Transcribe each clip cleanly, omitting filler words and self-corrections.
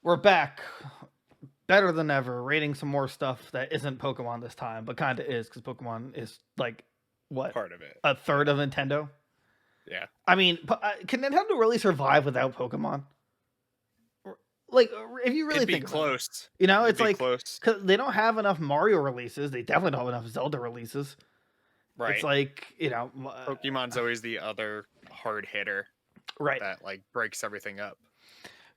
We're back, better than ever, rating some more stuff that isn't Pokemon this time, but kind of is because Pokemon is like what Part of it. a third of Nintendo. Yeah. I mean, can Nintendo really survive without Pokemon? Like, if you really It'd be think about it, close. you know, It'd it's be like close. because they don't have enough Mario releases. They definitely don't have enough Zelda releases. Right. It's like, Pokemon's always the other hard hitter right. that like breaks everything up.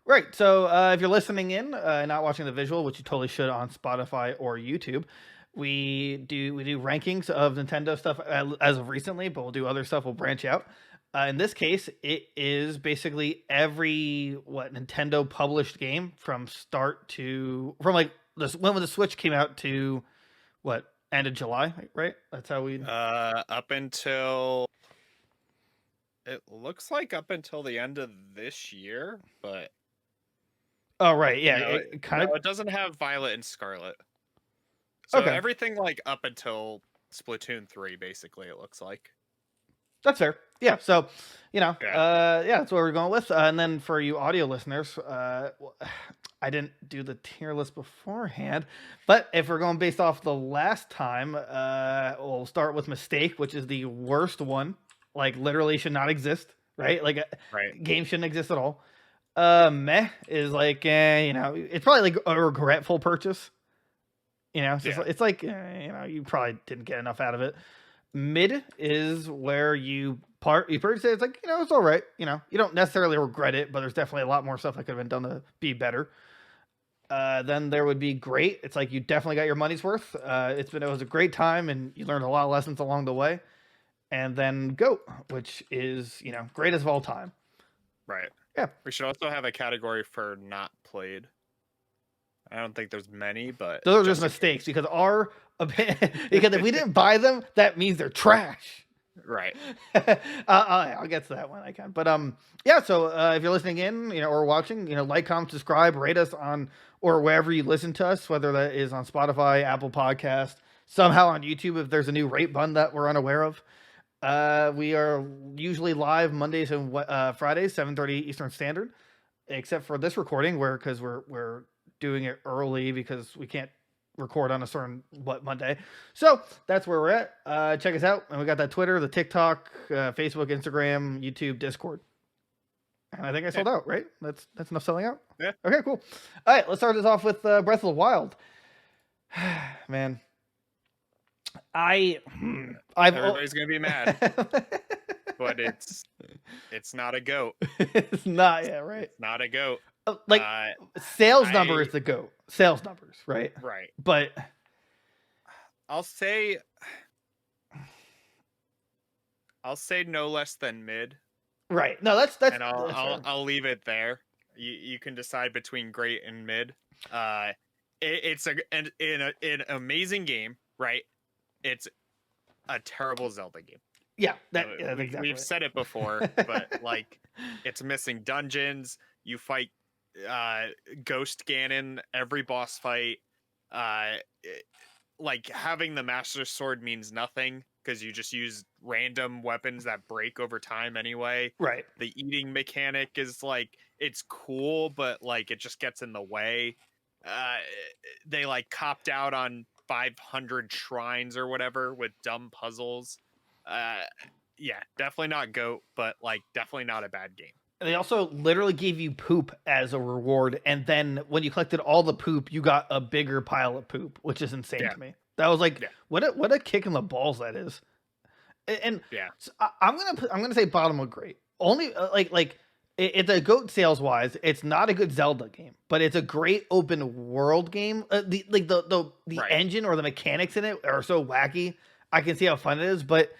Right. So if you're listening in and not watching the visual, which you totally should on Spotify or YouTube, we do rankings of Nintendo stuff as of recently, but we'll do other stuff. We'll branch out. In this case, it is basically every Nintendo published game from start to when the Switch came out to end of July, right? That's how we Up until it looks like up until the end of this year, but oh right, yeah, no, it doesn't have Violet and Scarlet. So okay. everything like up until Splatoon 3, basically, it looks like. That's fair. Yeah. So, that's what we're going with. And then for you audio listeners, I didn't do the tier list beforehand, but if we're going based off the last time, we'll start with Mistake, which is the worst one. Like literally should not exist, right? Like game shouldn't exist at all. Meh is like, it's probably like a regretful purchase. It's like, you probably didn't get enough out of it. Mid is where you purchase it. It's like, it's all right. You don't necessarily regret it, but there's definitely a lot more stuff that could have been done to be better. Then there would be great. It's like you definitely got your money's worth. It was a great time and you learned a lot of lessons along the way. And then GOAT, which is, greatest of all time. Right. Yeah. We should also have a category for not played. I don't think there's many, but those are just mistakes because because if we didn't buy them, that means they're trash. Right. I'll get to that when I can. But so if you're listening in, or watching, like, comment, subscribe, rate us on or wherever you listen to us, whether that is on Spotify, Apple Podcast, somehow on YouTube if there's a new rate button that we're unaware of. We are usually live Mondays and Fridays, 7:30 Eastern Standard, except for this recording because we're doing it early because we can't record on a certain Monday. So that's where we're at. Check us out. And we got that Twitter, the TikTok, Facebook, Instagram, YouTube, Discord. And I think I sold out, right? That's enough selling out? Yeah. Okay, cool. All right, let's start this off with Breath of the Wild. Man. Everybody's gonna be mad. But it's not a GOAT. It's not, yeah, right. It's not a GOAT. Sales number is the GOAT. Sales numbers, right? Right. But I'll say no less than mid. Right. No, that's and I'll leave it there. You can decide between great and mid. It's an amazing game, right? It's a terrible Zelda game. Yeah, exactly. We've said it before, but like, it's missing dungeons. You fight Ghost Ganon every boss fight. Like, having the Master Sword means nothing because you just use random weapons that break over time anyway. Right. The eating mechanic is like, it's cool, but like it just gets in the way. They like copped out on 500 shrines or whatever with dumb puzzles. Yeah, definitely not GOAT, but like definitely not a bad game. And they also literally gave you poop as a reward, and then when you collected all the poop, you got a bigger pile of poop, which is insane to me. That was like, what a kick in the balls that is. And so I'm gonna say bottom of great. Only it's a GOAT sales wise. It's not a good Zelda game, but it's a great open world game. The engine or the mechanics in it are so wacky. I can see how fun it is, but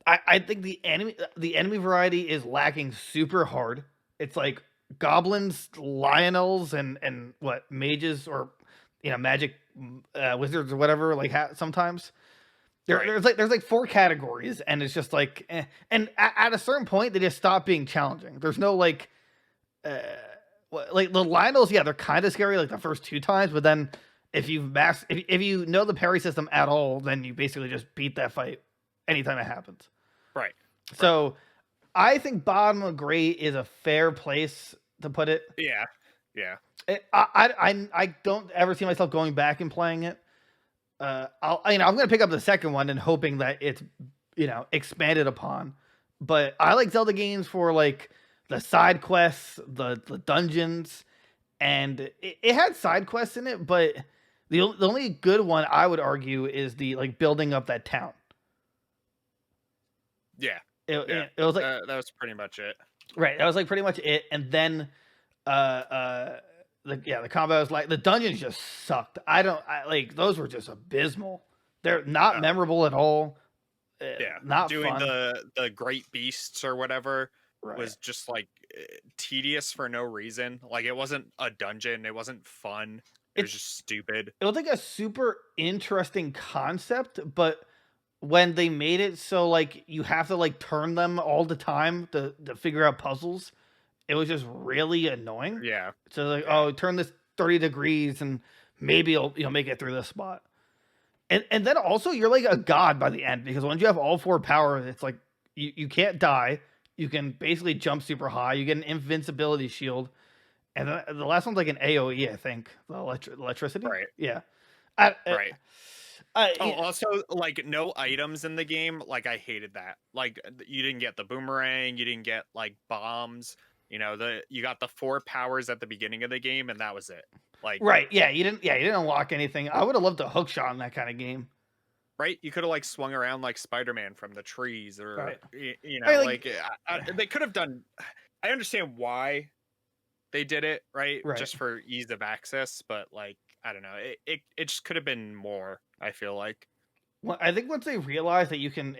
I think the enemy variety is lacking super hard. It's like goblins, Lionels, and mages or magic wizards or whatever. Like sometimes there's like 4 categories, and it's just like, and at a certain point they just stop being challenging. There's no like the Lionels, they're kind of scary like the first 2 times, but then if you know the parry system at all, then you basically just beat that fight anytime it happens. Right. So I think bottom of great is a fair place to put it. Yeah. I don't ever see myself going back and playing it. I'm gonna pick up the second one and hoping that it's expanded upon. But I like Zelda games for like the side quests, the dungeons, and it had side quests in it, but the only good one I would argue is the like building up that town. Yeah, it was like that was pretty much it. Right, that was like pretty much it, and then the combat was like the dungeons just sucked. Like those were just abysmal. They're not memorable at all. Not doing fun. the great beasts or whatever Right. was just like tedious for no reason. Like it wasn't a dungeon, it wasn't fun. It was just stupid. It was like a super interesting concept, but when they made it so like you have to like turn them all the time to figure out puzzles, it was just really annoying. Yeah. So like, oh, turn this 30 degrees and maybe you'll make it through this spot. And then also you're like a god by the end, because once you have all 4 powers, it's like you can't die. You can basically jump super high. You get an invincibility shield. And the last one's like an AoE, I think. The electricity. Right. Yeah. Right. Also, like no items in the game. Like I hated that. Like you didn't get the boomerang. You didn't get like bombs. You got the 4 powers at the beginning of the game, and that was it. Like right, yeah, you didn't unlock anything. I would have loved a hook shot in that kind of game. Right, you could have like swung around like Spider-Man from the trees, or right. They could have done. I understand why they did it, right? Just for ease of access, but like I don't know, it just could have been more. I feel like. Well, I think once they realized that you can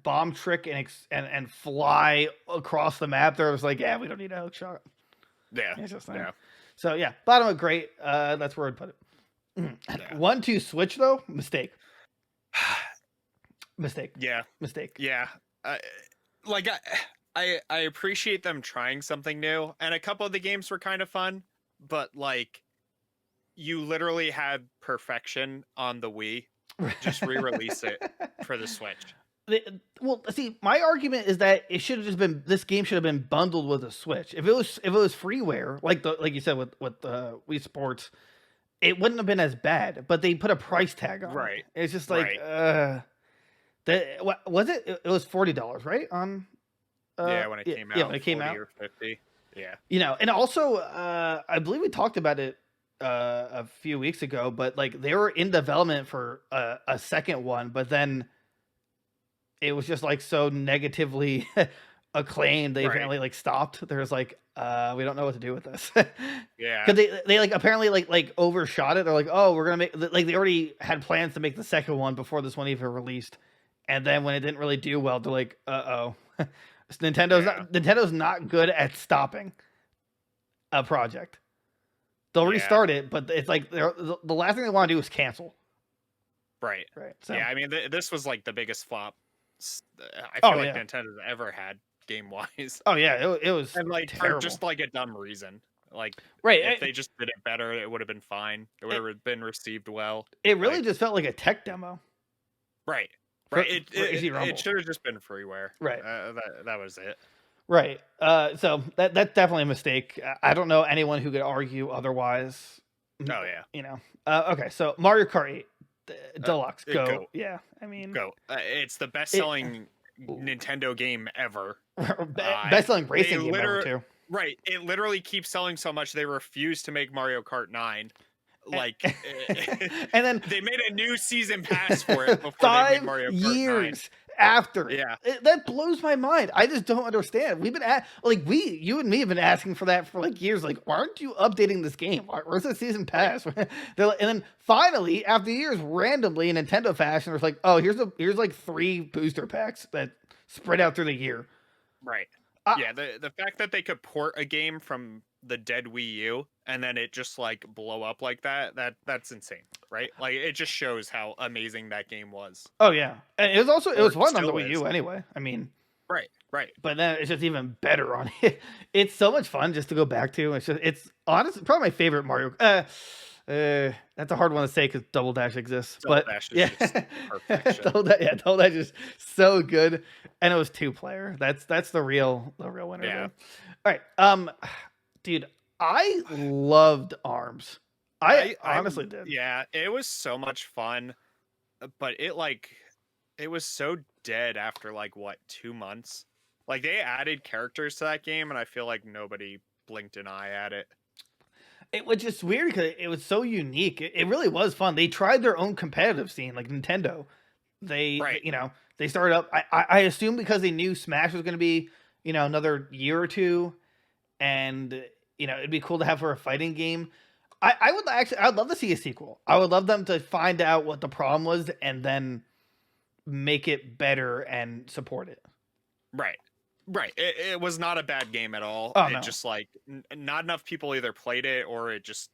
bomb trick and fly across the map, there was like, yeah, we don't need a hook shot. Yeah, yeah. So yeah, bottom of great. That's where I'd put it. Yeah. 1-2 Switch though, mistake. Yeah, mistake. Yeah, I appreciate them trying something new, and a couple of the games were kind of fun, but like, you literally had perfection on the Wii. Just re-release it for the Switch. Well, see, my argument is that it should have just been, this game should have been bundled with a Switch. If it was freeware, like you said with Wii Sports, it wouldn't have been as bad. But they put a price tag on it. It's just like, what was it? It was $40, right? On when it came out. Yeah, when it came out. Or 50. Yeah. And also, I believe we talked about it a few weeks ago, but like they were in development for a second one, but then it was just like so negatively acclaimed, they apparently like stopped. There's like, we don't know what to do with this. Yeah, because they like apparently like overshot it. They're like, oh, we're gonna make, like they already had plans to make the second one before this one even released, and then when it didn't really do well, they're like, Nintendo's not good at stopping a project. They'll restart it, but it's like the last thing they want to do is cancel. Right. So. Yeah, I mean, this was like the biggest flop I feel like Nintendo's ever had game wise. Oh yeah, it was, and like terrible. For just like a dumb reason. Like if they just did it better, it would have been fine. It would have been received well. It really just felt like a tech demo. Right. It should have just been freeware. Right. That was it. Right. So that's definitely a mistake. I don't know anyone who could argue otherwise. Oh yeah. Okay. So Mario Kart 8 Deluxe, go. Yeah. I mean, go. It's the best-selling Nintendo game ever. Best-selling racing game ever too. Right. It literally keeps selling so much they refuse to make Mario Kart 9. Like, and then they made a new season pass for it before 5 they made Mario Kart years 9. After. Yeah. That blows my mind. I just don't understand. We've been you and me have been asking for that for like years. Like, why aren't you updating this game? Where's the season pass? And then finally, after years, randomly in Nintendo fashion, it's like, oh, here's like 3 booster packs that spread out through the year. Right. Yeah, the fact that they could port a game from the dead Wii U and then it just like blow up like that's insane, right? Like it just shows how amazing that game was. Oh yeah, and it was fun on the Wii U anyway. I mean, right. But then it's just even better on it. It's so much fun just to go back to. It's honestly probably my favorite Mario. That's a hard one to say because Double Dash exists. Double Dash is just perfection. Double Dash is so good, and it was 2-player. That's the real winner. Yeah. All right, dude, I loved ARMS. I honestly did. Yeah, it was so much fun, but it was so dead after like what 2 months. Like they added characters to that game, and I feel like nobody blinked an eye at it. It was just weird because it was so unique. It really was fun. They tried their own competitive scene, like Nintendo. They, you know, they started up. I assume because they knew Smash was going to be, you know, another year or two, and you know, it'd be cool to have for a fighting game. I would actually, I'd love to see a sequel. I would love them to find out what the problem was and then make it better and support it. Right. Right. It was not a bad game at all. Oh, it no. just like not enough people either played it or it just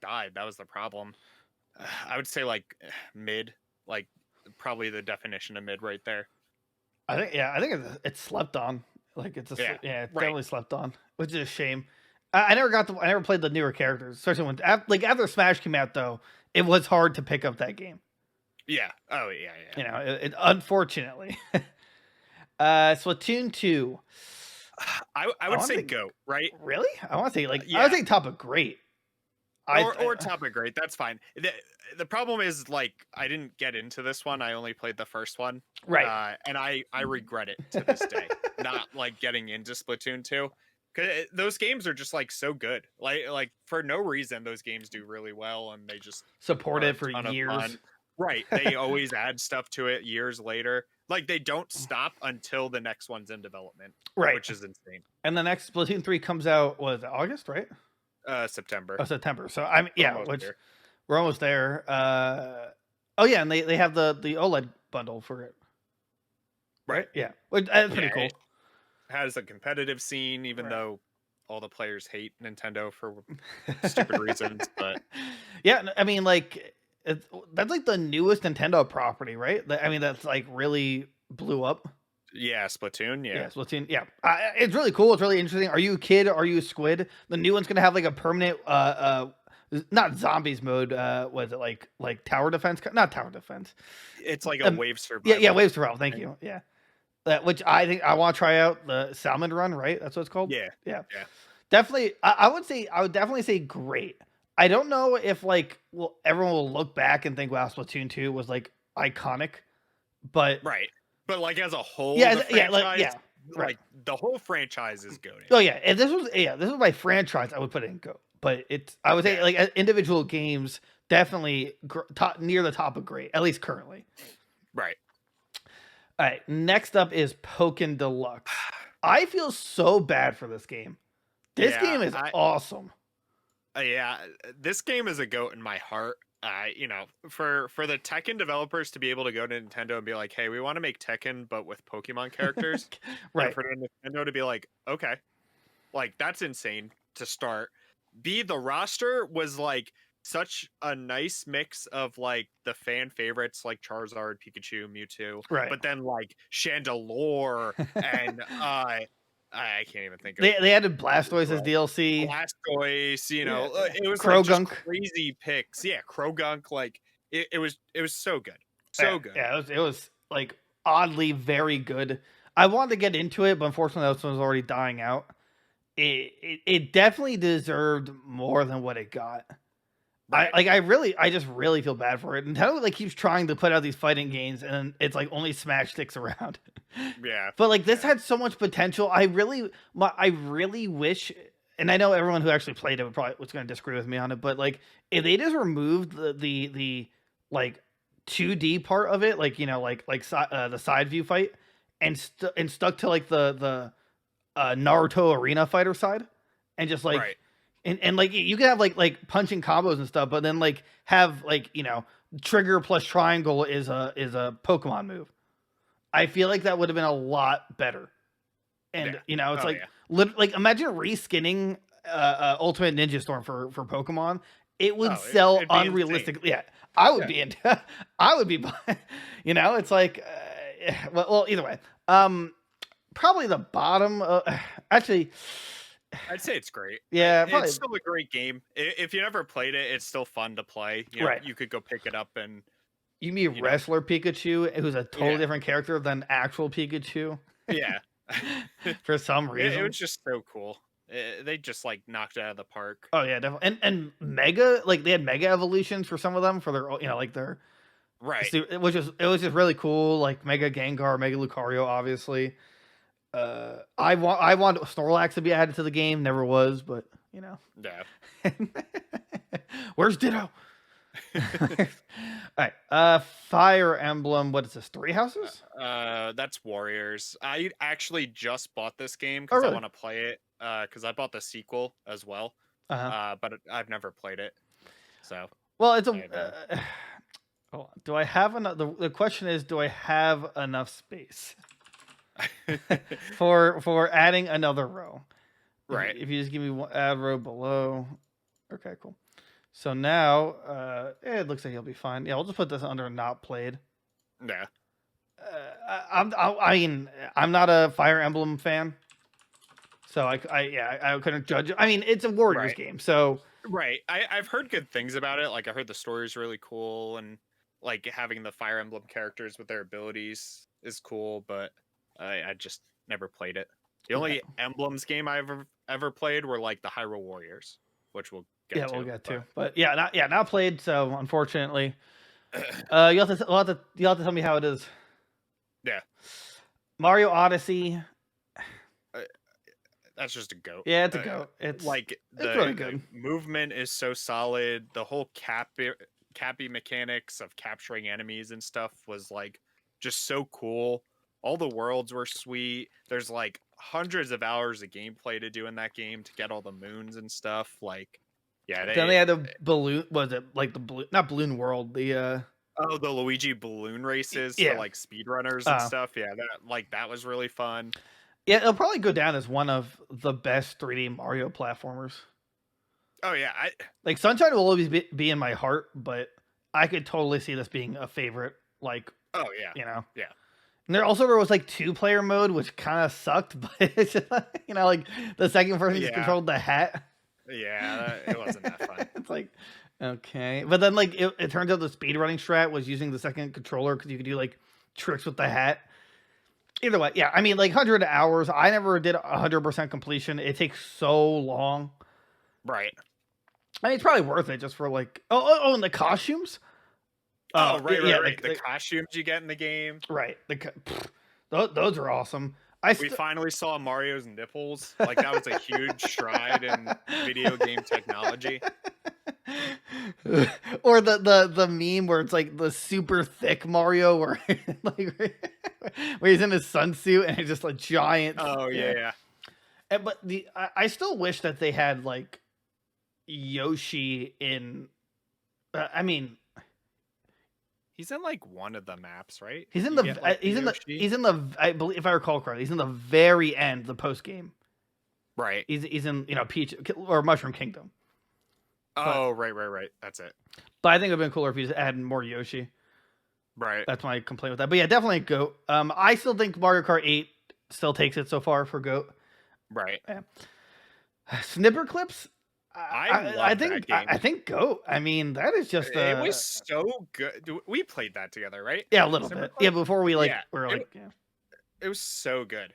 died. That was the problem. I would say like mid, like probably the definition of mid right there. I think it's slept on. Like it's definitely slept on, which is a shame. I never played the newer characters, especially when after Smash came out though, it was hard to pick up that game. Yeah. Oh yeah. You know, it unfortunately. Splatoon 2. I would say GOAT, right? Really? I want to say I would say top of great. Or top of great. That's fine. The problem is like I didn't get into this one. I only played the first one. Right. And I regret it to this day. Not like getting into Splatoon 2. Cause those games are just like so good. Like for no reason, those games do really well, and they just support it for years. Right. They always add stuff to it years later. Like they don't stop until the next one's in development. Right. Which is insane. And the next Splatoon 3 comes out August, right? September. Oh, September. So we're almost there. Oh yeah, and they have the OLED bundle for it. Right? Yeah. That's pretty cool. It has a competitive scene, even though all the players hate Nintendo for stupid reasons. But yeah, I mean, like that's like the newest Nintendo property, right? I mean, that's like really blew up. Yeah, Splatoon. Yeah, Splatoon. Yeah, it's really cool. It's really interesting. Are you a kid? Are you a squid? The new one's gonna have like a permanent, not zombies mode. Was it like tower defense? Not tower defense. It's like a wave survival. Yeah, wave survival. Thank you. Yeah. Which I think I want to try out, the salmon run, right? That's what it's called. Yeah. Definitely. I would definitely say great. I don't know if everyone will look back and think, wow, Splatoon 2 was like iconic, but but like as a whole, like the whole franchise is goated. Oh yeah, if this was my franchise, I would put it in GOAT. But I would say like individual games, definitely near the top of great, at least currently. Right. All right, next up is Pokken Deluxe. I feel so bad for this game. This game is awesome. Yeah, this game is a GOAT in my heart. You know, for the Tekken developers to be able to go to Nintendo and be like, hey, we want to make Tekken, but with Pokemon characters. Right. For Nintendo to be like, okay, like that's insane to start. The roster was like such a nice mix of like the fan favorites like Charizard, Pikachu, Mewtwo, right? But then like Chandelure and I can't even think of it. They added Blastoise as DLC. Blastoise, you know, it was Krogunk. Like crazy picks. Yeah, Krogunk, like it was so good. So good. Yeah, it was like oddly very good. I wanted to get into it, but unfortunately that one was already dying out. It definitely deserved more than what it got. Right. I just really feel bad for it. Nintendo like keeps trying to put out these fighting games, and it's like only Smash sticks around. Yeah. But like this had so much potential. I really wish, and I know everyone who actually played it was going to disagree with me on it, but like if they just removed the like 2D part of it, like you know like the side view fight, and stuck to like the Naruto arena fighter side, and just like. Right. And like you can have like punching combos and stuff, but then like have like you know trigger plus triangle is a Pokemon move. I feel like that would have been a lot better. And you know it's like imagine reskinning Ultimate Ninja Storm for Pokemon. It would sell unrealistically. Yeah, I would be into. I would be. You know, it's like well either way. Probably the bottom. Actually. I'd say it's great. Yeah, it's still a great game. If you never played it, it's still fun to play. You know, you could go pick it up and. You mean Wrestler Pikachu, who's a totally different character than actual Pikachu? Yeah. For some reason, it was just so cool. They just like knocked it out of the park. Oh yeah, definitely. And Mega, like they had Mega evolutions for some of them for their, like their Right. it was just really cool. Like Mega Gengar, Mega Lucario, obviously. I want Snorlax to be added to the game. Never was, but Yeah. Where's Ditto? All right. Fire Emblem. What is this? 3 houses? That's Warriors. I actually just bought this game Oh, because really? I want to play it. Because I bought the sequel as well. But I've never played it. So. Well, it's do I have enough? The question is, do I have enough space for adding another row? Right. If you just give me one add row below. Okay, cool. So now, it looks like he'll be fine. Yeah, we'll just put this under not played. Yeah. I mean, I'm not a Fire Emblem fan, so I couldn't judge. I mean, it's a Warriors game, so right. I've heard good things about it. Like I heard the story is really cool, and like having the Fire Emblem characters with their abilities is cool, but I just never played it. The only Emblems game I ever played were like the Hyrule Warriors, which we'll get to. We'll get to. But not played. So unfortunately, you'll have to tell me how it is. Yeah. Mario Odyssey. That's just a goat. Yeah, it's a goat. It's really good. The movement is so solid. The whole cappy mechanics of capturing enemies and stuff was like just so cool. All the worlds were sweet. There's like hundreds of hours of gameplay to do in that game to get all the moons and stuff. Like, yeah. Then they had the balloon. Was it like the balloon? Not Balloon World. The the Luigi balloon races for like speedrunners and stuff. Yeah, that was really fun. Yeah, it'll probably go down as one of the best 3D Mario platformers. Oh yeah, like Sunshine will always be in my heart, but I could totally see this being a favorite. Like, oh yeah, yeah. And there was like 2-player mode, which kind of sucked, but it's just, like the second person just controlled the hat. Yeah, it wasn't that fun. It's like, okay, but then like it turns out the speedrunning strat was using the second controller because you could do like tricks with the hat. Either way, yeah. I mean, like 100 hours. I never did 100% completion. It takes so long. Right. I mean, it's probably worth it just for like and the costumes. Right. The costumes you get in the game. Right. Those are awesome. We finally saw Mario's nipples. Like that was a huge stride in video game technology. Or the meme where it's like the super thick Mario where where he's in his sunsuit and it's just a giant. Oh yeah. But I still wish that they had like Yoshi in. I mean, he's in like one of the maps, right? He's in the I believe, if I recall correctly, he's in the very end, the post game. Right. He's in Peach or Mushroom Kingdom. Oh, right. That's it. But I think it would have been cooler if you just added more Yoshi. Right. That's my complaint with that. But yeah, definitely GOAT. I still think Mario Kart 8 still takes it so far for GOAT. Right. Yeah. Snipper clips. I think GOAT. I mean, that is just. It was so good. We played that together, right? Yeah, a little bit. Yeah, before we It was so good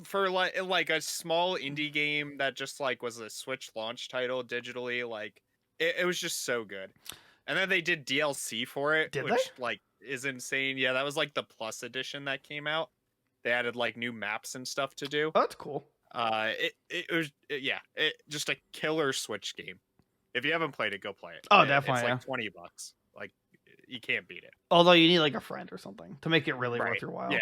for like a small indie game that just like was a Switch launch title digitally. Like it was just so good. And then they did DLC for it, which like is insane. Yeah, that was like the Plus edition that came out. They added like new maps and stuff to do. Oh, that's cool. It was just a killer Switch game. If you haven't played it, go play it. Oh, definitely. It's like $20. Like you can't beat it. Although you need like a friend or something to make it really worth your while. Yeah.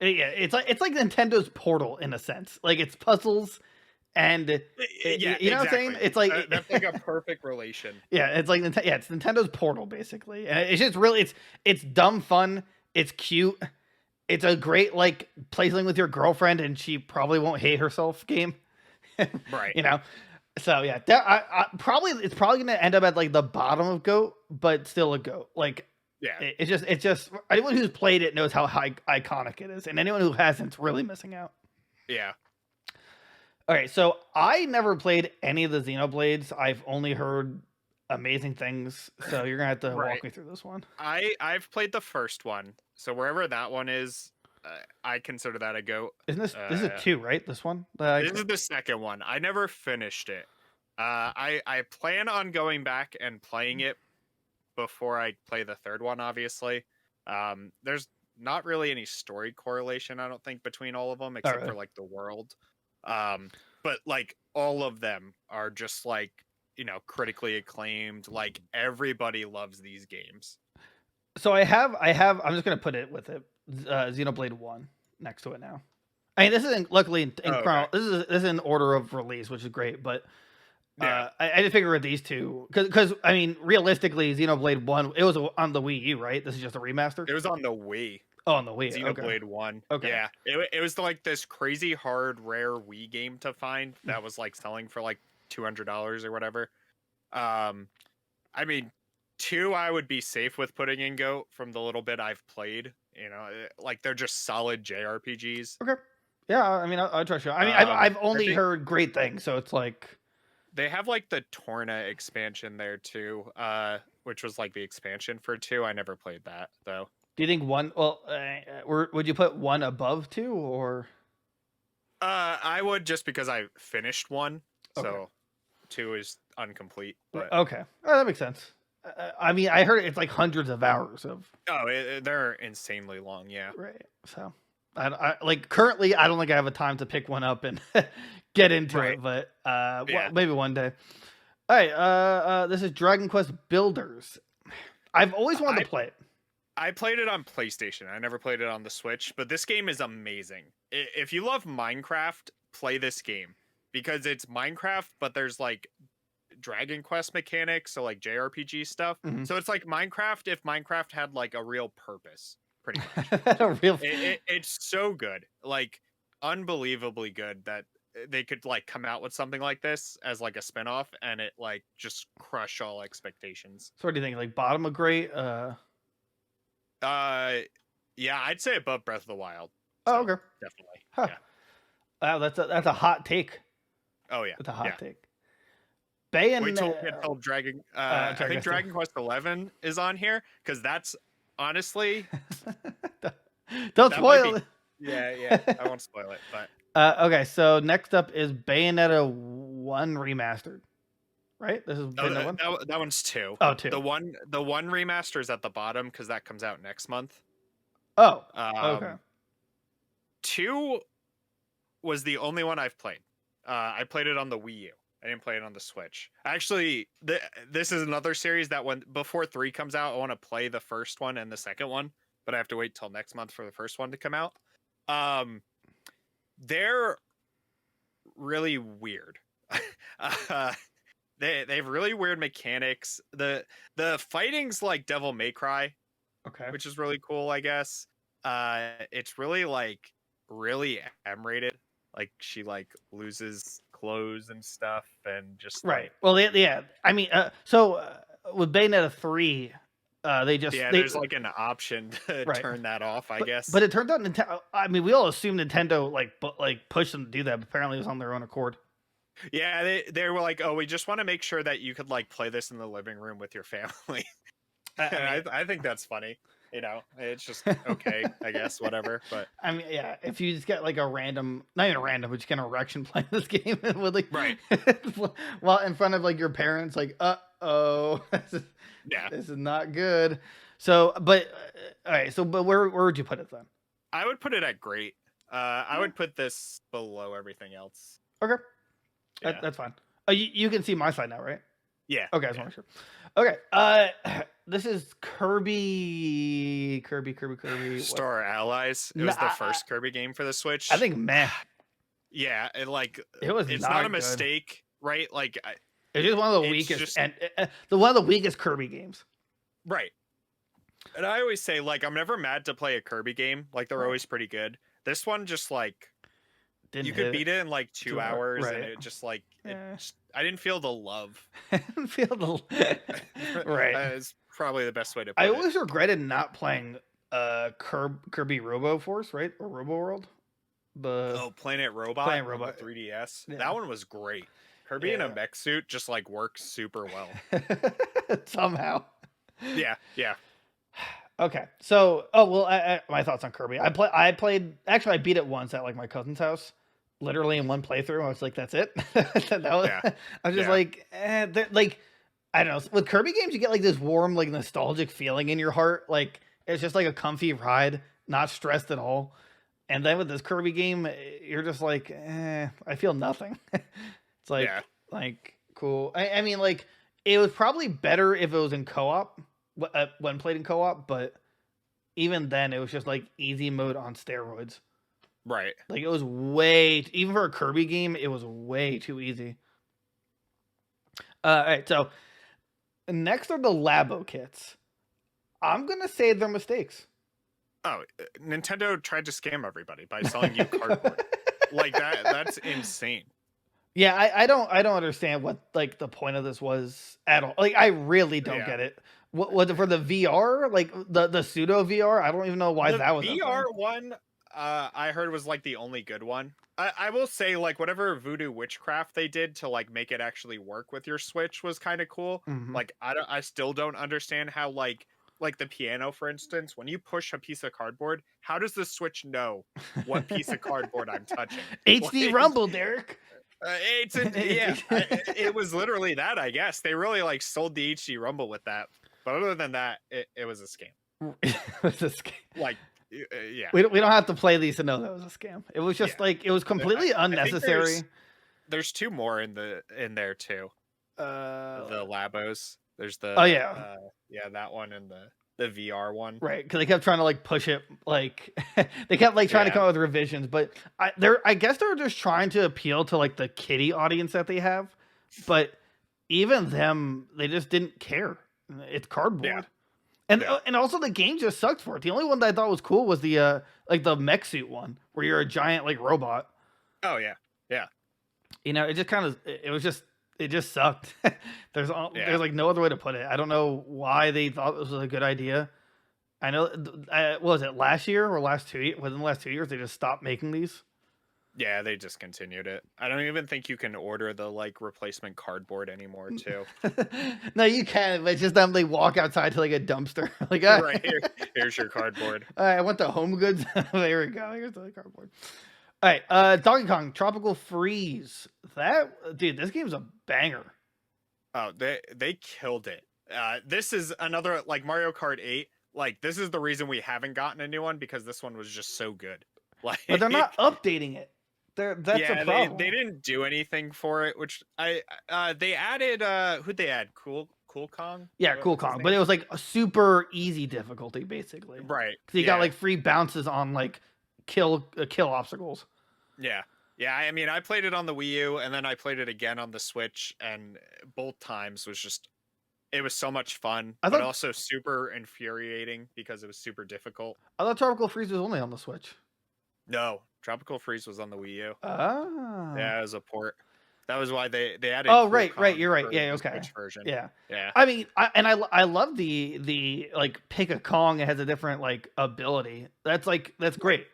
Yeah, it's like Nintendo's Portal in a sense. Like it's puzzles, and you know what I'm saying? It's like that's like a perfect relation. Yeah, it's like it's Nintendo's Portal basically, and it's just really it's dumb fun. It's cute. It's a great like playing with your girlfriend, and she probably won't hate herself game. Right. So yeah, it's probably gonna end up at like the bottom of GOAT, but still a GOAT. Like. Yeah, it's just anyone who's played it knows how iconic it is, and anyone who hasn't's really missing out. Yeah. All right, so I never played any of the Xenoblades. I've only heard amazing things, so you're gonna have to walk me through this one. I've played the first one, so wherever that one is, I consider that a GOAT. Isn't this is 2, right? This one? This is the second one. I never finished it. I plan on going back and playing it before I play the third one, obviously. There's not really any story correlation, I don't think, between all of them, except for like the world. But like all of them are just like, critically acclaimed. Like everybody loves these games. So I'm just gonna put it with it, Xenoblade 1 next to it now. I mean, this isn't luckily in this is in order of release, which is great, but I just figure with these two because I mean, realistically, Xenoblade 1 it was on the Wii U, right? This is just a remaster. It was on the Wii. Oh, on the Wii. Xenoblade 1. Okay. Yeah. It was like this crazy hard rare Wii game to find that was like selling for like $200 or whatever. I mean, 2 I would be safe with putting in GOAT from the little bit I've played. Like they're just solid JRPGs. Okay. Yeah, I mean, I trust you. I mean, I've only heard great things, so it's like they have like the Torna expansion there too, which was like the expansion for 2. I never played that though. Do you think 1? Well, would you put 1 above 2 or? I would just because I finished 1, so 2 is incomplete. But okay, that makes sense. I mean, I heard it's like hundreds of hours of. Oh, they're insanely long. Yeah. Right. So, I like currently, I don't think I have a time to pick one up and get into it, but maybe one day. All right. This is Dragon Quest Builders. I've always wanted to play it. I played it on PlayStation. I never played it on the Switch, but this game is amazing. If you love Minecraft, play this game because it's Minecraft, but there's like Dragon Quest mechanics, so like JRPG stuff. Mm-hmm. So it's like Minecraft if Minecraft had like a real purpose, pretty much. It's so good, like unbelievably good that they could like come out with something like this as like a spinoff, and it like just crush all expectations. So what do you think? Like bottom of great? Yeah, I'd say above Breath of the Wild. So, okay, definitely. Huh. Yeah. Wow, that's a hot take. Oh yeah, that's a hot take. Bayonetta. Wait till Dragon. I think Dragon Quest 11 is on here because that's honestly. Don't spoil it. Yeah, I won't spoil it. But okay, so next up is Bayonetta 1 Remastered. Right? This is that one's 2. Oh, 2. The one remaster is at the bottom because that comes out next month. Oh, okay. 2 was the only one I've played. I played it on the Wii U. I didn't play it on the Switch. Actually, this is another series that before 3 comes out, I want to play the first one and the second one, but I have to wait till next month for the first one to come out. They're really weird. They have really weird mechanics. The fighting's like Devil May Cry, okay, which is really cool, I guess. It's really like really M-rated. Like she like loses clothes and stuff, and just right. Like, well, yeah. I mean, with Bayonetta 3, there's like an option to turn that off, I guess. But it turned out Nintendo. I mean, we all assumed Nintendo like pushed them to do that, but apparently it was on their own accord. Yeah, they were like, oh, we just want to make sure that you could like play this in the living room with your family. I think that's funny. It's just okay, I guess, whatever. But I mean, yeah, if you just get like a random, not even a random, but just get an erection playing this game with like, right, while in front of like your parents, like, this is not good. So, but all right, so but where would you put it then? I would put it at great. I would put this below everything else. Okay, that's fine. You can see my side now, right? Yeah. Okay, I just want to make sure. Okay. This is Kirby. Star Allies. It was the first Kirby game for the Switch. I think meh. Yeah, it was. It's not a good. mistake, right? Like it's just one of the weakest, and one of the weakest Kirby games. Right. And I always say, like, I'm never mad to play a Kirby game. Like, they're always pretty good. This one just like you could beat it in like 2 hours, right. And it just like I didn't feel the love. I didn't feel the right. It's probably the best way to put it. I always regretted not playing Kirby Robo Force, right? Or Robo World. Planet Robot. Planet Robot 3DS. Yeah. That one was great. Kirby in a mech suit just like works super well. Somehow. Yeah. Okay, so my thoughts on Kirby. I played. Actually, I beat it once at like my cousin's house, literally in one playthrough. I was like, that's it. Yeah. I was just like, like I don't know. With Kirby games, you get like this warm, like nostalgic feeling in your heart. Like it's just like a comfy ride, not stressed at all. And then with this Kirby game, you're just like, I feel nothing. It's like cool. I mean, like it was probably better if it was in co-op when played in co-op, but even then, it was just like easy mode on steroids. Right. Like it was even for a Kirby game, it was way too easy. All right, so next are the Labo Kits. I'm gonna say they're mistakes. Oh, Nintendo tried to scam everybody by selling you cardboard. Like that's insane. Yeah, I don't understand what like the point of this was at all. Like I really don't get it. What for the VR, like the pseudo VR? I don't even know why that was. The VR one, I heard was like the only good one. I will say like whatever voodoo witchcraft they did to like make it actually work with your Switch was kind of cool. Mm-hmm. Like I still don't understand how like the piano, for instance, when you push a piece of cardboard, how does the Switch know what piece of cardboard I'm touching? HD Rumble, Derek. It was literally that. I guess they really like sold the HD Rumble with that. But other than that, it was a scam. It was a scam. Like, yeah. We don't have to play these to know that was a scam. It was just like it was completely unnecessary. There's two more in there too. The Labos. There's the that one and the VR one. Right, because they kept trying to like push it, like they kept like trying to come up with revisions, but I guess they're just trying to appeal to like the kiddie audience that they have, but even them, they just didn't care. It's cardboard, and also the game just sucked for it. The only one that I thought was cool was the like the mech suit one where you're a giant like robot. Oh yeah. You know, it just kind of it just sucked. There's like no other way to put it. I don't know why they thought this was a good idea. I know, what was it, last year or within the last 2 years, they just stopped making these? Yeah, they discontinued it. I don't even think you can order the like replacement cardboard anymore too. No, you can, but it's just them, they walk outside to like a dumpster. Like, right, here's your cardboard. All right, I went to Home Goods. There we go. Here's the cardboard. All right, Donkey Kong Tropical Freeze. Dude, this game's a banger. Oh, they killed it. This is another like Mario Kart 8. Like this is the reason we haven't gotten a new one, because this one was just so good. Like, but they're not updating it. That's a problem. They didn't do anything for it, which they added who'd they add? Cool Kong? Yeah, Cool Kong. But it was like a super easy difficulty, basically. Right. Because you got like free bounces on like kill obstacles. Yeah. Yeah, I mean, I played it on the Wii U, and then I played it again on the Switch, and both times it was so much fun, but also super infuriating because it was super difficult. I thought Tropical Freeze was only on the Switch. No, Tropical Freeze was on the Wii U. Oh. Yeah, it was a port. That was why they added. Oh, right. You're right. Yeah, okay. Switch version. Yeah. Yeah. I mean, I love the like pick a Kong. It has a different like ability. That's great.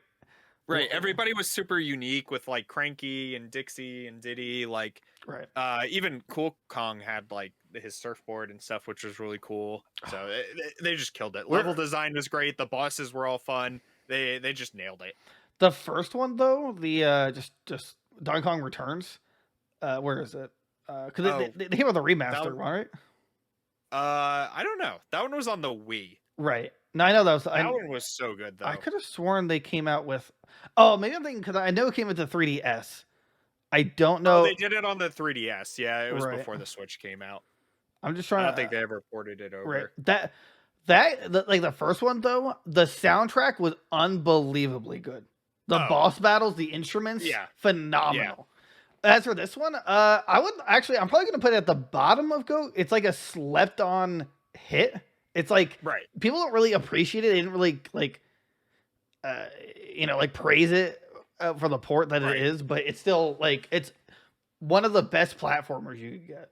Right. Everybody was super unique with like Cranky and Dixie and Diddy. Like, right. Even Cool Kong had like his surfboard and stuff, which was really cool. So they just killed it. Level design was great. The bosses were all fun. They just nailed it. The first one though, the just Donkey Kong Returns. Where is it? Because they came with a remaster, right? I don't know. That one was on the Wii. Right. No, I know that one was so good though. I could have sworn they came out with. Oh, maybe I'm thinking because I know it came with the 3DS. I don't know. Oh, they did it on the 3DS. Yeah, it was before the Switch came out. I'm just trying. I don't think they ever ported it over. Right. Like the first one though, the soundtrack was unbelievably good. The boss battles, the instruments, phenomenal. Yeah. As for this one, I'm probably gonna put it at the bottom of GOAT. It's like a slept on hit. It's like people don't really appreciate it. They didn't really like, praise it for the port that it is. But it's still like it's one of the best platformers you can get.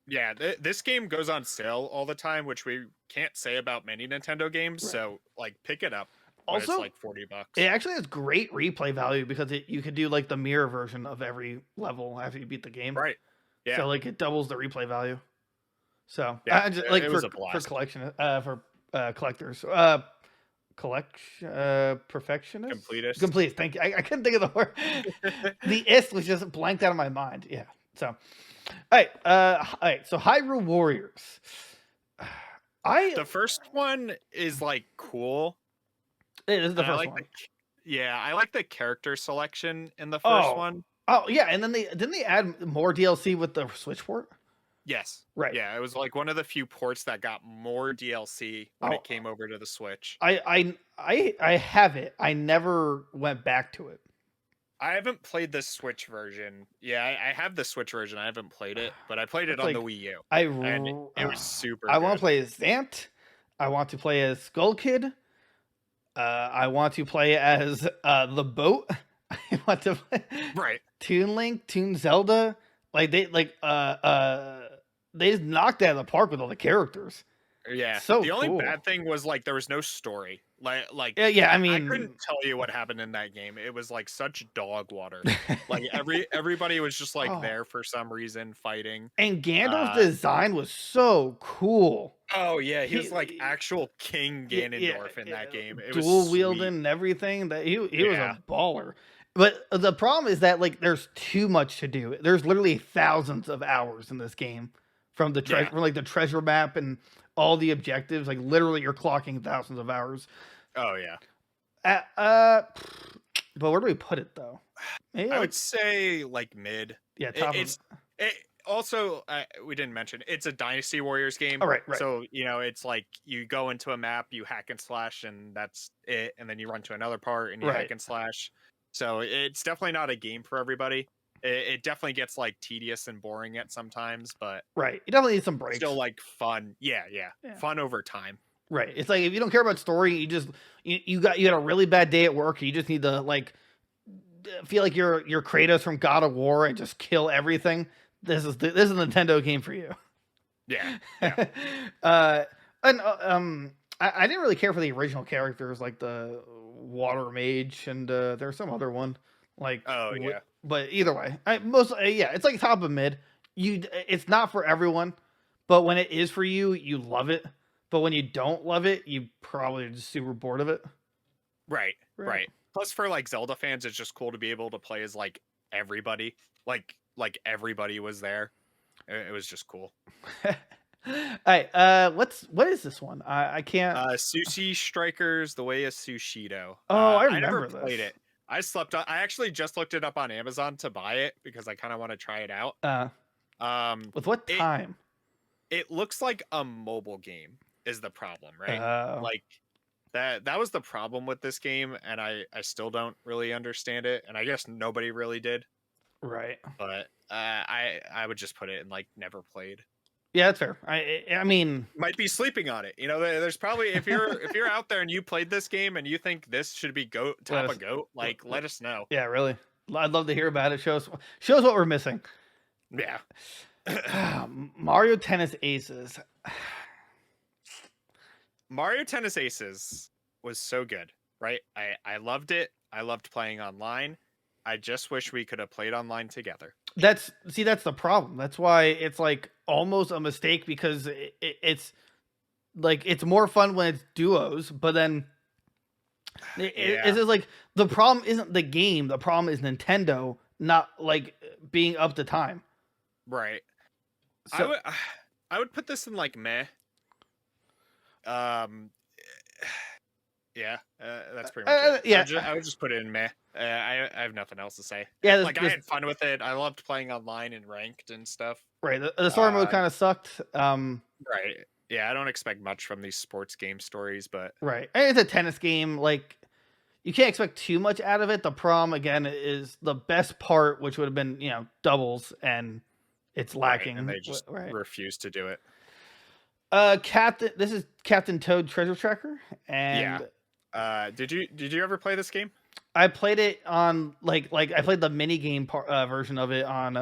Yeah, this game goes on sale all the time, which we can't say about many Nintendo games. Right. So like, pick it up. Also, it's like $40. It actually has great replay value because you could do like the mirror version of every level after you beat the game. Right. Yeah. So like it doubles the replay value. So yeah, for collection for collectors. Collection, perfectionist, Completist. complete. Thank you. I couldn't think of the word. The ist was just blanked out of my mind. Yeah. So, all right. So Hyrule Warriors. The first one is like cool. It is the And I first like one. I like the character selection in the first Oh, one. oh yeah, and then didn't they add more DLC with the Switch port? Yes. Right. Yeah, it was like one of the few ports that got more DLC when Oh, it came over to the Switch. I have it. I never went back to it. I haven't played the Switch version. Yeah, I have the Switch version. I haven't played it, but I played it It's on the like Wii U, I and it was super I want to good. play as Zant. I want to play as Skull Kid. I want to play as the boat. I want to play Right. Toon Link, Toon Zelda. Like they just knocked it out of the park with all the characters. Yeah. So The only cool. bad thing was like there was no story. Like Yeah, I I mean, couldn't tell you what happened in that game. It was like such dog water. Like everybody was just like Oh. there for some reason fighting. And Gandalf's design was so cool. Oh yeah, he was like actual King Yeah, Ganondorf in that game. It was dual sweet. wielding and everything. That he was Yeah. a baller. But the problem is that like there's too much to do. There's literally thousands of hours in this game from the Yeah. from like the treasure map and all the objectives. Like literally, you're clocking thousands of hours. Oh yeah. But where do we put it though? Maybe I would say like mid. yeah, top It's also we didn't mention it's a Dynasty Warriors game. Oh, right. So it's like you go into a map, you hack and slash, and that's it, and then you run to another part and you hack and slash. So it's definitely not a game for everybody. It definitely gets like tedious and boring at sometimes, but right. You definitely need some breaks. still like fun. Yeah, fun over time. Right. It's like if you don't care about story, you just you had a really bad day at work. You just need to like feel like you're Kratos from God of War and just kill everything. This is a Nintendo game for you. Yeah. And I didn't really care for the original characters like the Water Mage and there's some other one like but either way, it's like top of mid. It's not for everyone, but when it is for you, you love it. But when you don't love it, you probably are just super bored of it. Right. Plus, for like Zelda fans, it's just cool to be able to play as like everybody. Like everybody was there. It was just cool. All right. What is this one? I can't. Sushi Strikers: The Way of Sushido. Oh, I remember never played it. I actually just looked it up on Amazon to buy it because I kind of want to try it out. With what time? It looks like a mobile game is the problem, right? Like that was the problem with this game, and I still don't really understand it, and I guess nobody really did. Right. But I would just put it in like never played. Yeah, that's fair. I mean, might be sleeping on it. There's probably if you're out there and you played this game and you think this should be top of GOAT, like let us know. Yeah, really. I'd love to hear about it. Show us what we're missing. Yeah. Mario Tennis Aces. Mario Tennis Aces was so good, right? I loved it. I loved playing online. I just wish we could have played online together. That's the problem. That's why it's like almost a mistake because it's like it's more fun when it's duos, but then it's just like the problem isn't the game. The problem is Nintendo not like being up to time. Right. So, I would put this in like meh. Yeah, that's pretty much it. Yeah, I would just put it in meh. I have nothing else to say. Yeah, like I had fun with it. I loved playing online and ranked and stuff. Right, the story mode kind of sucked. Right. Yeah, I don't expect much from these sports game stories, but right, it's a tennis game. Like you can't expect too much out of it. The problem again is the best part, which would have been doubles, and it's lacking. Right, and they just refuse to do it. This is Captain Toad Treasure Tracker, and did you ever play this game? I played it on like I played the mini game version of it on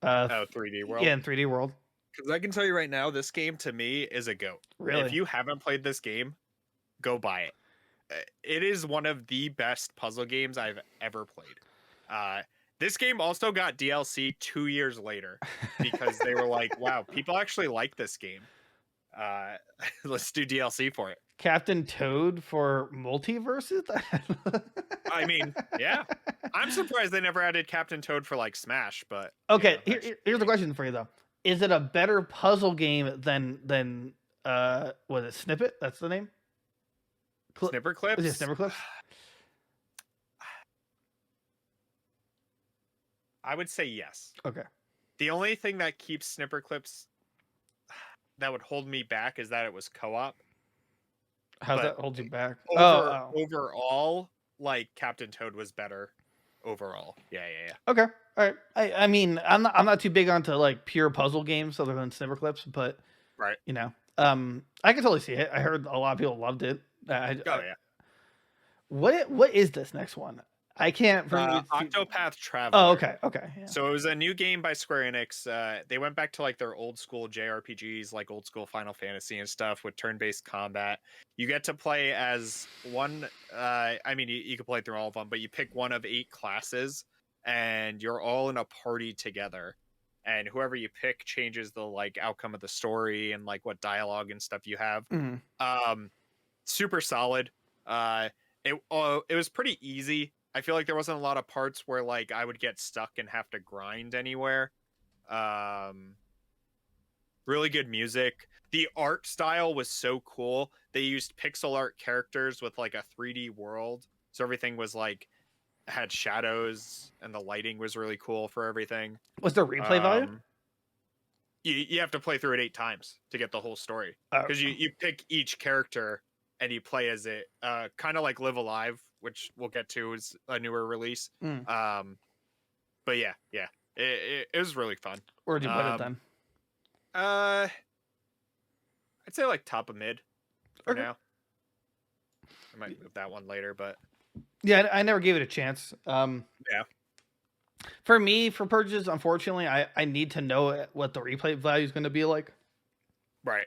3D World. Yeah, in 3D World. Because I can tell you right now, this game to me is a GOAT. Really? If you haven't played this game, go buy it. It is one of the best puzzle games I've ever played. This game also got DLC 2 years later because they were like, wow, people actually like this game. Let's do DLC for it. Captain Toad for multiverses? I mean, yeah. I'm surprised they never added Captain Toad for like Smash, but okay, here's the question for you though. Is it a better puzzle game than was it Snippet? That's the name? Snipper Clips? Is it Snipper Clips? I would say yes. Okay. The only thing that keeps Snipper Clips that would hold me back is that it was co-op. How's that hold you back? Overall, like Captain Toad was better overall. Yeah. Okay. All right. I mean, I'm not too big onto like pure puzzle games other than Snipper Clips, but right. You know, I can totally see it. I heard a lot of people loved it. Yeah. What is this next one? I can't. Octopath Travel. Oh, okay. Yeah. So it was a new game by Square Enix. They went back to like their old school JRPGs, like old school Final Fantasy and stuff with turn-based combat. You get to play as one. I mean, you can play through all of them, but you pick one of 8 classes, and you're all in a party together. And whoever you pick changes the like outcome of the story and like what dialogue and stuff you have. Mm-hmm. Super solid. It was pretty easy. I feel like there wasn't a lot of parts where like I would get stuck and have to grind anywhere. Really good music. The art style was so cool. They used pixel art characters with like a 3D world. So everything was like had shadows and the lighting was really cool for everything. Was there replay value? You have to play through it 8 times to get the whole story. Because you pick each character and you play as it. Kind of like Live Alive, which we'll get to is a newer release. But yeah, it was really fun. Where'd you put it then? I'd say like top of mid for now. I might move that one later, but yeah, I never gave it a chance. Yeah. For me, for purchases, unfortunately, I need to know what the replay value is going to be like. Right.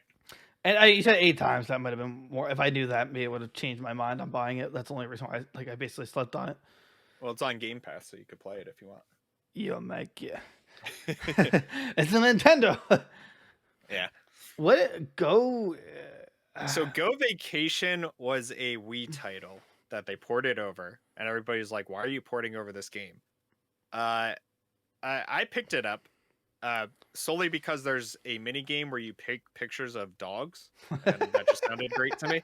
And you said 8 times. That might have been more. If I knew that, maybe it would have changed my mind on buying it. That's the only reason why I basically slept on it. Well, it's on Game Pass, so you could play it if you want. Yeah, Mike. Yeah. It's a Nintendo. Yeah. So Go Vacation was a Wii title that they ported over, and everybody's like, "Why are you porting over this game?" I picked it up solely because there's a mini game where you pick pictures of dogs, and that just sounded great to me.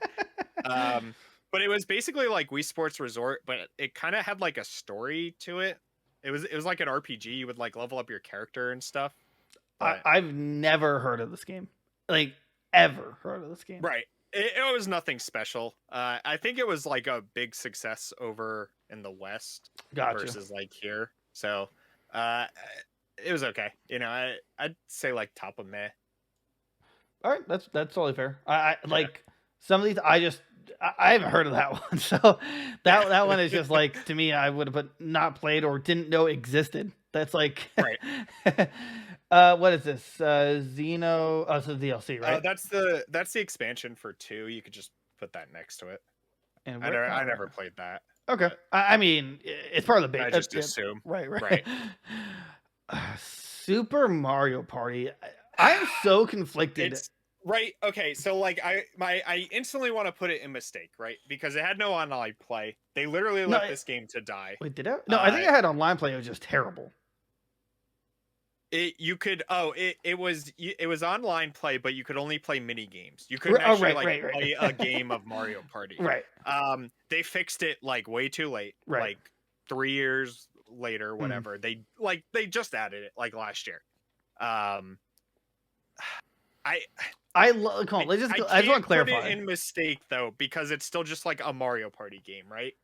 But it was basically like Wii Sports Resort, but it kind of had like a story to it. It was like an RPG. You would like level up your character and stuff. I've never heard of this game, like ever heard of this game. Right. It was nothing special. I think it was like a big success over in the West versus like here. So it was okay. You know, I'd say like top of meh. All right, that's totally fair. I like some of these. I haven't heard of that one, so that one is just like, to me, I would have not played or didn't know existed. That's like right. What is this? Xeno. Oh, it's the DLC, right? That's the expansion for 2. You could just put that next to it. And I never played that. Okay, I mean, it's part of the base. I just assume. Right. Super Mario Party. I'm so conflicted. Right. Okay. So like I instantly want to put it in mistake, right? Because it had no online play. They literally left this game to die. Wait, did it? No, I think I had online play. It was just terrible. It was online play, but you could only play mini games. You couldn't actually play a game of Mario Party. Right. They fixed it like way too late. Right. Like 3 years later, whatever. They just added it like last year. I just want to clarify. Put it in mistake though, because it's still just like a Mario Party game, right?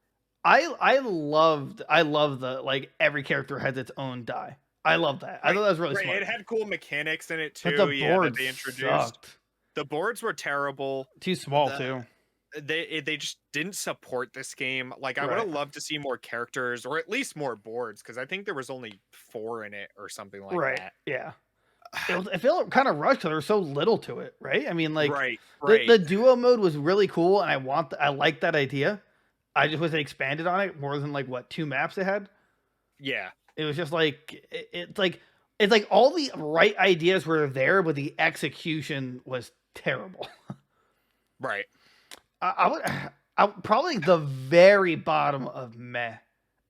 I love the like every character has its own die. I love that. I thought that was really smart. It had cool mechanics in it too. But the boards that they introduced. Sucked. The boards were terrible. Too small too. They just didn't support this game. Like I would have loved to see more characters or at least more boards, because I think there was only 4 in it or something like that. Yeah. It felt kind of rushed because there was so little to it, right? I mean, like right. The duo mode was really cool, and I like that idea. I just wish they expanded on it more than like 2 maps they had. Yeah. It was just like it's like all the right ideas were there, but the execution was terrible. Right. I would probably the very bottom of meh.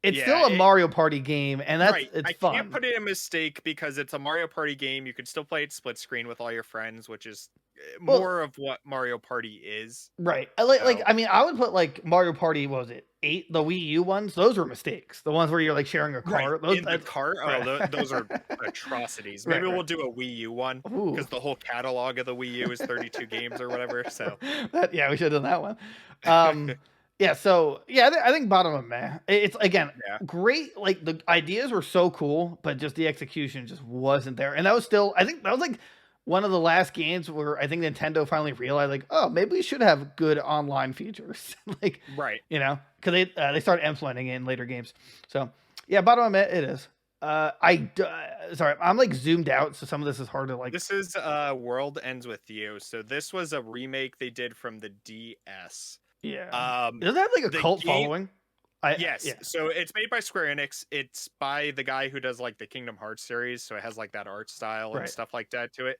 It's Yeah, still a Mario Party game, and that's right. it's I fun. can't put it in mistake because it's a Mario Party game. You can still play it split screen with all your friends, which is Well, more of what Mario Party is. right. So, I mean, I would put like Mario Party. What was it 8? The Wii U ones. Those were mistakes. The ones where you're like sharing a right car. Those in the cart. Oh, right. those are atrocities. Right, Maybe we'll right. do a Wii U one Ooh. because the whole catalog of the Wii U is 32 games or whatever. So, Yeah, we should have done that one. Yeah, so yeah, I think bottom of meh. It's again yeah, great. Like the ideas were so cool, but just the execution just wasn't there. And that was still, I think that was like one of the last games where I think Nintendo finally realized, like, oh, maybe we should have good online features, like, right. because they started implementing it in later games. So yeah, bottom of meh, it is. Sorry, I'm like zoomed out, so some of this is hard to like. This is World Ends With You. So this was a remake they did from the DS. Yeah, doesn't that have like a cult following? Yes. Yeah. So it's made by Square Enix. It's by the guy who does like the Kingdom Hearts series. So it has like that art style and Right. stuff like that to it.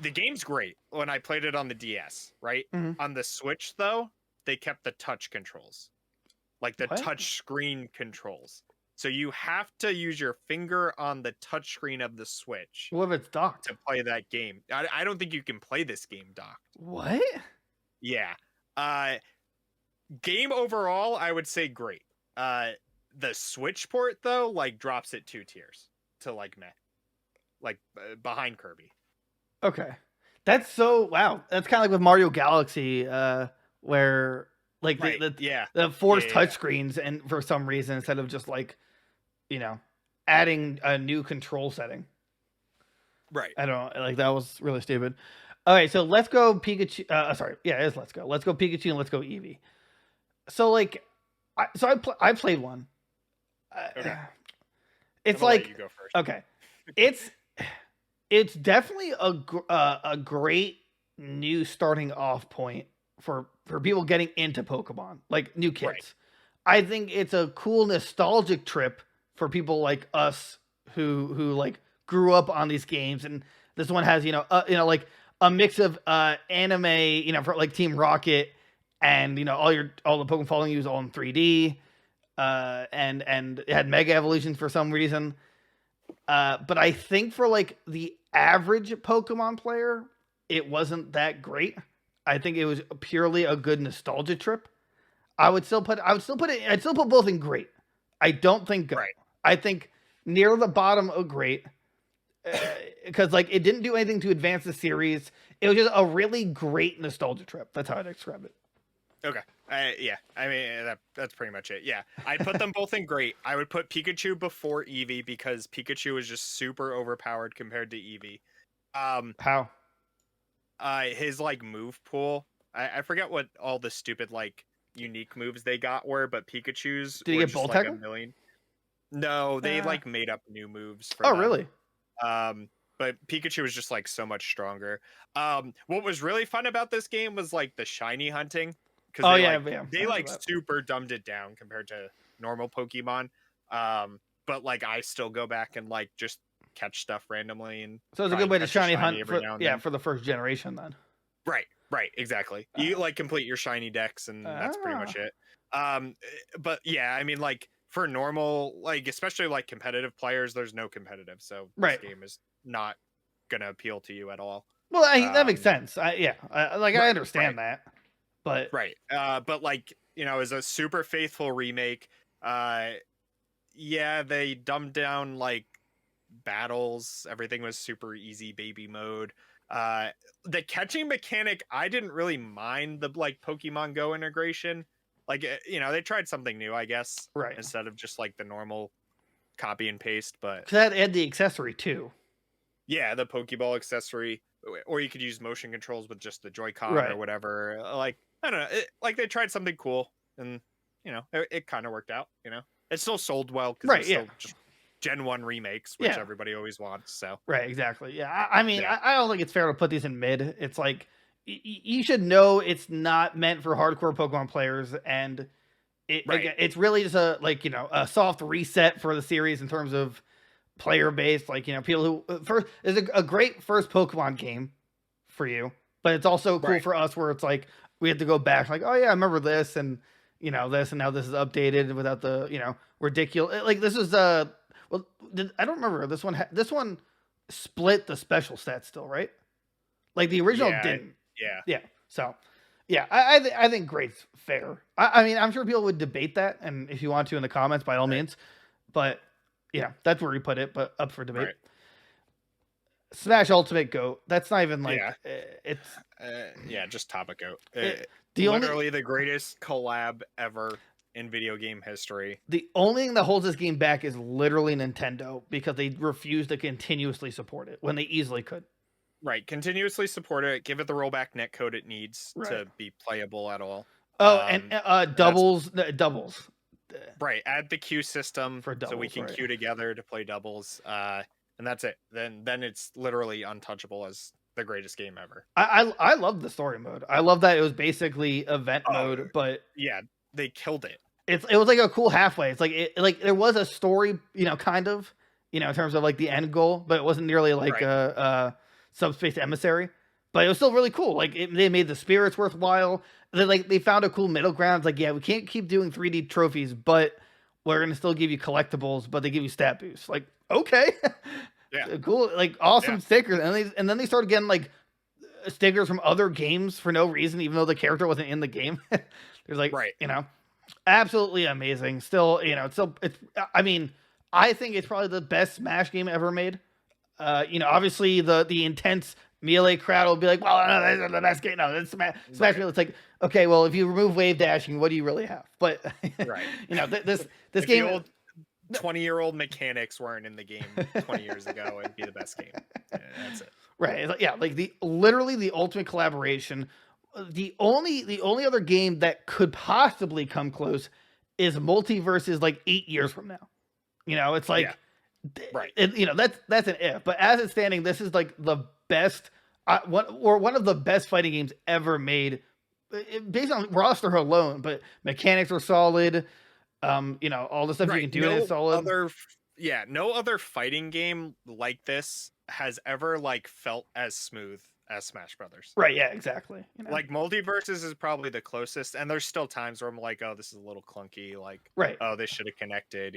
The game's great when I played it on the DS, right? Mhm. On the Switch, though, they kept the touch controls, like the What? touch screen controls. So you have to use your finger on the touch screen of the Switch What if it's docked? to play that game. I don't think you can play this game docked. What? Yeah. Game overall, I would say great. The Switch port though, like drops it 2 tiers to like meh, like behind Kirby. Okay, that's so wow. That's kind of like with Mario Galaxy, where like Right. the forced Yeah. touchscreens, and for some reason instead of just like adding a new control setting. Right. I don't like that was really stupid. Okay, so let's go Pikachu. Sorry, yeah, it is let's go. Let's go Pikachu and let's go Eevee. So like, I played one. Okay. It's I'm gonna let like you go first. okay, it's definitely a great new starting off point for people getting into Pokemon, like new kids. Right. I think it's a cool nostalgic trip for people like us who like grew up on these games, and this one has like a mix of anime, for like Team Rocket, and all the Pokemon following you is all in 3D, and it had Mega Evolutions for some reason. But I think for like the average Pokemon player, it wasn't that great. I think it was purely a good nostalgia trip. I'd still put both in great. I don't think good. Right. I think near the bottom of great, because like it didn't do anything to advance the series. It was just a really great nostalgia trip. That's how I'd describe it. Okay. Yeah. I mean, that's pretty much it. Yeah. I'd put them both in great. I would put Pikachu before Eevee because Pikachu is just super overpowered compared to Eevee. How? His like move pool. I forget what all the stupid like unique moves they got were, but Pikachu's Did he were get just Bolt like Tackle? a million. No, they like made up new moves for them. Really? But Pikachu was just like so much stronger. What was really fun about this game was like the shiny hunting. Because they like super dumbed it down compared to normal Pokemon. But like I still go back and like just catch stuff randomly, and so it's a good way to shiny hunt for the first generation then. Right, exactly. You like complete your shiny decks, and that's pretty much it. But yeah, I mean like for normal, like especially like competitive players, there's no competitive, so this game is not gonna appeal to you at all. Well, that makes sense. I understand that. But but like as a super faithful remake, yeah, they dumbed down like battles. Everything was super easy baby mode. The catching mechanic, I didn't really mind the like Pokemon Go integration. Like they tried something new, I guess, instead of just like the normal copy and paste. But that had the accessory too. Yeah, the Pokeball accessory, or you could use motion controls with just the Joy-Con or whatever. Like I don't know, like they tried something cool, and it kind of worked out. It still sold well because it's still just Gen 1 remakes, which everybody always wants. So exactly. Yeah, I mean, I don't think it's fair to put these in mid. It's like you should know it's not meant for hardcore Pokemon players, and it's really just a soft reset for the series in terms of player base. Like people who first is a great first Pokemon game for you, but it's also cool for us where it's like, we had to go back like, oh yeah, I remember this and this and now this is updated without the ridiculous like this is well I don't remember this one this one split the special stats still, right? Like the original didn't. Yeah. So yeah, I think great's fair. I mean, I'm sure people would debate that, and if you want to in the comments, by all means. But that's where we put it. But up for debate. Right. Smash Ultimate GOAT. That's not even like it's. Just top of GOAT. Literally the greatest collab ever in video game history. The only thing that holds this game back is literally Nintendo because they refuse to continuously support it when they easily could. Right, continuously support it. Give it the rollback netcode it needs to be playable at all. Oh, and doubles. Right, add the queue system for doubles, so we can queue together to play doubles. And that's it. Then it's literally untouchable as the greatest game ever. I love the story mode. I love that it was basically event mode, but yeah, they killed it. It was like a cool halfway. It's like there was a story, kind of, in terms of like the end goal, but it wasn't nearly like a Subspace Emissary, but it was still really cool. Like they made the spirits worthwhile. They found a cool middle ground. It's like, yeah, we can't keep doing 3D trophies, but we're gonna still give you collectibles, but they give you stat boosts. Like, okay, yeah, cool, like awesome stickers. And then they started getting like stickers from other games for no reason, even though the character wasn't in the game. There's like, absolutely amazing. Still, it's. I mean, I think it's probably the best Smash game ever made. Obviously the intense Melee crowd will be like, well, no, that's the best game. No, that's Smash Melee. It's like, okay, well, if you remove wave dashing, what do you really have? But this game, old 20-year-old mechanics weren't in the game 20 years ago, it'd be the best game. That's it. Right? Like literally the ultimate collaboration. The only other game that could possibly come close is Multiverses like 8 years from now. It's like. Yeah. Right, that's an if, but as it's standing, this is like the best, one of the best fighting games ever made, based on roster alone. But mechanics are solid, all the stuff you can do is solid. No other fighting game like this has ever like felt as smooth as Smash Brothers. Right, yeah, exactly. Like Multiverses is probably the closest, and there's still times where I'm like, oh, this is a little clunky. Like, oh, they should have connected,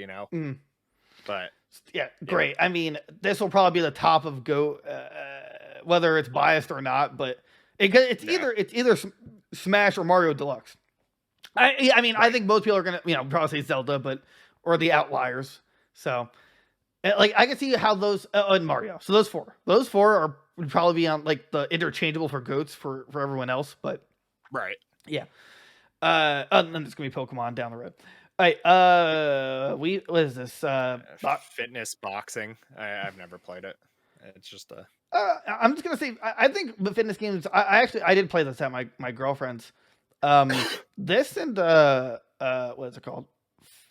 But yeah, great. I mean, this will probably be the top of GOAT, whether it's biased or not. But it's either Smash or Mario Deluxe. I mean, I think most people are gonna probably say Zelda, or the outliers. So, like, I can see how those and Mario. So those four would probably be on like the interchangeable for GOATs for everyone else. But yeah. And then it's gonna be Pokemon down the road. All right, what is this? Fitness boxing. I've never played it. It's just a. I'm just gonna say I think the fitness games. I did play this at my girlfriend's. This and what is it called?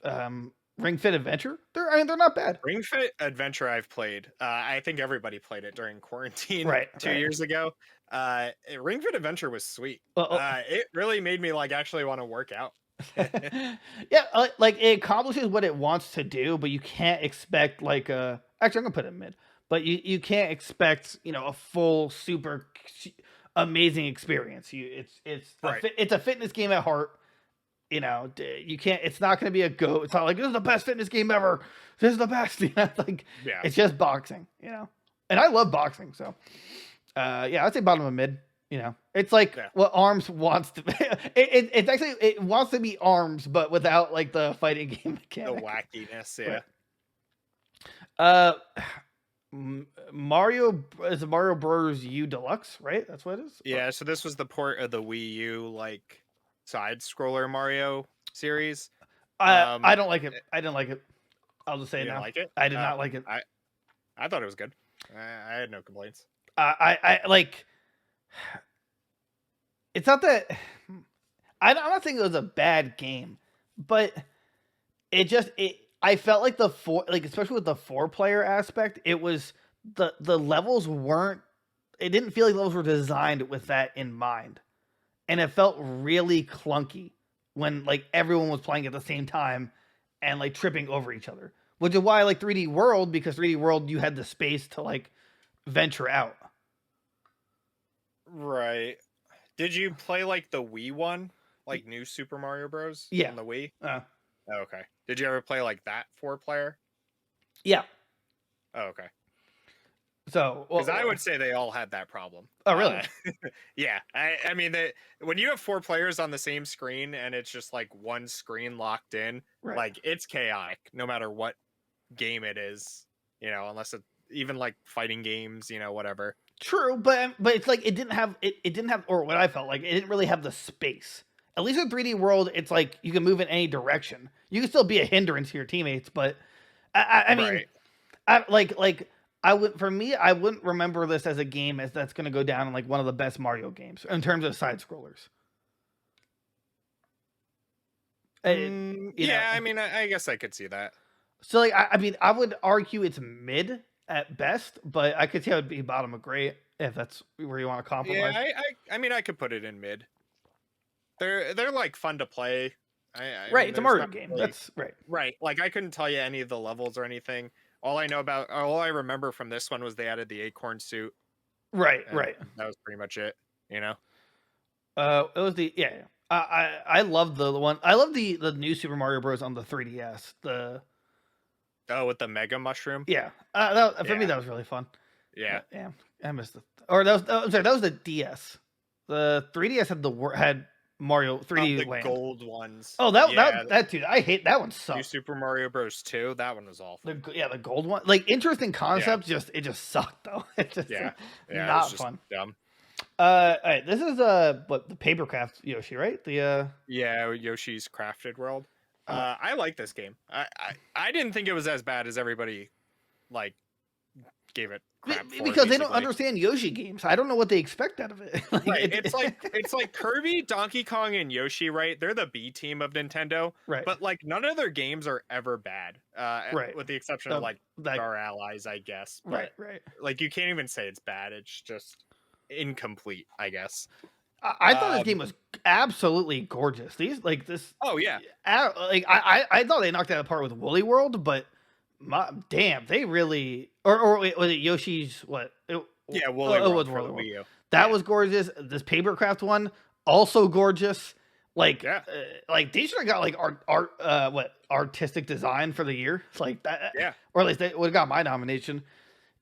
Ring Fit Adventure. They're not bad. Ring Fit Adventure I've played. I think everybody played it during quarantine 2 years ago. Ring Fit Adventure was sweet. It really made me like actually want to work out. Yeah, like it accomplishes what it wants to do, but you can't expect like actually I'm gonna put it mid, but you can't expect a full super amazing experience. It's a fitness game at heart. You can't. It's not gonna be a GOAT. It's not like this is the best fitness game ever. This is the best. It's just boxing. And I love boxing, so I'd say bottom of mid. It's like what ARMS wants to be. It's actually, it wants to be ARMS, but without like the fighting game mechanic. The wackiness, Mario is Mario Bros. U Deluxe, right? That's what it is? Yeah, so this was the port of the Wii U, like, side-scroller Mario series. I don't like it. I didn't like it. I'll just say it now. Like it? I did not like it. I thought it was good. I had no complaints. I like... It's not that I'm not saying it was a bad game, but I felt like especially with the 4-player aspect, it was the levels it didn't feel like levels were designed with that in mind. And it felt really clunky when like everyone was playing at the same time and like tripping over each other. Which is why I like 3D World, because 3D World you had the space to like venture out. Right. Did you play like the Wii one, like New Super Mario Bros. Yeah. On the Wii? Oh, okay. Did you ever play like that 4-player? yeah. Oh, okay. So, because I would say they all had that problem. Oh, really? Yeah. I mean, when you have 4 players on the same screen and it's just like one screen locked in, right. like it's chaotic no matter what game it is, unless it even like fighting games, whatever. True, but it's like it didn't have, or what I felt like, it didn't really have the space. At least in 3D World, it's like you can move in any direction. You can still be a hindrance to your teammates, but I mean, Right. I wouldn't remember this as a game that's going to go down in like one of the best Mario games in terms of side scrollers. Yeah, I mean, I guess I could see that. So like, I mean, I would argue it's mid at best, but I could see it would be bottom of great if that's where you want to compromise. Yeah, I mean, I could put it in mid. They're like fun to play. I mean, it's a Mario game. Really, that's right. Right. Like I couldn't tell you any of the levels or anything. All I remember from this one was they added the acorn suit. Right. That was pretty much it. It was I love the one. I love the new Super Mario Bros. On the 3DS. With the Mega Mushroom. Yeah. For me that was really fun. Yeah. Damn, I missed it. Or that was I'm sorry, that was the DS. The 3DS had Mario 3D the Land. Gold ones. Oh, that dude, I hate that one. Sucked. New Super Mario Bros. 2, that one was awful. The gold one, like interesting concept, it just sucked though. It's just not fun. Dumb. All right, this is what the Papercraft Yoshi, right? Yoshi's Crafted World. I like this game. I didn't think it was as bad as everybody like gave it crap for, because they don't understand Yoshi games. I don't know what they expect out of it. It's like Kirby, Donkey Kong, and Yoshi, right? They're the B team of Nintendo, right? But like none of their games are ever bad, right? With the exception of like Star Allies, I guess. But, right. Like you can't even say it's bad. It's just incomplete, I guess. I thought this game was absolutely gorgeous. Oh yeah. I thought they knocked it out of the park with Woolly World, but damn, they really. Or wait, was it Yoshi's what? Woolly World for the Wii U. That was gorgeous. This Papercraft one also gorgeous. Like they should have got like artistic design for the year. It's like that. Yeah. Or at least they would have got my nomination.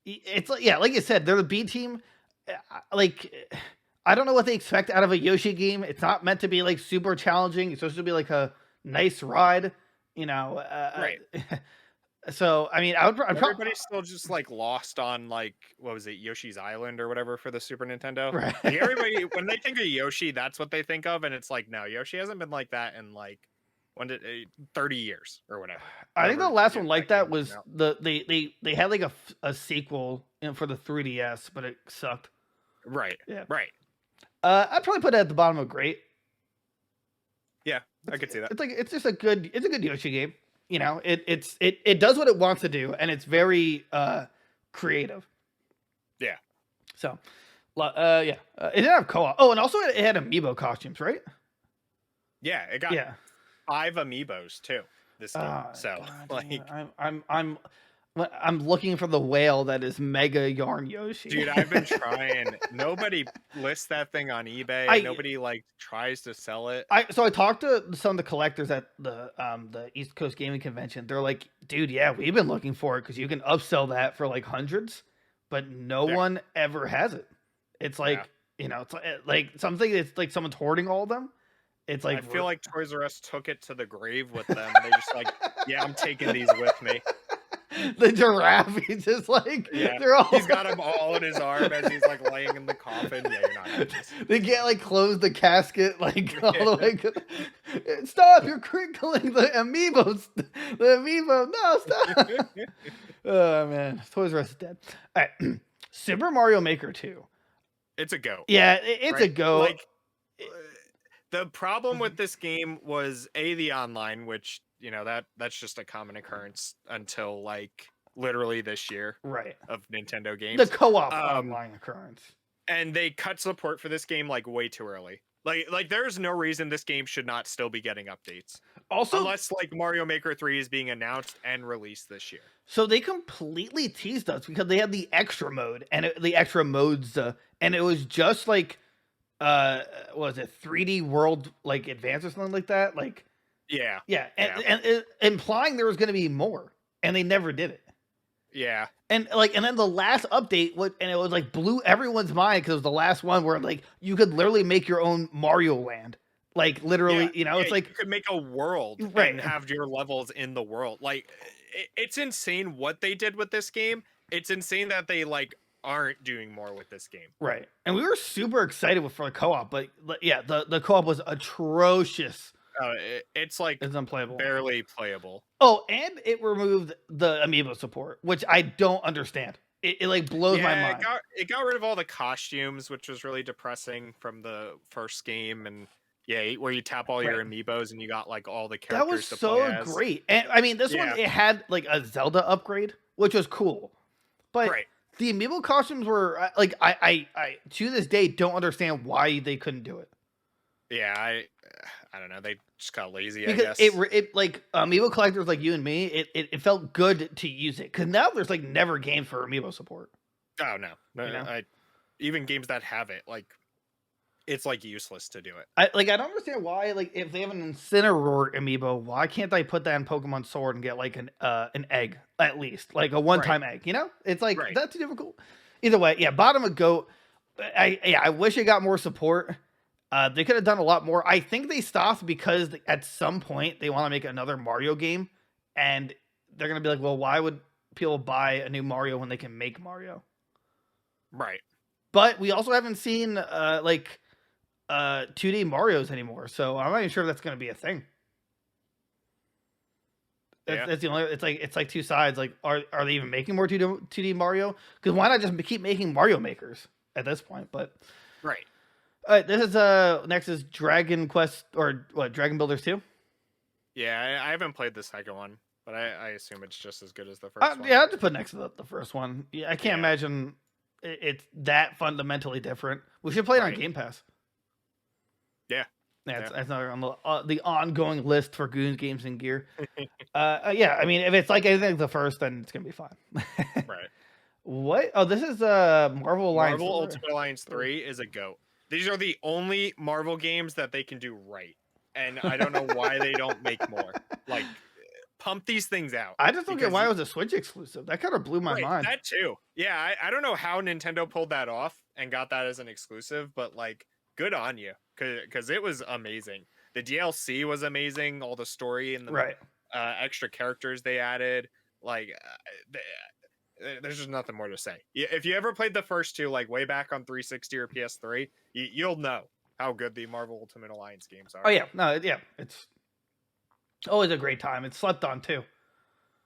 It's like like you said, they're the B team. Like. I don't know what they expect out of a Yoshi game. It's not meant to be like super challenging. It's supposed to be like a nice ride, right. So I mean, everybody's still just like lost on like what was it, Yoshi's Island or whatever for the Super Nintendo. Right. Like everybody when they think of Yoshi, that's what they think of, and it's like no, Yoshi hasn't been like that in like 30 years or whatever. I think the last one like that was they had like a sequel for the 3DS, but it sucked. Right. Yeah. Right. I'd probably put it at the bottom of great. Yeah, I could see that. It's just a good Yoshi game. It does what it wants to do, and it's very creative. Yeah. So, it didn't have co-op. Oh, and also it had amiibo costumes, right? Yeah, it got 5 amiibos too. This game. So God, I'm looking for the whale that is Mega Yarn Yoshi. Dude, I've been trying. Nobody lists that thing on eBay. Nobody like tries to sell it. So I talked to some of the collectors at the East Coast Gaming Convention. They're like, dude, yeah, we've been looking for it because you can upsell that for like hundreds, but no one ever has it. It's like it's like something that's like someone's hoarding all of them. It's like I feel like Toys R Us took it to the grave with them. They just like, yeah, I'm taking these with me. The giraffe, he's just like, he's got them all in his arm as he's like laying in the coffin. Yeah, you're not doing this. They can't like close the casket like all the way. Stop! You're crinkling the amiibo. The amiibo. No, stop. Oh man, Toys R Us is dead. All right, Super Mario Maker 2. It's a go. Yeah, it's a go. Like the problem with this game was the online, which. That's just a common occurrence until like literally this year, right? Of Nintendo games, the co-op online occurrence, and they cut support for this game like way too early. Like there's no reason this game should not still be getting updates. Also, unless like Mario Maker 3 is being announced and released this year. So they completely teased us because they had the extra mode and the extra modes, and it was just like was it 3D World like Advance or something like that? Like, Yeah. yeah, Yeah. and implying there was going to be more, and they never did it. Yeah. And like, and then the last update and it was like blew everyone's mind because it was the last one where like you could literally make your own Mario Land, like literally, you know, Yeah, it's like you could make a world right, and have your levels in the world. Like it's insane what they did with this game. It's insane that they like aren't doing more with this game. right. And we were super excited for the co-op, but yeah, the co-op was atrocious. It's like It's unplayable, barely playable. Oh, and it removed the amiibo support, which I don't understand. It like blows my mind. It got rid of all the costumes, which was really depressing from the first game, and yeah, where you tap all your amiibos and you got like all the characters that was to play so as. great. And I mean, this one it had like a Zelda upgrade, which was cool, but the amiibo costumes were like I to this day don't understand why they couldn't do it. Yeah, I don't know. They just got lazy. Because I guess it like amiibo collectors like you and me, it felt good to use it because now there's like never games for amiibo support. Oh no, you know? Even games that have it, like it's like useless to do it. I don't understand why. Like if they have an Incineroar amiibo, why can't I put that in Pokemon Sword and get like an egg at least, like a one-time egg? You know, it's like that's too difficult. Either way, yeah, bottom of goat. I wish it got more support. They could have done a lot more. I think they stopped because at some point they want to make another Mario game, and they're gonna be like, well, why would people buy a new Mario when they can make Mario? Right. But we also haven't seen 2D Marios anymore, so I'm not even sure if that's gonna be a thing. That's the only. It's like two sides. Like, are they even making more 2D Mario? Because why not just keep making Mario makers at this point? But right. This is next is Dragon Quest or what? Dragon Builders 2? Yeah, I haven't played the second one, but I assume it's just as good as the first one. Yeah, I'll just put next to the first one. Yeah, I can't imagine it's that fundamentally different. We should play it on Game Pass. Yeah. It's another on the ongoing list for Goons Games and Gear. Yeah, I mean, if it's like anything like the first, then it's gonna be fine. Right. What? Oh, this is Marvel Alliance. Marvel Ultimate Alliance 3 is a GOAT. These are the only Marvel games that they can do right. And I don't know why they don't make more. Like, pump these things out. I just don't get why it was a Switch exclusive. That kind of blew my mind. That too. Yeah, I don't know how Nintendo pulled that off and got that as an exclusive, but like, good on you. Because it was amazing. The DLC was amazing. All the story and the extra characters they added. Like, there's just nothing more to say. If you ever played the first two, like way back on 360 or PS3, you'll know how good the Marvel Ultimate Alliance games are. Oh yeah, no, yeah, it's always a great time. It's slept on too.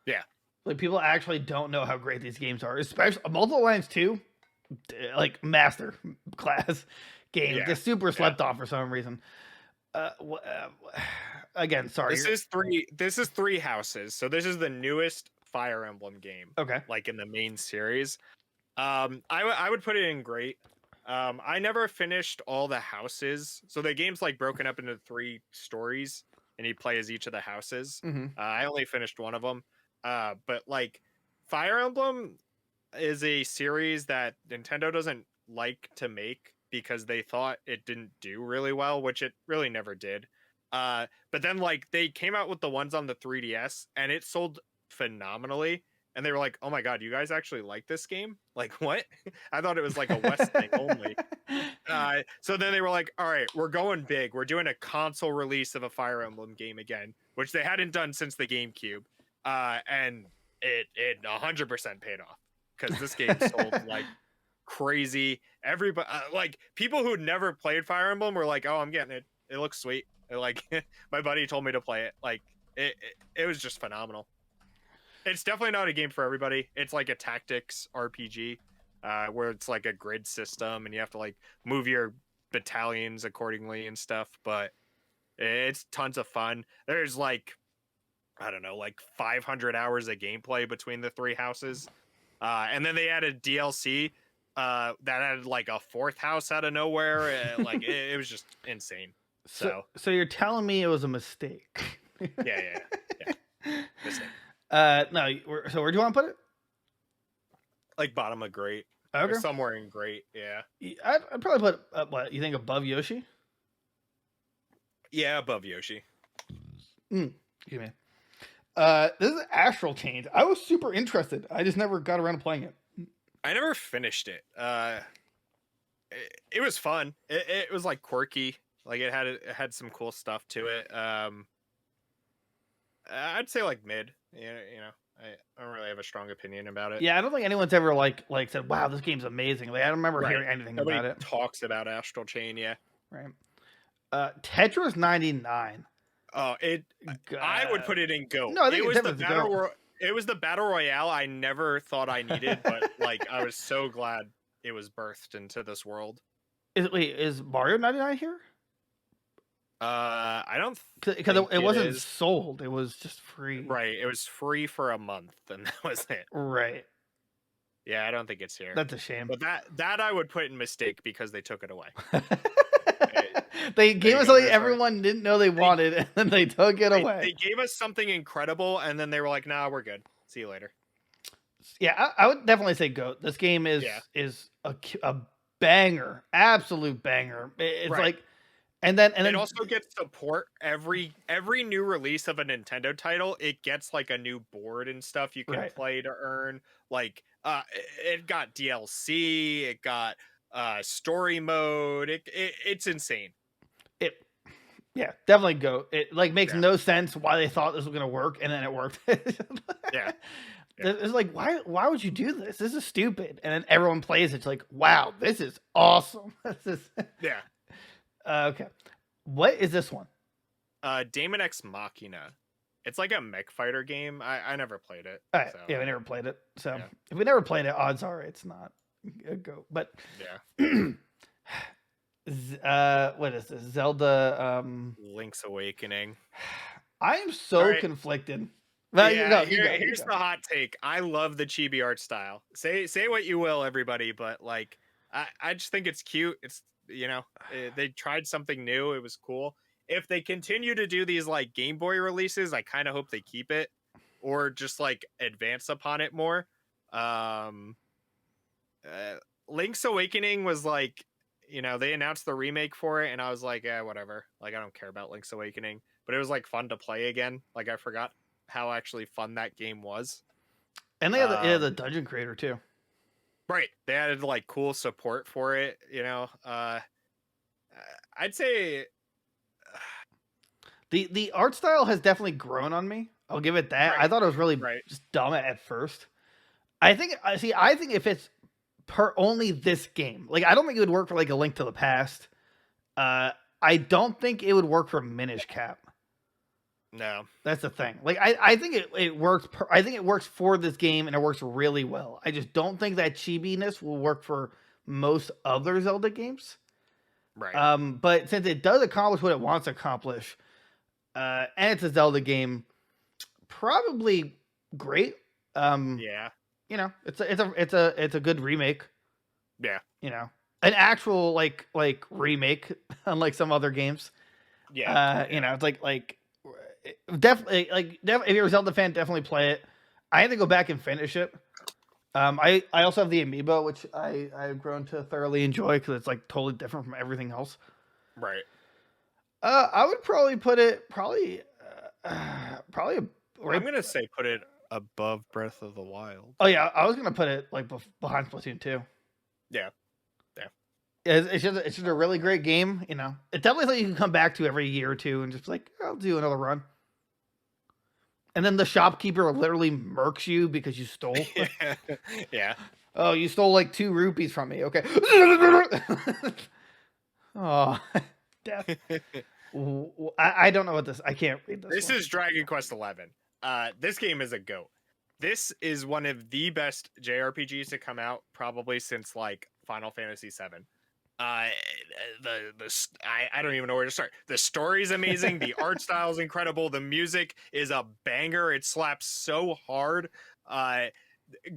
Yeah, like people actually don't know how great these games are, especially Multiple Alliance 2, like master class game. Just super slept on for some reason. Again, sorry. This is Three Houses. So this is the newest Fire Emblem game. Okay. Like in the main series. I would put it in great. I never finished all the houses. So the game's like broken up into 3 stories and you play as each of the houses. I only finished one of them. But like Fire Emblem is a series that Nintendo doesn't like to make because they thought it didn't do really well, which it really never did. But then like they came out with the ones on the 3DS and it sold phenomenally, and they were like, oh my god, you guys actually like this game? Like, what? I thought it was like a West thing only. So then they were like, all right, we're going big, we're doing a console release of a Fire Emblem game again, which they hadn't done since the GameCube, and it 100% paid off because this game sold like crazy. Everybody, like people who'd never played Fire Emblem were like, oh, I'm getting it, it looks sweet. Like my buddy told me to play it. Like it was just phenomenal. It's definitely not a game for everybody. It's like a tactics RPG, where it's like a grid system and you have to like move your battalions accordingly and stuff. But it's tons of fun. There's like, I don't know, like 500 hours of gameplay between the 3 houses. And then they added DLC that added like a 4th house out of nowhere. Like it was just insane. So you're telling me it was a mistake? Yeah. Mistake. No. So where do you want to put it? Like bottom of great. Okay. They're somewhere in great. Yeah. I'd probably put what you think above Yoshi. Yeah, above Yoshi. Excuse me. This is Astral Chain. I was super interested. I just never got around to playing it. I never finished it. It was fun. It was like quirky. Like it had some cool stuff to it. I'd say like mid. You know, I don't really have a strong opinion about it. Yeah, I don't think anyone's ever like said, "Wow, this game's amazing." Like I don't remember hearing anything Nobody about it. talks about Astral Chain, yeah. Right. Tetris 99. Oh, I would put it in GOAT. No, I think it was the battle. It was the battle royale I never thought I needed, but like I was so glad it was birthed into this world. Is Mario 99 here? I don't because it wasn't sold. It was just free. Right. It was free for a month, and that was it. Right. Yeah, I don't think it's here. That's a shame. But that I would put in mistake because they took it away. They gave us something everyone didn't know they wanted, and then they took it away. They gave us something incredible, and then they were like, "Nah, we're good. See you later." Yeah, I would definitely say GOAT. This game is a banger, absolute banger. It's like, and then it also gets support every new release of a Nintendo title. It gets like a new board and stuff you can play to earn. Like, it got DLC. It got story mode. It's insane. Yeah, definitely GOAT. It like makes no sense why they thought this was gonna work, and then it worked. Yeah. It's like, why would you do this? This is stupid. And then everyone plays it. It's like, wow, this is awesome. Yeah. Okay. What is this one? Daemon X Machina. It's like a mech fighter game. I never played it. All right. So. Yeah, we never played it. So if we never played it, odds are it's not a GOAT. But yeah. What is this? Zelda Link's Awakening. I am so conflicted. Here's the hot take. I love the chibi art style. Say what you will, everybody, but like I just think it's cute. It's they tried something new. It was cool. If they continue to do these like Game Boy releases, I kind of hope they keep it or just like advance upon it more. Link's Awakening was like, they announced the remake for it, and I was like, yeah, whatever. Like, I don't care about Link's Awakening, but it was like fun to play again. Like, I forgot how actually fun that game was. And they had the dungeon creator too. Right. They added like cool support for it, I'd say the art style has definitely grown on me. I'll give it that. I thought it was really just dumb at first. I think if it's per only this game, like I don't think it would work for like a Link to the Past. I don't think it would work for Minish Cap. No, that's the thing. Like I think it works. I think it works for this game, and it works really well. I just don't think that chibiness will work for most other Zelda games. Right. But since it does accomplish what it wants to accomplish, and it's a Zelda game, probably great. Yeah. It's a good remake. Yeah. An actual like remake, unlike some other games. Yeah. It's like definitely if you're a Zelda fan, definitely play it. I had to go back and finish it. I also have the amiibo, which I've grown to thoroughly enjoy because it's like totally different from everything else. Right. I would probably put it I'm gonna say put it above Breath of the Wild. Oh yeah, I was gonna put it like behind Splatoon 2. Yeah. It's just a really great game. It's definitely something you can come back to every year or two and just like, I'll do another run. And then the shopkeeper literally murks you because you stole. Yeah. Oh, you stole like 2 rupees from me. Okay. Oh, death. I don't know what this. I can't read this. This is Dragon Quest XI. This game is a GOAT. This is one of the best JRPGs to come out probably since like Final Fantasy VII. I don't even know where to start. The story's amazing. The art style is incredible. The music is a banger. It slaps so hard.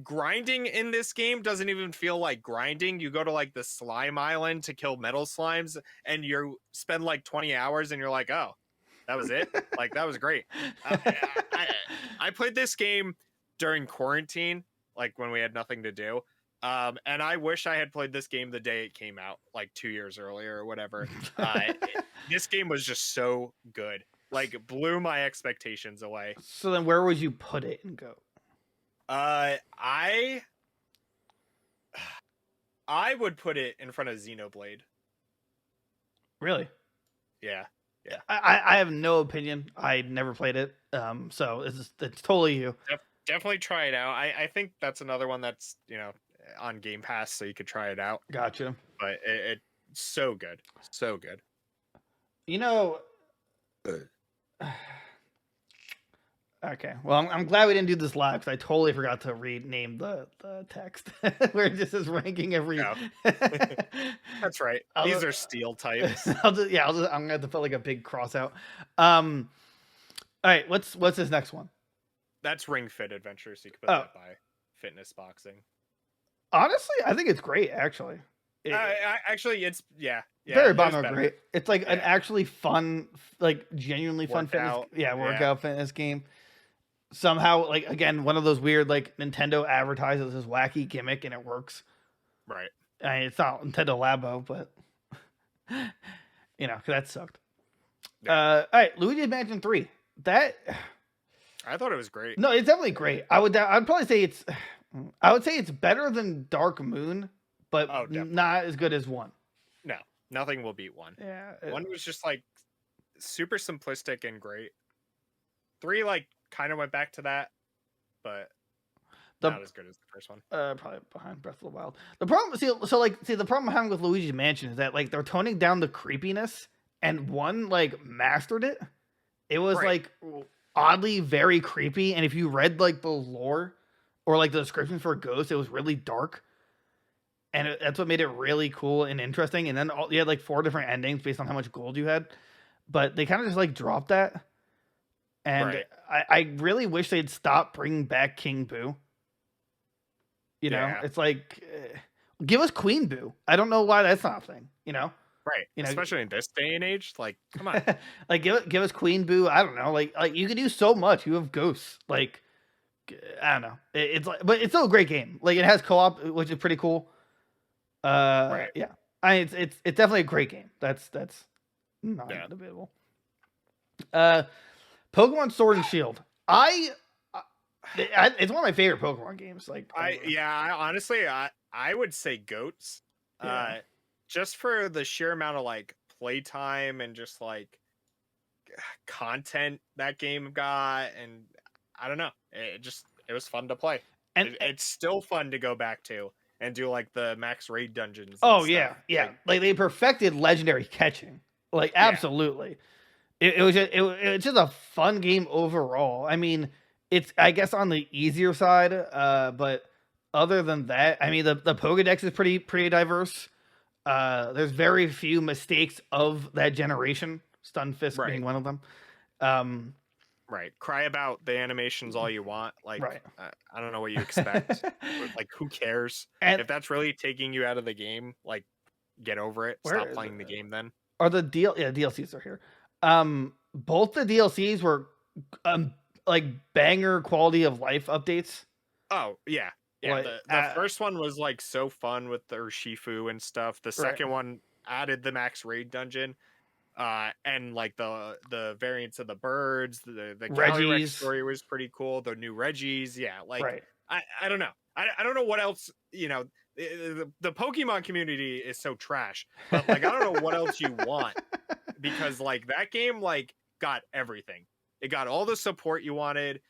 Grinding in this game doesn't even feel like grinding. You go to like the slime island to kill metal slimes, and you spend like 20 hours, and you're like, oh, that was it. Like that was great. I played this game during quarantine, like when we had nothing to do. And I wish I had played this game the day it came out, like 2 years earlier or whatever. This game was just so good. Like, blew my expectations away. So then where would you put it in GOAT? I would put it in front of Xenoblade. Really? Yeah. I have no opinion. I never played it. So it's totally you. Definitely try it out. I think that's another one that's, on Game Pass, so you could try it out. Gotcha. But it's so good. So good. Okay. Well, I'm glad we didn't do this live because I totally forgot to name the text where it just is ranking every. No. That's right. These are steel types. I'm gonna have to put like a big cross out. All right. What's this next one? That's Ring Fit Adventure, so you can put that by Fitness Boxing. Honestly, I think it's great. Actually, actually, it's very bottom great. It's like an actually fun, like genuinely fun fitness, workout fitness game. Somehow, like again, one of those weird like Nintendo advertises this wacky gimmick and it works. Right. I mean, it's not Nintendo Labo, but that sucked. Yeah. All right, Luigi's Mansion 3. That I thought it was great. No, it's definitely great. I'd probably say it's better than Dark Moon, but not as good as 1. No, nothing will beat 1. Yeah. 1 was just like super simplistic and great. 3 like kind of went back to that, but not as good as the first one. Probably behind Breath of the Wild. The problem, the problem I'm having with Luigi's Mansion is that like they're toning down the creepiness, and 1 like mastered it. It was like oddly very creepy, and if you read like the lore or like the description for Ghost, it was really dark, and that's what made it really cool and interesting. And then you had like 4 different endings based on how much gold you had, but they kind of just like dropped that. And I really wish they'd stop bringing back King Boo. It's like, give us Queen Boo. I don't know why that's not a thing, Right. Especially in this day and age. Like, come on. Like, give us Queen Boo. I don't know. Like you can do so much. You have ghosts. Like, I don't know. It's like, but it's still a great game. Like, it has co-op, which is pretty cool. Yeah. It's definitely a great game. That's not debatable. Pokemon Sword and Shield. It's one of my favorite Pokemon games. Like, honestly, I would say GOATs. Yeah. Just for the sheer amount of like playtime and just like content that game got, and I don't know, it was fun to play, and it's still fun to go back to and do like the max raid dungeons. Yeah. Like they perfected legendary catching. Like absolutely. It was just a fun game overall. I mean, it's I guess on the easier side, but other than that, I mean the Pokédex is pretty diverse. There's very few mistakes of that generation. Stunfisk being one of them. Right. Cry about the animations all you want. Like, I don't know what you expect. Like, who cares? And if that's really taking you out of the game, like, get over it. Stop playing the game then. Are the DLCs are here. Both the DLCs were like banger quality of life updates. Oh, yeah. Yeah, the first one was like so fun with the Urshifu and stuff. The second one added the max raid dungeon, and like the variants of the birds. The Reggie's story was pretty cool. The new Reggie's, like I don't know. I don't know what else. The Pokemon community is so trash, but like I don't know what else you want, because like that game like got everything. It got all the support you wanted.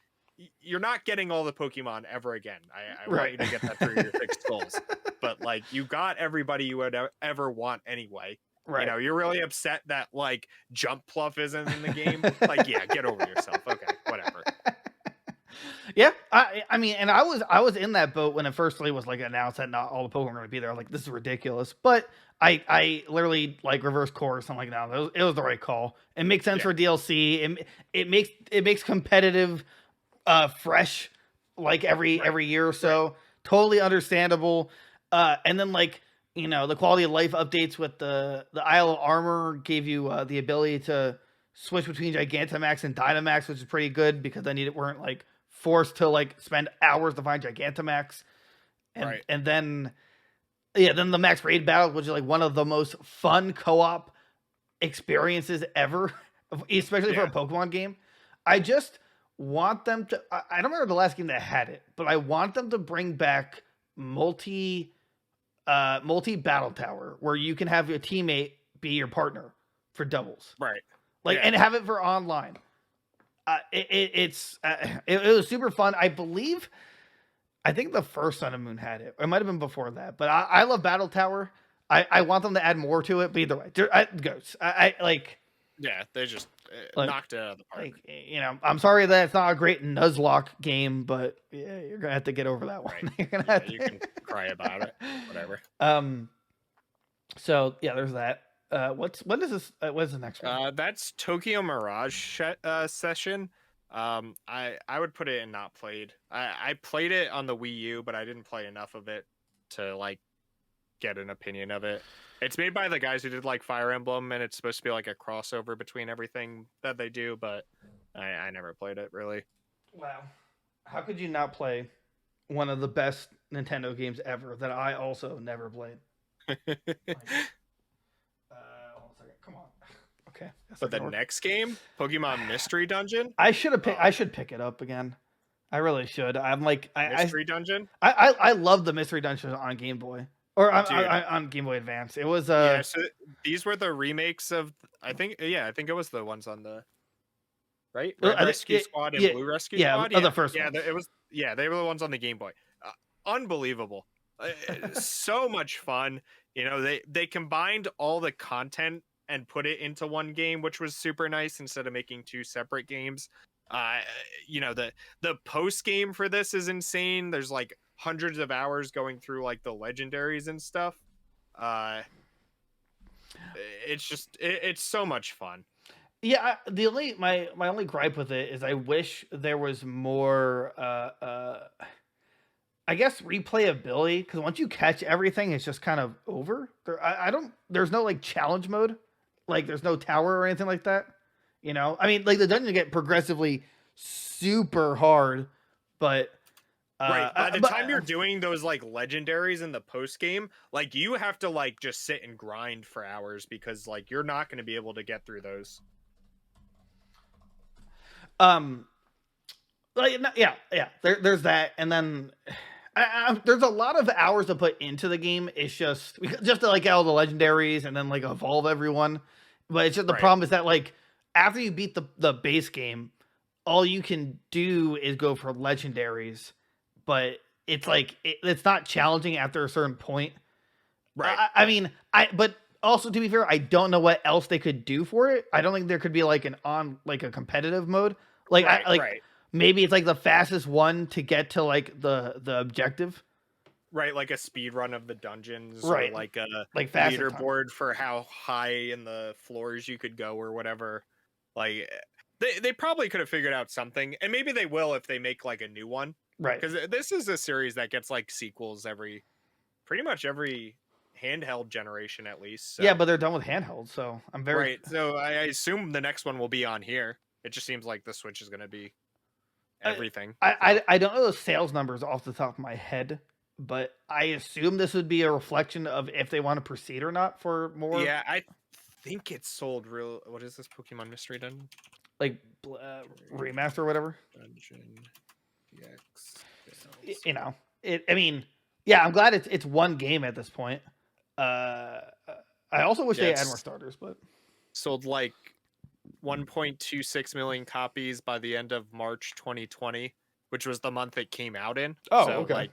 You're not getting all the Pokemon ever again. I want you to get that through your thick skulls. But like you got everybody you would ever want anyway. Right. You're really upset that like Jump Pluff isn't in the game. Like, yeah, get over yourself. Okay, whatever. Yeah, I mean, and I was in that boat when it first was like announced that not all the Pokemon were going to be there. I was like, this is ridiculous. But I literally like reverse course. I'm like, no, it was the right call. It makes sense for DLC. It makes competitive. Fresh like every year or so. Totally understandable. And then like the quality of life updates with the Isle of Armor gave you the ability to switch between Gigantamax and Dynamax, which is pretty good because then you weren't like forced to like spend hours to find Gigantamax. and then then the max raid battle, which is like one of the most fun co-op experiences ever, especially for a Pokemon game. I just want them to. I don't remember the last game that had it, but I want them to bring back multi battle tower where you can have your teammate be your partner for doubles, right? Like and have it for online. It was super fun. I think the first Sun and Moon had it. It might have been before that, but I love Battle Tower. I want them to add more to it, but either way, Ghosts. I like. Yeah, they just knocked it out of the park. Like, I'm sorry that it's not a great Nuzlocke game, but yeah, you're gonna have to get over that one. Right. You're gonna have to... You can cry about it. Whatever. So yeah, there's that. What's the next one? That's Tokyo Mirage Session. I would put it in not played. I played it on the Wii U, but I didn't play enough of it to like get an opinion of it. It's made by the guys who did like Fire Emblem, and it's supposed to be like a crossover between everything that they do, but I never played it really. Wow. How could you not play one of the best Nintendo games ever that I also never played? Hold on a second. Come on. Okay. But the next game, Pokemon Mystery Dungeon? I should pick it up again. I really should. I'm like Mystery Dungeon? I love the Mystery Dungeon on Game Boy. Or on Game Boy Advance. It was yeah, so these were the remakes of I think it was the ones on the right? Red Rescue Squad and Blue Rescue Squad. Yeah, the first one. Yeah, it was they were the ones on the Game Boy. Unbelievable. So much fun. You know, they combined all the content and put it into one game, which was super nice instead of making two separate games. You know, the post game for this is insane. There's like hundreds of hours going through like the legendaries and stuff. It's so much fun. Yeah, my only gripe with it is I wish there was more I guess replayability, because once you catch everything, it's just kind of over. There's no like challenge mode, like there's no tower or anything like that. You know, I mean, like the dungeons get progressively super hard, but right. By the time you're doing those like legendaries in the post game, like you have to like just sit and grind for hours because like you're not going to be able to get through those. Like there's that, and then there's a lot of hours to put into the game. It's just to like get all the legendaries and then like evolve everyone. But it's just the problem is that like after you beat the base game, all you can do is go for legendaries. But it's like it's not challenging after a certain point. Right. But also to be fair, I don't know what else they could do for it. I don't think there could be like a competitive mode. Like maybe it's like the fastest one to get to like the objective. Right, like a speed run of the dungeons, right? Or like a leaderboard for how high in the floors you could go or whatever. Like they probably could have figured out something, and maybe they will if they make like a new one. Right. Because this is a series that gets like sequels pretty much every handheld generation at least. So. Yeah, but they're done with handheld, so I'm very right. So I assume the next one will be on here. It just seems like the Switch is going to be everything. I don't know the sales numbers off the top of my head, but I assume this would be a reflection of if they want to proceed or not for more. Yeah, I think it's sold real. What is this Pokemon Mystery Dungeon? Like remaster or whatever. Dungeon. You know, I mean, yeah, I'm glad it's one game at this point. I also wish they had more starters, but sold like 1.26 million copies by the end of March 2020, which was the month it came out in. Oh, so, okay. Like,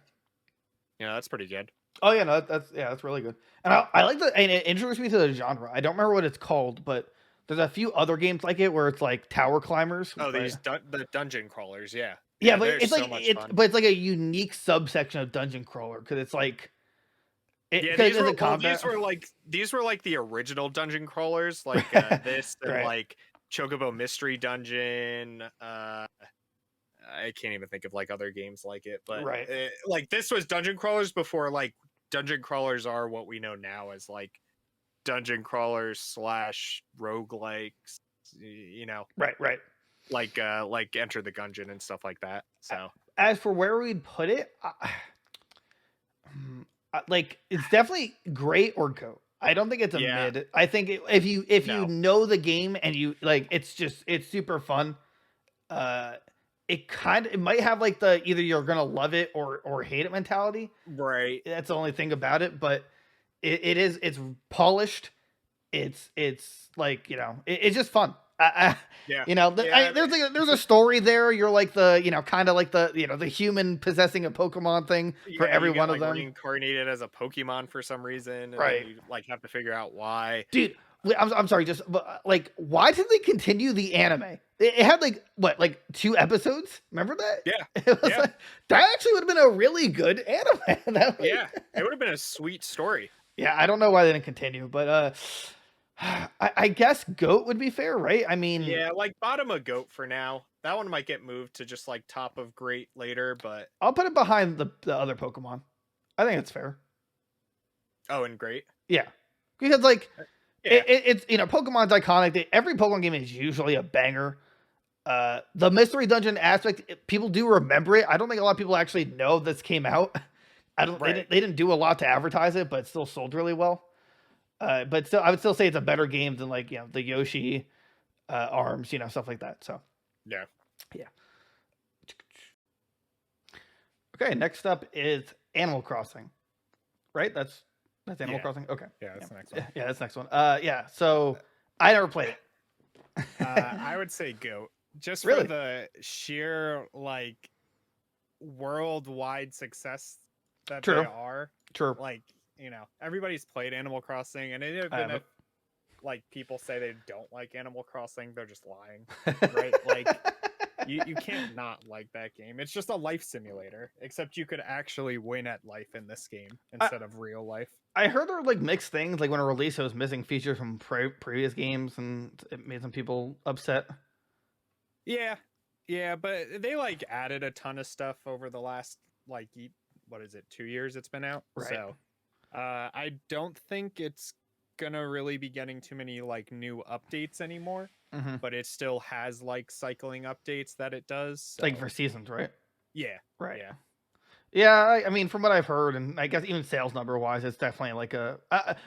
that's pretty good. Oh yeah, no, that's really good. And I like and it introduced me to the genre. I don't remember what it's called, but there's a few other games like it where it's like tower climbers. Oh, these the dungeon crawlers, yeah. Yeah, but it's like it's like a unique subsection of dungeon crawler because it's like these were like the original dungeon crawlers, like this and like Chocobo Mystery Dungeon. I can't even think of like other games like it, but like this was dungeon crawlers before like dungeon crawlers are what we know now as like dungeon crawlers / roguelikes, you know. Right. Like Enter the Gungeon and stuff like that. So as for where we'd put it, like it's definitely great or go. I don't think it's a Yeah. mid. I think if you No. know the game and you like, it's super fun. It might have like the either you're gonna love it or hate it mentality. Right. That's the only thing about it, but it's polished. It's like, it's just fun. Yeah. There's a story there. You're like the, kind of like the, the human possessing a Pokemon thing for every You get, one of like, them. reincarnated as a Pokemon for some reason, and Right. then you like have to figure out why. Dude, I'm sorry, just like, why did they continue the anime? It had like 2 episodes. Remember that? Yeah. It was like, that actually would have been a really good anime. Yeah, it would have been a sweet story. Yeah, I don't know why they didn't continue, but I guess GOAT would be fair, right? I mean, Yeah, like bottom of GOAT for now. That one might get moved to just like top of great later, but I'll put it behind the other Pokemon. I think it's fair. oh, and great. Yeah, because like Yeah. it's Pokemon's iconic. Every Pokemon game is usually a banger. The mystery dungeon aspect, people do remember it. I don't think a lot of people actually know this came out. They didn't do a lot to advertise it, but it still sold really well. But still, I would still say it's a better game than like the Yoshi arms, stuff like that. So Yeah. Okay, next up is Animal Crossing. Right? That's Animal Yeah. Crossing. Okay. Yeah, that's the next one. Yeah, that's the next one. Yeah. So I never played it. I would say GOAT. Just Really? for the sheer like worldwide success that True. they are. True. Like, everybody's played Animal Crossing, and even if like people say they don't like Animal Crossing, they're just lying. Right? Like you can't not like that game. It's just a life simulator, except you could actually win at life in this game instead of real life. I heard there were like mixed things. Like when it released, it was missing features from previous games, and it made some people upset. Yeah, but they like added a ton of stuff over the last like what is it, 2 years it's been out? Right. So I don't think it's gonna really be getting too many like new updates anymore. Mm-hmm. But it still has like cycling updates that it does. So. Like for seasons, right? Yeah. Right. Yeah. Yeah, I mean, from what I've heard, and I guess even sales number wise, it's definitely like a.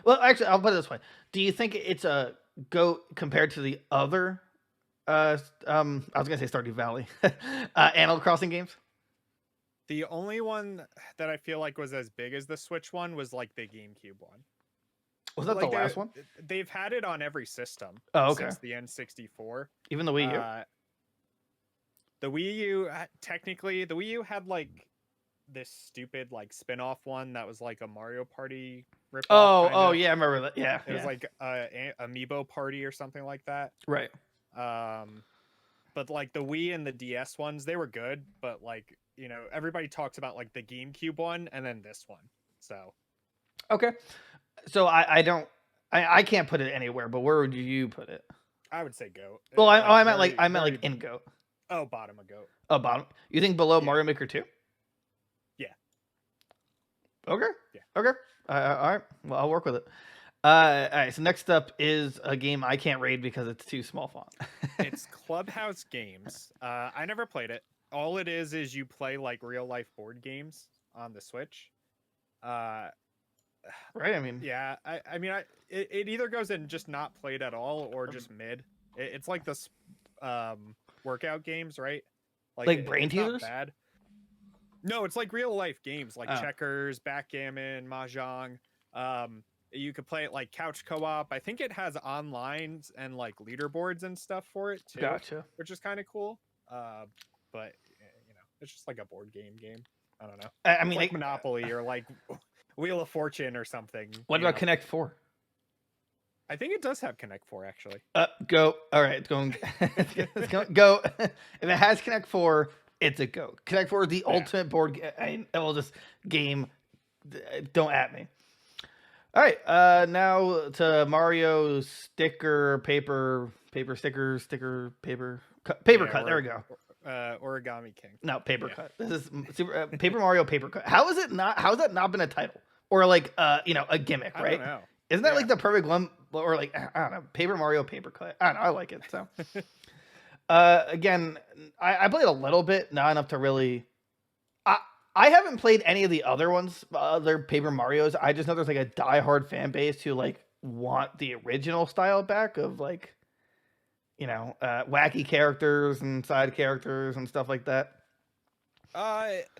Well, actually, I'll put it this way: do you think it's a GOAT compared to the other? I was gonna say Stardew Valley, Animal Crossing games. The only one that I feel like was as big as the Switch one was like the GameCube one. Was that like the last one? They've had it on every system. Oh, okay. Since the N64. Even the Wii U. The Wii U, technically, the Wii U had like this stupid like spin-off one that was like a Mario Party ripoff. Oh yeah, I remember that. Yeah, it was like Amiibo Party or something like that. Right. But like the Wii and the DS ones, they were good, but like everybody talks about like the GameCube one and then this one. So okay, so I can't put it anywhere, but where would you put it? I would say GOAT. Well, I meant like in GOAT. Oh, bottom of GOAT. Oh, bottom. You think below Mario Maker 2? Yeah. Okay. Yeah. Okay. All right. Well, I'll work with it. All right. So next up is a game I can't raid because it's too small font. It's Clubhouse Games. I never played it. All it is you play like real life board games on the Switch. Right. I mean. Yeah. It either goes in just not played at all or just mid. It's like this workout games, right? Like brain teasers? Bad. No, it's like real life games like checkers, backgammon, mahjong. You could play it like couch co-op. I think it has online and like leaderboards and stuff for it too. Gotcha. Which is kind of cool. But it's just like a board game. I don't know. I mean, like Monopoly or like Wheel of Fortune or something. What about Connect 4? I think it does have Connect 4 actually. Go. All right, it's going. It's going. Go. If it has Connect 4, it's a go. Connect 4 is the ultimate board game. I will just game. Don't at me. All right. Now to Mario sticker paper sticker paper cut. There we go. Origami King. No, paper cut. This is Paper Mario paper cut. How is it not? How has that not been a title or like a gimmick? Right? I don't know. Isn't that like the perfect one? Or like, I don't know, Paper Mario paper cut. I don't know. I like it. So, again, I played a little bit, not enough to really. I haven't played any of the other ones, other Paper Marios. I just know there's like a diehard fan base who like want the original style back of like, wacky characters and side characters and stuff like that.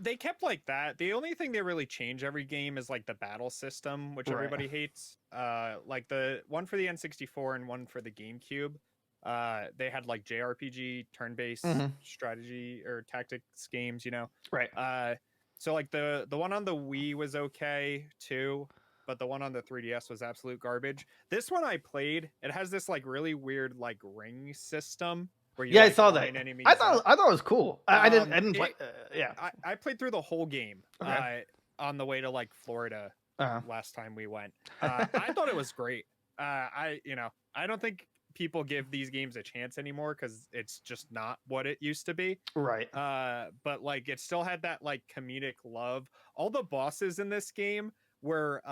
They kept like that. The only thing they really change every game is like the battle system, which everybody hates. Like the one for the N64 and one for the GameCube. They had like JRPG, turn-based strategy or tactics games, Right. So like the one on the Wii was okay too, but the one on the 3DS was absolute garbage. This one I played, it has this like really weird like ring system where you I saw that. I thought it was cool. I didn't play. Yeah, I played through the whole game on the way to like Florida last time we went. I thought it was great. I don't think people give these games a chance anymore because it's just not what it used to be. Right. But like it still had that like comedic love. All the bosses in this game were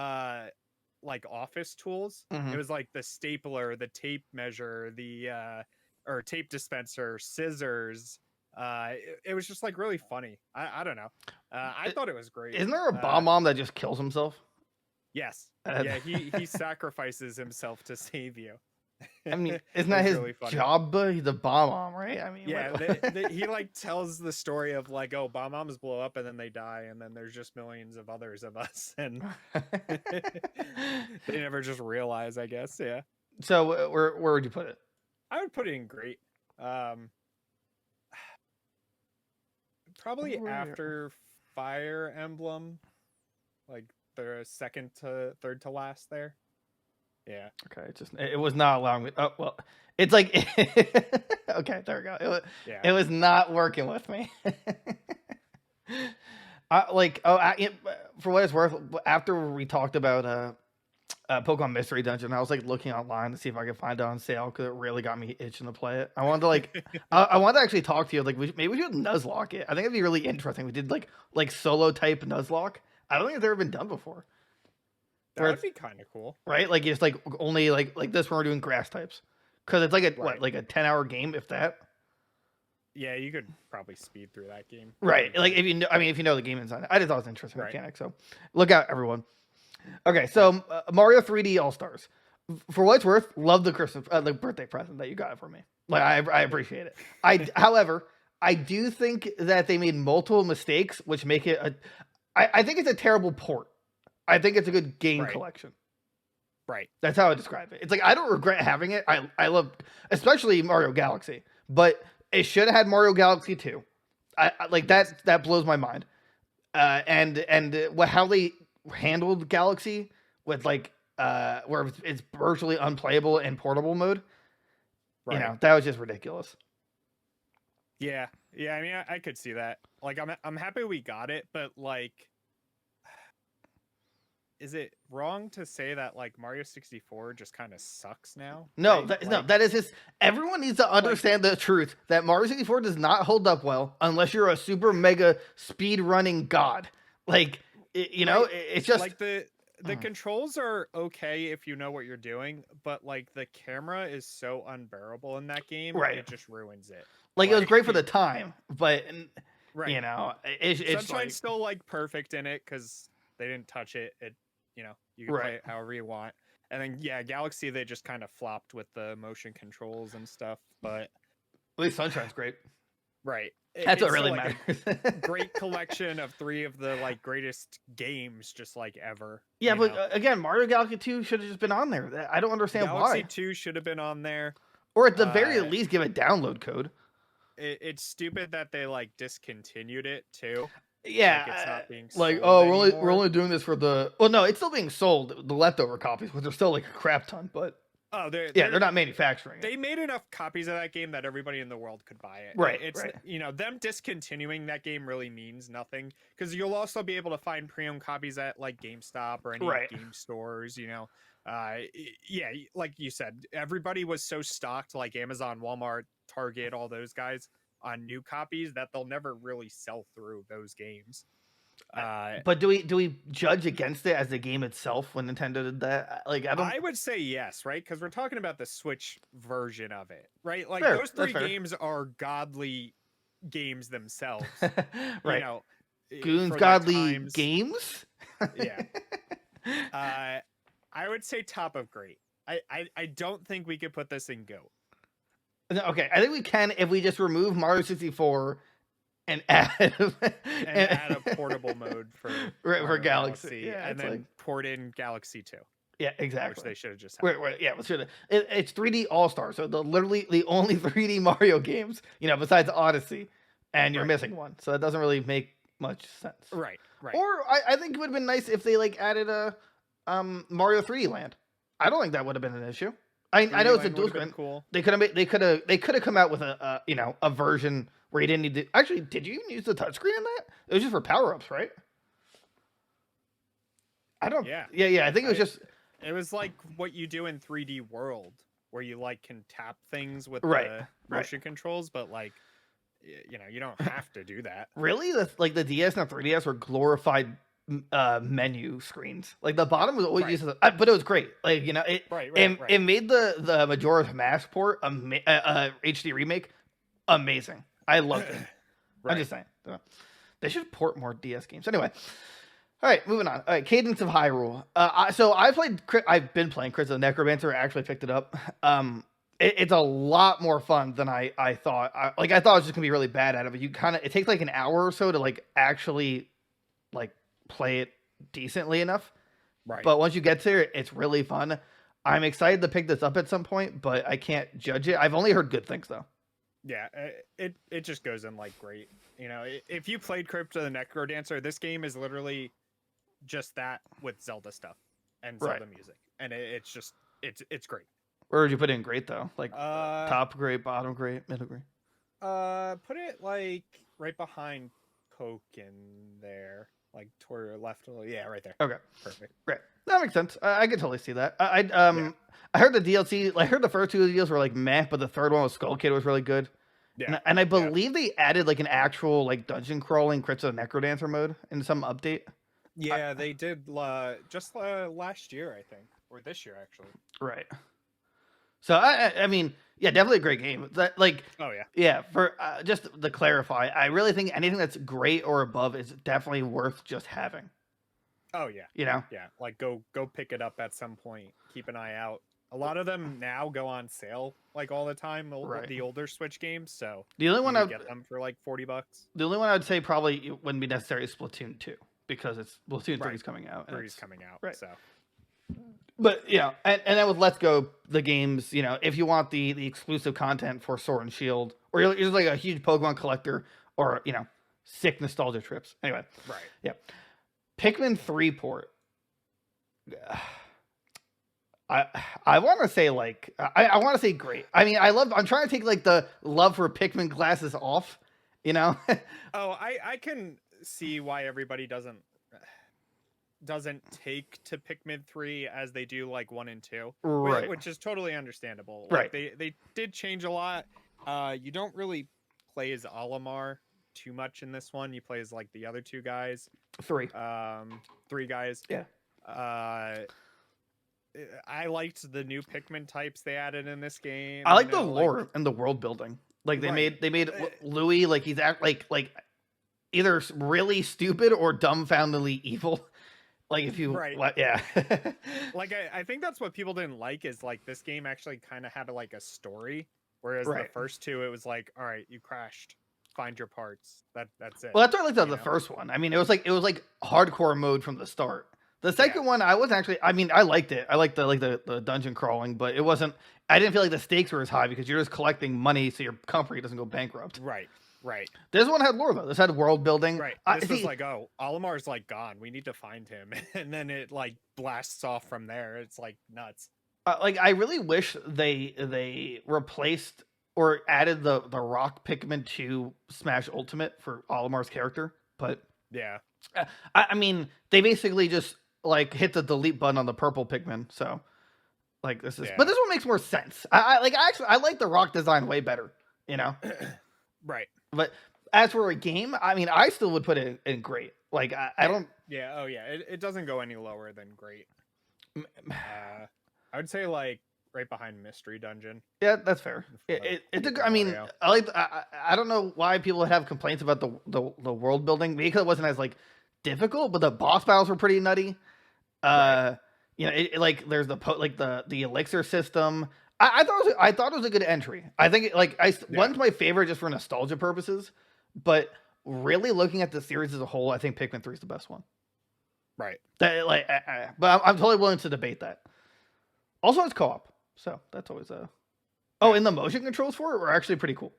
like office tools. It was like the stapler, the tape measure, the or tape dispenser, scissors. It was just like really funny. I don't know. I thought it was great. Isn't there a bomb that just kills himself? Yes. Yeah, he sacrifices himself to save you. I mean, isn't that his really job? He's a bomb, right? I mean, yeah, he like tells the story of like, oh, bombs blow up and then they die, and then there's just millions of others of us, and they never just realize, I guess. Yeah. So where would you put it? I would put it in great. Probably after Fire Emblem, like the second to third to last there. Yeah. Okay. It was not allowing me. Oh well, it's like okay. There we go. It was not working with me. For what it's worth, after we talked about Pokemon Mystery Dungeon, I was like looking online to see if I could find it on sale because it really got me itching to play it. I wanted to like, I wanted to actually talk to you. Like, maybe we should Nuzlocke it. I think it'd be really interesting. We did like solo type Nuzlocke. I don't think it's ever been done before. That would be kind of cool, right? Like it's like only like this when we're doing grass types, because it's like a like a 10-hour game, if that. Yeah, you could probably speed through that game, right? Like if you know the game inside. I just thought it was an interesting mechanic. So look out, everyone. Okay, so Mario 3D All Stars. For what it's worth, love the Christmas, the birthday present that you got for me. Like I appreciate it. However, I do think that they made multiple mistakes, which make it I think it's a terrible port. I think it's a good game collection. Right. That's how I describe it. It's like, I don't regret having it. I love, especially Mario Galaxy, but it should have had Mario Galaxy 2. I like that blows my mind. And how they handled Galaxy with like, where it's virtually unplayable in portable mode. Right. That was just ridiculous. Yeah. Yeah. I mean, I could see that. Like, I'm happy we got it, but like, is it wrong to say that like Mario 64 just kind of sucks now? No, right? That is just, everyone needs to understand the truth that Mario 64 does not hold up well unless you're a super mega speed running god. Like, it's just like the controls are okay if you know what you're doing, but like the camera is so unbearable in that game, it just ruins it. Like, it was great for the time, but it's Sunshine's like, still like perfect in it because they didn't touch it. You can play it however you want. And then, Galaxy, they just kind of flopped with the motion controls and stuff. But at least Sunshine's great. Right. That's what really matters. Great collection of 3 of the like greatest games just like ever. Yeah, but again, Mario Galaxy 2 should have just been on there. I don't understand why. Galaxy 2 should have been on there. Or at the very least, give a download code. It's stupid that they like discontinued it too. Yeah, like it's not being like we're only doing this for the. Well, no, it's still being sold, the leftover copies, which are still like a crap ton. But they're not manufacturing. They made enough copies of that game that everybody in the world could buy it. Right. It's them discontinuing that game really means nothing because you'll also be able to find pre-owned copies at like GameStop or any game stores. Like you said, everybody was so stocked, like Amazon, Walmart, Target, all those guys, on new copies that they'll never really sell through those games. But do we judge against it as the game itself when Nintendo did that? Like, I would say yes, right? Because we're talking about the Switch version of it, right? Like fair, those 3 games are godly games themselves. Right. Goons for their Godly times. Games. Yeah. I would say top of great. I don't think we could put this in GOAT. Okay, I think we can if we just remove Mario 64 and add add a portable mode for for Galaxy. Yeah, and then port in Galaxy 2. Yeah, exactly. Which they should have just had. Yeah, it's 3D All Star, so literally the only 3D Mario games, besides Odyssey, and you're missing one, so that doesn't really make much sense. Right. Or I think it would have been nice if they added a Mario 3D Land. I don't think that would have been an issue. I know it's a dual screen. Cool. They could have come out with a version where you didn't need to. Actually, did you even use the touchscreen in that? It was just for power ups, right? I don't. Yeah. I think it was just. It was like what you do in 3D World, where you can tap things with the motion controls, but you don't have to do that. Really, the DS and the 3DS were glorified menu screens. The bottom was always used, but it was great. It made the Majora's Mask port HD remake amazing. I loved it. I'm just saying they should port more DS games. Anyway, all right, moving on. All right, Cadence of Hyrule. So I've been playing Crypt of the Necromancer. I actually picked it up. It's a lot more fun than I thought. I thought it was just gonna be really bad at it, but it takes an hour or so to actually play it decently enough. Right. But once you get there, it's really fun. I'm excited to pick this up at some point, but I can't judge it. I've only heard good things though. Yeah, it just goes in great. If you played Crypt of the Necrodancer, this game is literally just that with Zelda stuff and Zelda music, and it's great. Where would you put it in great though? Top great, bottom great, middle great? Put it right behind Poke in there. Toward your left, right there. Okay, perfect. Right, that makes sense. I can totally see that. I heard the DLC. I heard the first two of the deals were meh, but the third one with Skull Kid was really good. Yeah, and I believe they added an actual dungeon crawling Crypt of the Necrodancer mode in some update. Yeah, they did just last year, I think, or this year actually. Right. So I mean, yeah, definitely a great game. That oh yeah, yeah. For just to clarify, I really think anything that's great or above is definitely worth just having. Oh yeah, yeah. Go pick it up at some point. Keep an eye out. A lot of them now go on sale all the time. The older Switch games. So the only one I get them for $40. The only one I would say probably wouldn't be necessary is Splatoon 2 because it's Splatoon 3 is coming out. 3 is coming out. Right. So. But and then with Let's Go, the games, if you want the exclusive content for Sword and Shield, or you're just a huge Pokemon collector, or sick nostalgia trips. Anyway, right? Yeah, Pikmin 3 port. I want to say I want to say great. I mean, I'm trying to take the love for Pikmin glasses off. Oh, I can see why everybody doesn't take to Pikmin 3 as they do 1 and 2, right? Which is totally understandable. Right. They did change a lot. You don't really play as Olimar too much in this one. You play as the other two guys. Three guys. Yeah. I liked the new Pikmin types they added in this game. I like the lore and the world building. They made Louis he's either really stupid or dumbfoundedly evil. If you yeah. I think that's what people didn't like is this game actually kind of had a story, whereas the first two it was all right, you crashed, find your parts. That's it. Well, that's what I liked about the first one. I mean, it was hardcore mode from the start. The second one, I wasn't actually. I mean, I liked it. I liked the dungeon crawling, but it wasn't. I didn't feel the stakes were as high because you're just collecting money so your company doesn't go bankrupt. Right. This one had lore though. This had world building. Right. This was Olimar's gone. We need to find him, and then it blasts off from there. It's nuts. I really wish they replaced or added the Rock Pikmin to Smash Ultimate for Olimar's character, but yeah. I mean, they basically just hit the delete button on the purple Pikmin. So this is, but this one makes more sense. I like the rock design way better. Right. But as for a game, I mean, I still would put it in great. I don't. Yeah. Oh yeah. It doesn't go any lower than great. I would say right behind Mystery Dungeon. Yeah, that's fair. I mean, I don't know why people would have complaints about the world building because it wasn't as like difficult, but the boss battles were pretty nutty. Right. You know, like there's the elixir system. I thought it was a good entry. I think one's my favorite just for nostalgia purposes, but really looking at the series as a whole, I think Pikmin 3 is the best one. Right. But I'm totally willing to debate that. Also, it's co-op, so that's always a. Oh, and the motion controls for it were actually pretty cool.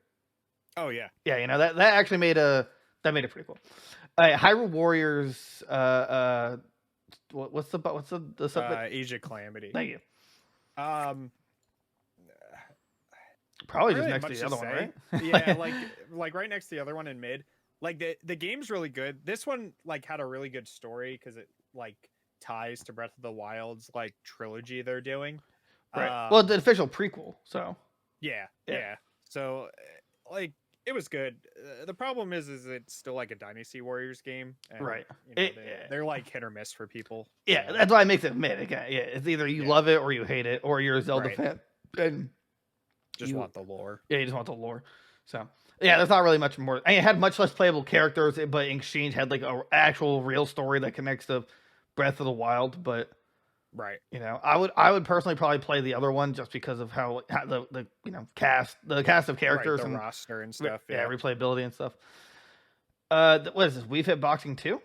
Oh yeah. Yeah, you know that actually made it pretty cool. Hyrule Warriors. What's the subject? Age of Calamity. Thank you. Probably just next to the other one, right? Yeah, like right next to the other one in mid. Like the game's really good. This one like had a really good story because it like ties to Breath of the Wild's like trilogy they're doing. Right. Well, the official prequel. So. Yeah. So like it was good. The problem is it's still like a Dynasty Warriors game. And, right. You know, they're like hit or miss for people. Yeah, so. That's why it makes it mid. Again, yeah, it's either you love it or you hate it, or you're a Zelda fan and just want the lore. Yeah, you just want the lore. So yeah, there's not really much more. I mean, it had much less playable characters, but in exchange had like an actual real story that connects to Breath of the Wild. But right, you know, I would personally probably play the other one just because of how the you know cast of characters the and roster and stuff. Yeah, replayability and stuff. What is this? We've Hit Boxing 2?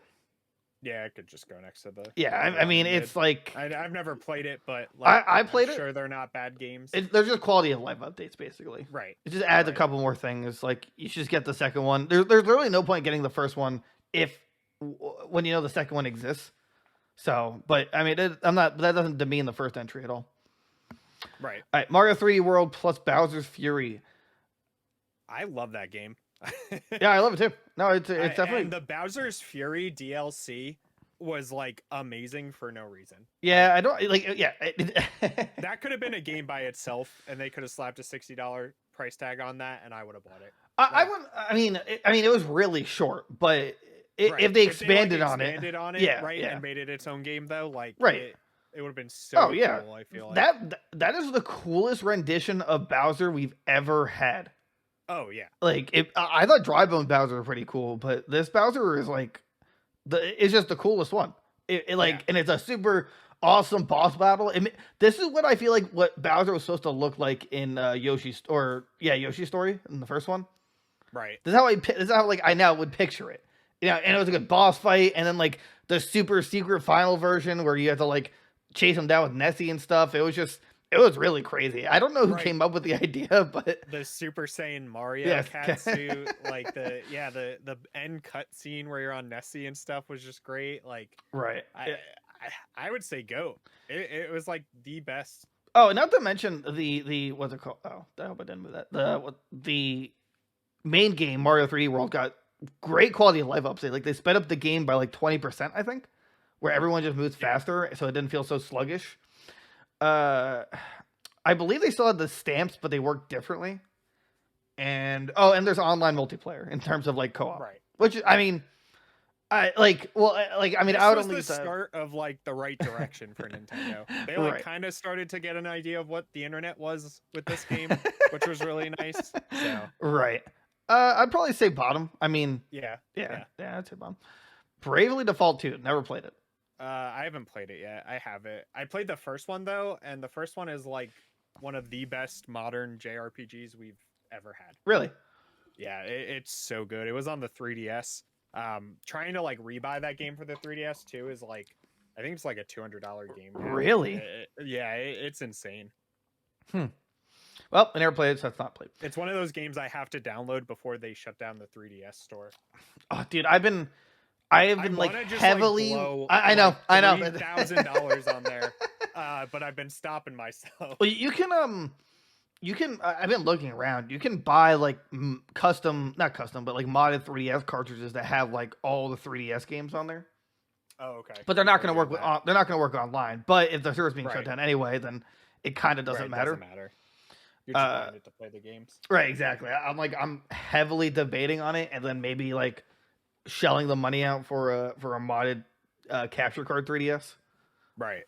Yeah, it could just go next to the. Yeah, I mean, it's like I've never played it, but like, I played it. Sure, they're not bad games. They're just quality of life updates, basically. Right. It just adds a couple more things. Like you should just get the second one. There's really no point getting the first one when you know the second one exists. So, but I mean, that doesn't demean the first entry at all. Right. All right, Mario 3D World plus Bowser's Fury. I love that game. Yeah, I love it too. No, it's definitely. And the Bowser's Fury DLC was like amazing for no reason. Yeah, I don't like. Yeah, that could have been a game by itself, and they could have slapped a $60 price tag on that, and I would have bought it. I wouldn't. I mean, it was really short, but if they expanded on it, yeah, right, and made it its own game though, like right. It would have been so cool, I feel like. That is the coolest rendition of Bowser we've ever had. Oh yeah, like I thought Dry Bone Bowser were pretty cool, but this Bowser is like it's just the coolest one. And it's a super awesome boss battle. This is what I feel like what Bowser was supposed to look like in Yoshi's Story in the first one. Right. This is how like I now would picture it. You know, and it was a good boss fight, and then like the super secret final version where you have to like chase him down with Nessie and stuff. It was really crazy. I don't know who came up with the idea, but the Super Saiyan Mario cat suit, like the end cut scene where you're on Nessie and stuff was just great. Like, right. I would say go. It was like the best. Oh, not to mention the what's it called? Oh, I hope I didn't move that. The main game Mario 3D World got great quality of life update. Like they sped up the game by like 20%, I think, where everyone just moves faster, so it didn't feel so sluggish. I believe they still had the stamps, but they work differently. And there's online multiplayer in terms of like co-op, right? Which I mean, I would only the start of like the right direction for Nintendo. They like kind of started to get an idea of what the internet was with this game, which was really nice. So right, I'd probably say bottom. I mean, yeah, I'd say bottom. Bravely Default 2, never played it. I haven't played it yet. I have it. I played the first one though, and the first one is like one of the best modern JRPGs we've ever had. Really? Yeah, it's so good. It was on the 3DS. Trying to like rebuy that game for the 3DS too is like, I think it's like a $200 game now. Really? It's insane. Well, I never played it, so it's not played. It's one of those games I have to download before they shut down the 3DS store. Oh, dude, I have been like heavily. I know, $3,000 on there, but I've been stopping myself. Well, you can. I've been looking around. You can buy like not custom, but like modded 3DS cartridges that have like all the 3DS games on there. Oh, okay. But they're not going to work they're not going to work online. But if the server's being shut down anyway, then it kind of doesn't matter. You're just buying it to play the games. Right, exactly. I'm heavily debating on it, and then maybe like shelling the money out for a modded capture card 3DS. Right.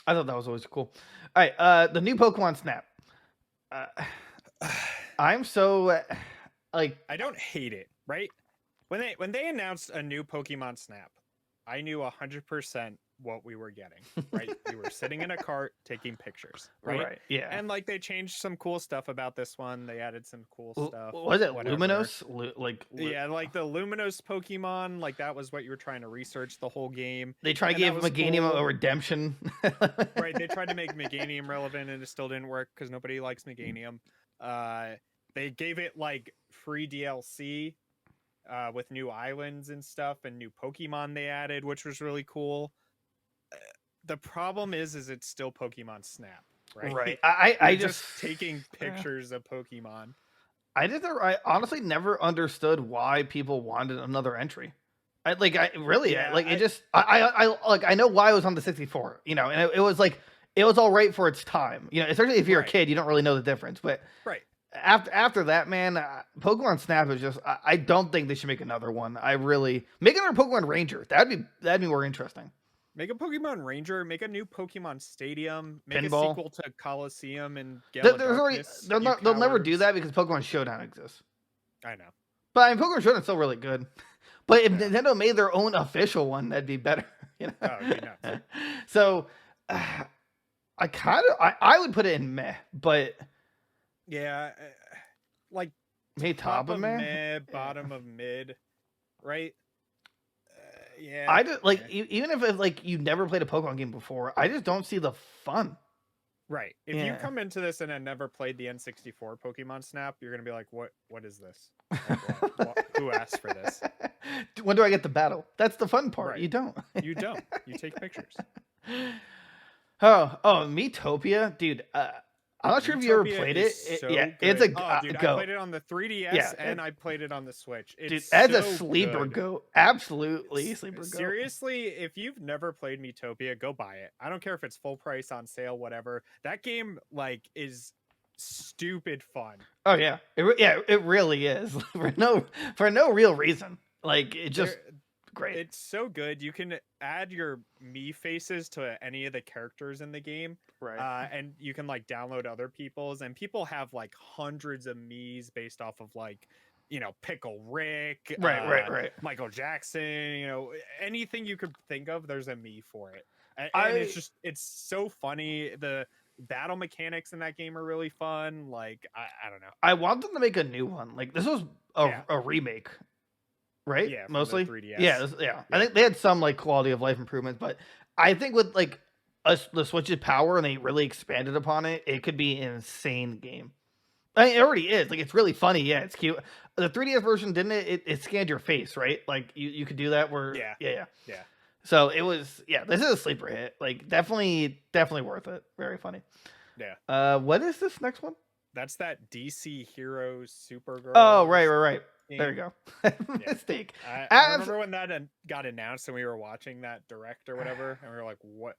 I thought that was always cool. All right, the new Pokemon Snap. I'm so like I don't hate it, right? When they announced a new Pokemon Snap, I knew 100% what we were getting, right? You were sitting in a cart taking pictures, right? yeah. And like they changed some cool stuff about this one. They added some cool stuff. Was it whatever. Luminous? Yeah, like the Luminous Pokemon, like that was what you were trying to research the whole game. They tried to give Meganium a redemption. Right, they tried to make Meganium relevant and it still didn't work because nobody likes Meganium. They gave it like free DLC with new islands and stuff and new Pokemon they added, which was really cool. The problem is it's still Pokemon Snap, right? Right. I just taking pictures of Pokemon. I honestly never understood why people wanted another entry. I know why it was on the 64, and it was like it was all right for its time, especially if you're a kid, you don't really know the difference. But right after that, man, Pokemon Snap is just I don't think they should make another one. I really make another Pokemon Ranger. That'd be more interesting. Make a Pokemon Ranger, make a new Pokemon Stadium, make Pinball. a sequel to Coliseum and they'll never do that because Pokemon Showdown exists. I know. But I mean, Pokemon Showdown's still really good. But if Nintendo made their own official one, that'd be better. Oh, it'd be nuts. So I would put it in meh, but yeah, like maybe top of meh, bottom of mid, right? Yeah, I just even if like you never played a Pokemon game before, I just don't see the fun. Right. If you come into this and have never played the N64 Pokemon Snap, you're gonna be like, "What is this? Who asked for this? When do I get the battle?" That's the fun part. Right. You don't. You don't. You take pictures. Oh, Miitopia, dude. I'm not sure if you ever played it. It's a dude, go. I played it on the 3DS and I played it on the Switch. It's as a sleeper go, absolutely sleeper go. Seriously, if you've never played Miitopia, go buy it. I don't care if it's full price on sale, whatever. That game is stupid fun. Oh yeah, it really is for no real reason. Like it just. Great. It's so good. You can add your Mii faces to any of the characters in the game. Right. And you can like download other people's, and people have like hundreds of Miis based off of like, Pickle Rick, right. Michael Jackson, anything you could think of, there's a Mii for it. And it's so funny. The battle mechanics in that game are really fun. Like, I don't know. I want them to make a new one. Like this was a remake. Right? Yeah, mostly. 3DS. Yeah. I think they had some like quality of life improvements, but I think with like the Switch's power and they really expanded upon it, it could be an insane game. I mean, it already is. Like it's really funny. Yeah, it's cute. The 3DS version didn't it scanned your face, right? Like you could do that where yeah. So it was this is a sleeper hit. Like definitely worth it. Very funny. Yeah. What is this next one? That's that DC Heroes Supergirl. Oh, right. There you go. Mistake. I remember when that got announced and we were watching that direct or whatever, and we were like, "What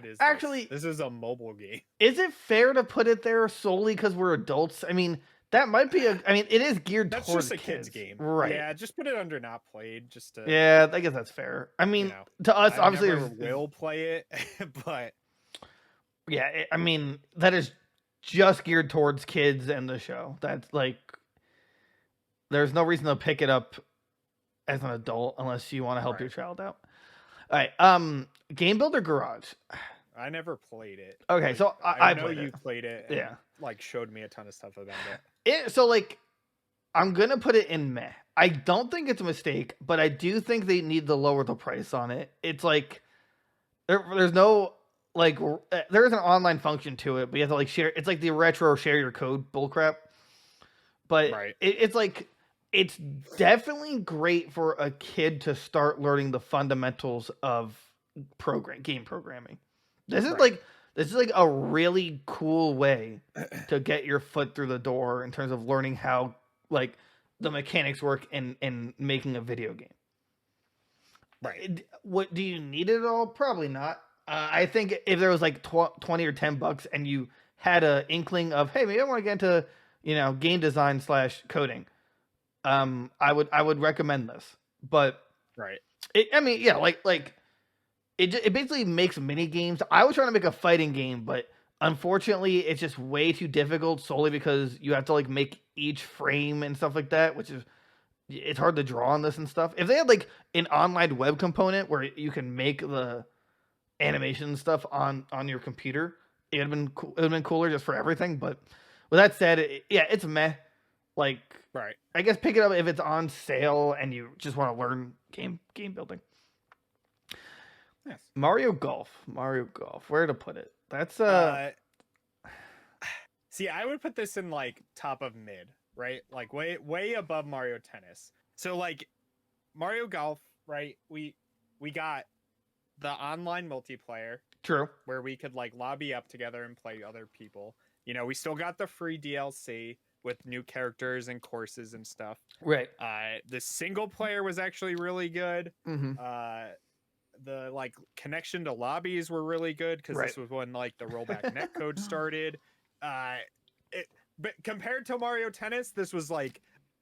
is actually this? This is a mobile game." Is it fair to put it there solely because we're adults? I mean, that might be it is geared towards just a kid's game, right? Yeah, just put it under not played, just to. Yeah, I guess that's fair. I mean, to us, obviously, will play it, but yeah, that is just geared towards kids and the show. That's like. There's no reason to pick it up as an adult unless you want to help your child out. All right. Game Builder Garage. I never played it. Okay, so I know you played it. And, yeah. Like showed me a ton of stuff about it. So like, I'm gonna put it in meh. I don't think it's a mistake, but I do think they need to lower the price on it. It's like there's no like there is an online function to it, but you have to like share. It's like the retro share your code bullcrap. But it's like. It's definitely great for a kid to start learning the fundamentals of game programming. This is like a really cool way to get your foot through the door in terms of learning how like the mechanics work in making a video game. Right. What do you need it all? Probably not. I think if there was like $20 or $10 and you had an inkling of, hey, maybe I want to get into game design / coding. I would recommend this, but right. Like it basically makes mini games. I was trying to make a fighting game, but unfortunately, it's just way too difficult solely because you have to like make each frame and stuff like that, which is it's hard to draw on this and stuff. If they had like an online web component where you can make the animation and stuff on your computer, it would have been cool. It would have been cooler just for everything. But with that said, yeah, it's meh. Like, right. I guess pick it up if it's on sale and you just want to learn game building. Yes. Mario Golf. Where to put it? That's See, I would put this in like top of mid, right? Like way above Mario Tennis. So like Mario Golf, right? We got the online multiplayer. True. Where we could like lobby up together and play other people. You know, we still got the free DLC with new characters and courses and stuff. Right. The single player was actually really good. Mm-hmm. The like connection to lobbies were really good because this was when like the rollback netcode started. But compared to Mario Tennis, this was like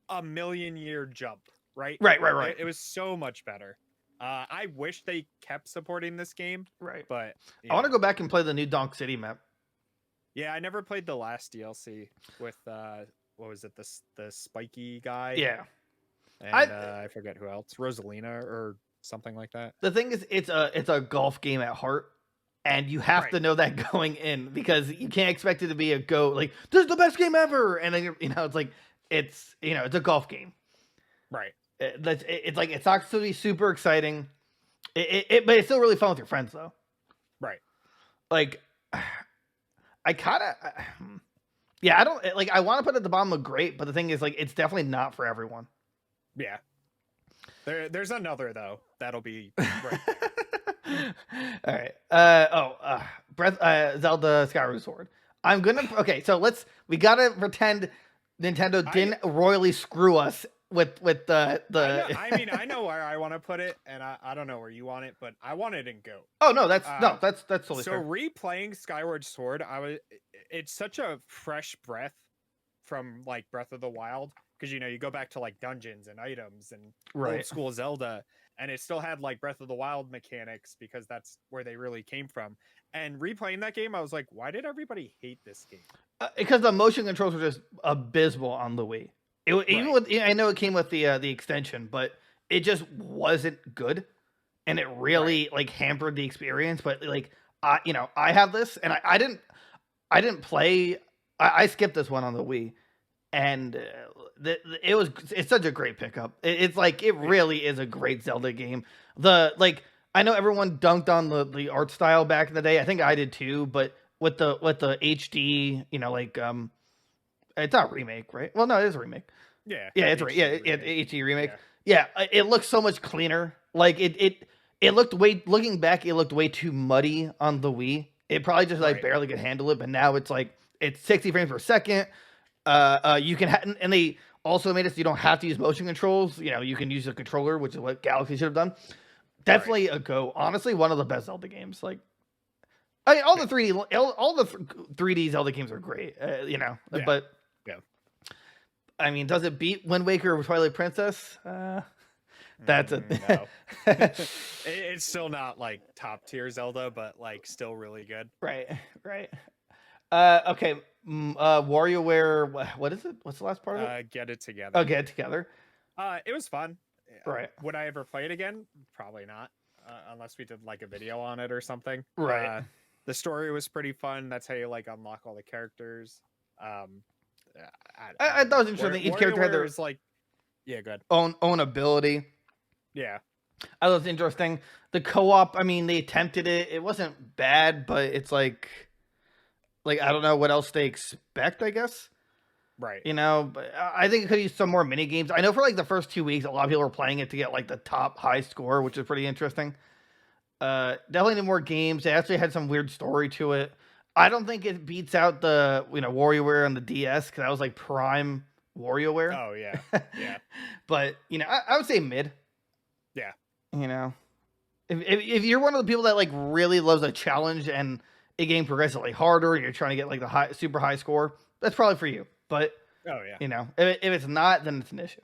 a million-year jump, right? Right. It was so much better. I wish they kept supporting this game. Right. But I want to go back and play the new Donk City map. Yeah, I never played the last DLC with what was it, the spiky guy? Yeah. And I forget who else. Rosalina or something like that. The thing is, it's a golf game at heart, and you have to know that going in because you can't expect it to be a like this is the best game ever, and then it's like it's a golf game, right? It's like it's not supposed to be super exciting, but it's still really fun with your friends though, right? Like I kind of I don't like I want to put it at the bottom of great, but the thing is like it's definitely not for everyone. Yeah. There's another though that'll be right there. All right. Zelda Skyward Sword. I'm gonna we gotta pretend Nintendo didn't royally screw us with the. I know where I want to put it, and I don't know where you want it, but I want it in GOAT. Oh no, that's totally so fair. Replaying Skyward Sword, it's such a fresh breath from like Breath of the Wild. Because you go back to like dungeons and items and old school Zelda, and it still had like Breath of the Wild mechanics because that's where they really came from. And replaying that game, I was like, why did everybody hate this game? Because the motion controls were just abysmal on the Wii. Even with I know it came with the extension, but it just wasn't good, and it really like hampered the experience. But like I have this, and I didn't play. I skipped this one on the Wii. And it's such a great pickup. It's like it really is a great Zelda game. I know everyone dunked on the art style back in the day. I think I did too. But with the HD, it's not a remake, right? Well, no, it is a remake. Yeah, it's right. Yeah, HD remake. Yeah, it looks so much cleaner. Like it looked looking back, it looked way too muddy on the Wii. It probably just barely could handle it. But now it's 60 frames per second. You can and they also made it so you don't have to use motion controls. You can use a controller, which is what Galaxy should have done. Definitely a go. Honestly, one of the best Zelda games. Like, all the 3D Zelda games are great. But I mean, does it beat Wind Waker or Twilight Princess? That's no. It's still not like top tier Zelda, but like still really good. Right. Okay. Warioware. What is it? What's the last part of it? Get It Together. Oh, Get It Together. It was fun. Right. Would I ever play it again? Probably not, unless we did like a video on it or something. Right. The story was pretty fun. That's how you like unlock all the characters. I thought it was interesting. Each character had their good own ability. Yeah. I thought it was interesting. The co-op. I mean, they attempted it. It wasn't bad, but it's like I don't know what else they expect, I guess. Right. But I think it could use some more mini games. I know for like the first 2 weeks, a lot of people were playing it to get like the top high score, which is pretty interesting. Definitely need more games. It actually had some weird story to it. I don't think it beats out the Warioware on the DS because that was like prime Warioware. Oh yeah, yeah. But I would say mid. Yeah. If you're one of the people that like really loves a challenge and a game progressively harder, and you're trying to get like the super high score, that's probably for you. But if it's not, then it's an issue.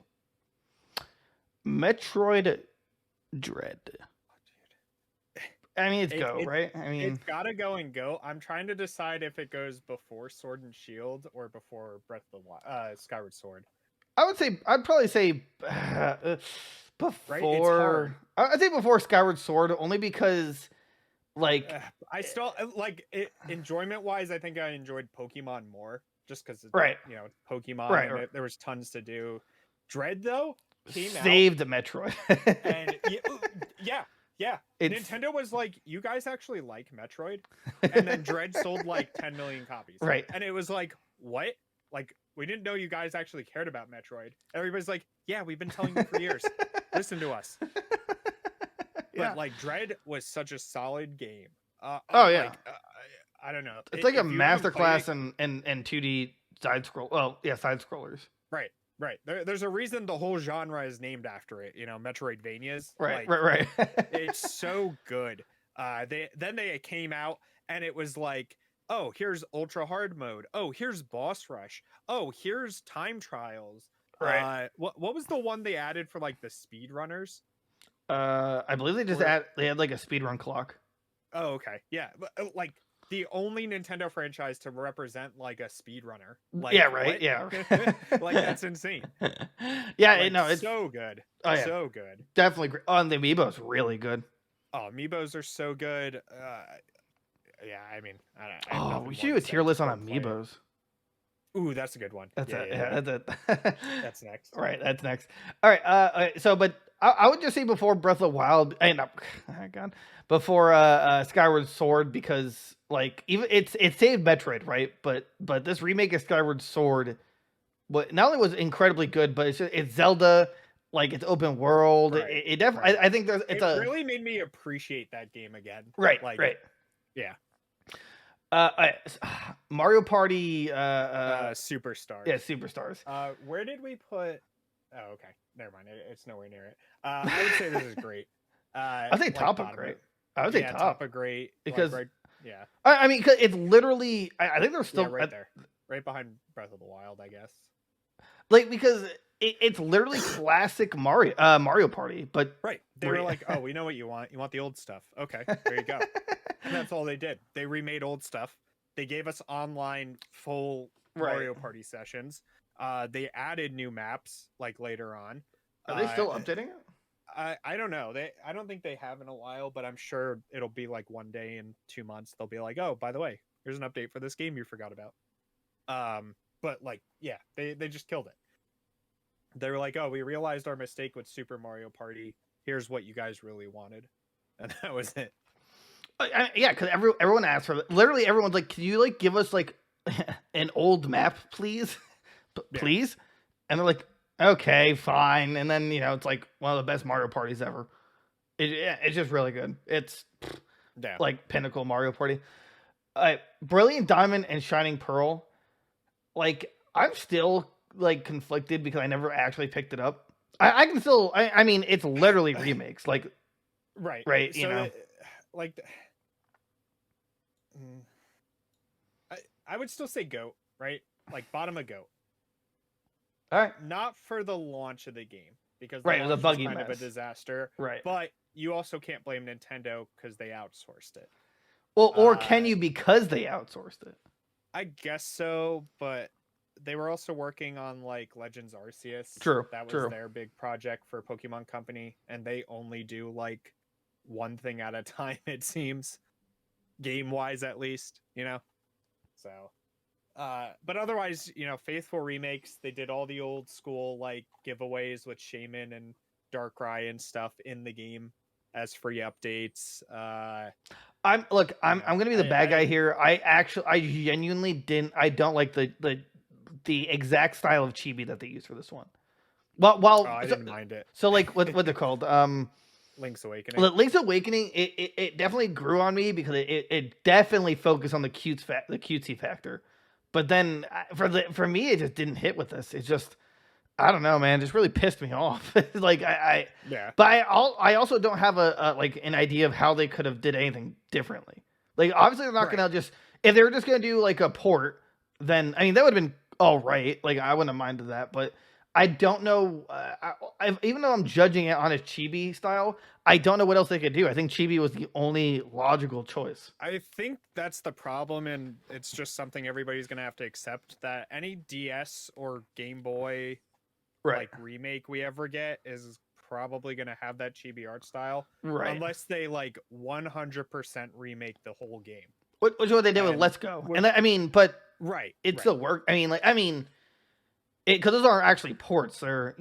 Metroid Dread. I mean, it's Go, right? I mean, it's gotta go and Go. I'm trying to decide if it goes before Sword and Shield or before Breath of the Wild, Skyward Sword. I'd probably say before. Right? I'd say before Skyward Sword, only because like I still like it, enjoyment wise. I think I enjoyed Pokemon more just because right, you know, Pokemon, right, and there was tons to do. Dread though saved the Metroid, and yeah. Nintendo was like, you guys actually like Metroid, and then Dread sold like 10 million copies, right? And it was like, what? Like, we didn't know you guys actually cared about Metroid. Everybody's like, yeah, we've been telling you for years. Listen to us. But like, Dread was such a solid game. Oh yeah. Like, I don't know. It's like a masterclass in 2D side scroll. Well, yeah, side scrollers. Right. There's a reason the whole genre is named after it. You know, Metroidvanias. Right. Like, right. It's so good. They came out and it was like, oh, here's ultra hard mode. Oh, here's boss rush. Oh, here's time trials. Right. What was the one they added for like the speed runners? I believe they had like a speedrun clock. Oh, okay. Yeah. Like the only Nintendo franchise to represent like a speedrunner. Like, yeah, right. What? Yeah. Like, that's insane. Yeah, like, no, it's so good. Oh, yeah. So good. Definitely great. Oh, and the amiibo's really good. Oh, amiibos are so good. Yeah, I mean, we should do a tier list on amiibos. Ooh, that's a good one. That's That's next. Right, that's next. All right. So, but I would just say before Breath of the Wild, before Skyward Sword, because like even it saved Metroid, right? But this remake of Skyward Sword, but not only was incredibly good, but it's Zelda. Like, it's open world. Right. It definitely. Right. I think it really made me appreciate that game again. Right. Like, right. Yeah. Mario Party. Superstars. Yeah, Superstars. Where did we put? Oh, okay. Never mind. It's nowhere near it. I would say this is great. I think top of great. I would say top of great because like, yeah. I mean, cause it's literally. I think they're still right there, right behind Breath of the Wild, I guess. Like, because it's literally classic Mario Party, but right. They were like, oh, we know what you want. You want the old stuff. Okay, there you go. And that's all they did. They remade old stuff. They gave us online full Mario Party sessions. They added new maps like later on. Are they still updating it? I don't know. I don't think they have in a while, but I'm sure it'll be like one day in 2 months. They'll be like, oh, by the way, here's an update for this game you forgot about. But like, yeah, they just killed it. They were like, oh, we realized our mistake with Super Mario Party. Here's what you guys really wanted. And that was it. Yeah, because everyone asked for it. Literally everyone's like, can you like give us like an old map, please? Please? And they're like, okay, fine. And then, it's like one of the best Mario parties ever. It's just really good. It's like pinnacle Mario Party. Brilliant Diamond and Shining Pearl. Like, I'm still like conflicted because I never actually picked it up. I can still. I mean, it's literally remakes. Like, right. So like, I would still say GOAT, right? Like bottom of GOAT. All right. Not for the launch of the game because it was a buggy kind mess. of a disaster. Right. But you also can't blame Nintendo because they outsourced it. Well, or can you because they outsourced it? I guess so, but they were also working on like Legends Arceus. True. That was their big project for Pokemon Company, and they only do like one thing at a time, it seems. Game wise at least, So but otherwise, faithful remakes. They did all the old school like giveaways with Shaman and Darkrai and stuff in the game as free updates. I'm gonna be the bad guy here. I genuinely don't like the exact style of chibi that they use for this one. Well, I didn't mind it. So like what they're called? Link's Awakening. Link's Awakening. It definitely grew on me because it definitely focused on the cutesy factor. But then for me, it just didn't hit with this. It's just, I don't know, man. It just really pissed me off. Like But I also don't have a like an idea of how they could have did anything differently. Like obviously they're not gonna just, if they were just gonna do like a port, then I mean that would have been all right. Like I wouldn't have minded that, but I don't know. Even though I'm judging it on its chibi style, I don't know what else they could do. I think chibi was the only logical choice. I think that's the problem, and it's just something everybody's gonna have to accept, that any DS or Game Boy like remake we ever get is probably gonna have that chibi art style, unless they like 100% remake the whole game. Which is what they did with Let's Go, and I mean, but it still worked. I mean, because those aren't actually ports; they're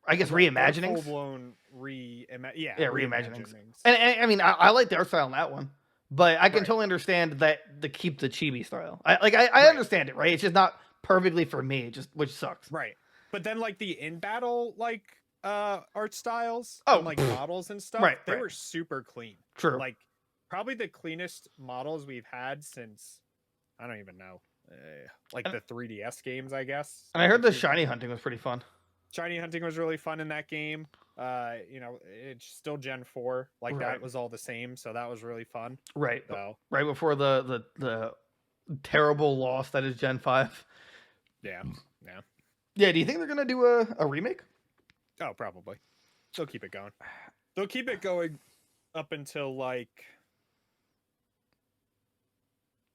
I guess reimaginings, full blown reimaginings. And I mean, I like the art style on that one, but I can totally understand that to keep the chibi style. I understand it, right? It's just not perfectly for me, which sucks, right? But then like the in battle art styles, and, like models and stuff, they were super clean. True, like probably the cleanest models we've had since I don't even know. Like the 3DS games, I guess. And I heard the shiny hunting was pretty fun. Shiny hunting was really fun in that game. It's still Gen 4. Like that was all the same, so that was really fun. Right. So right before the terrible loss that is Gen 5. Yeah. Yeah, do you think they're gonna do a remake? Oh, probably. They'll keep it going. They'll keep it going up until like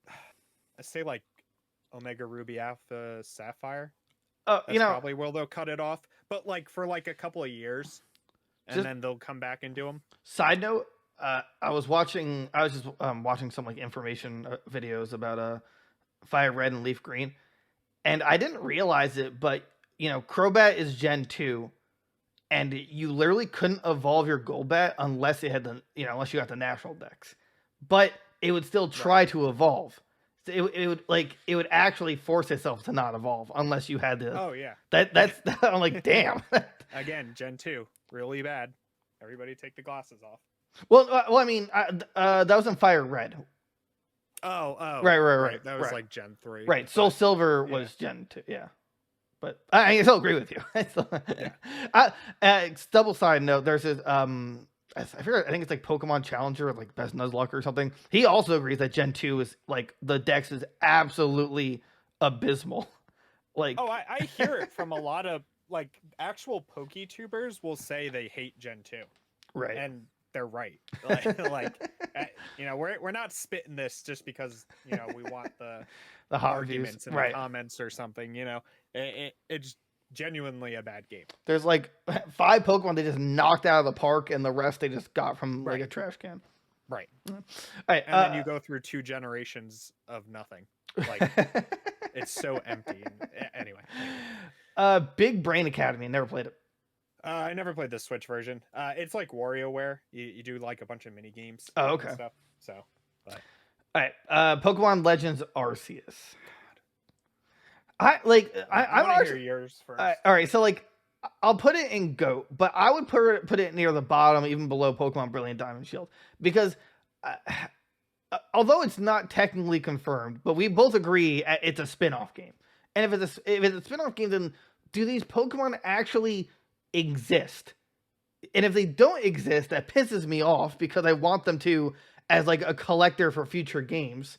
I say like Omega Ruby Alpha Sapphire. That's probably where they'll cut it off. But like for like a couple of years, and then they'll come back and do them. Side note, I was just watching some like information videos about Fire Red and Leaf Green, and I didn't realize it, but Crobat is Gen 2, and you literally couldn't evolve your Golbat unless it had unless you got the national dex, but it would still try to evolve. It would actually force itself to not evolve unless you had the. Oh yeah. That's I'm like, damn. Again, Gen 2, really bad. Everybody take the glasses off. Well, I mean, that was in Fire Red. Oh. Right. That was like Gen 3. Right. Soul Silver was Gen 2. Yeah. But I still agree with you. Double side note, there's this I think it's like Pokemon Challenger or like Best Nuzlocke or something. He also agrees that Gen 2 is like the dex is absolutely abysmal. Like, I hear it from a lot of like actual PokeTubers will say they hate Gen 2. Right. And they're right. We're not spitting this just because, we want the arguments in the comments or something, it's genuinely a bad game. There's like 5 Pokemon they just knocked out of the park, and the rest they just got from like a trash can. Right. All right. And then you go through 2 generations of nothing. Like it's so empty. Anyway. Big Brain Academy. Never played it. I never played the Switch version. It's like WarioWare. You do like a bunch of mini games. Oh, okay. And stuff. So, but. All right. Pokemon Legends Arceus. I want to hear yours first. All right, so like, I'll put it in GOAT, but I would put it near the bottom, even below Pokemon Brilliant Diamond Shield, because although it's not technically confirmed, but we both agree it's a spin-off game. And if it's a spin-off game, then do these Pokemon actually exist? And if they don't exist, that pisses me off because I want them to as like a collector for future games.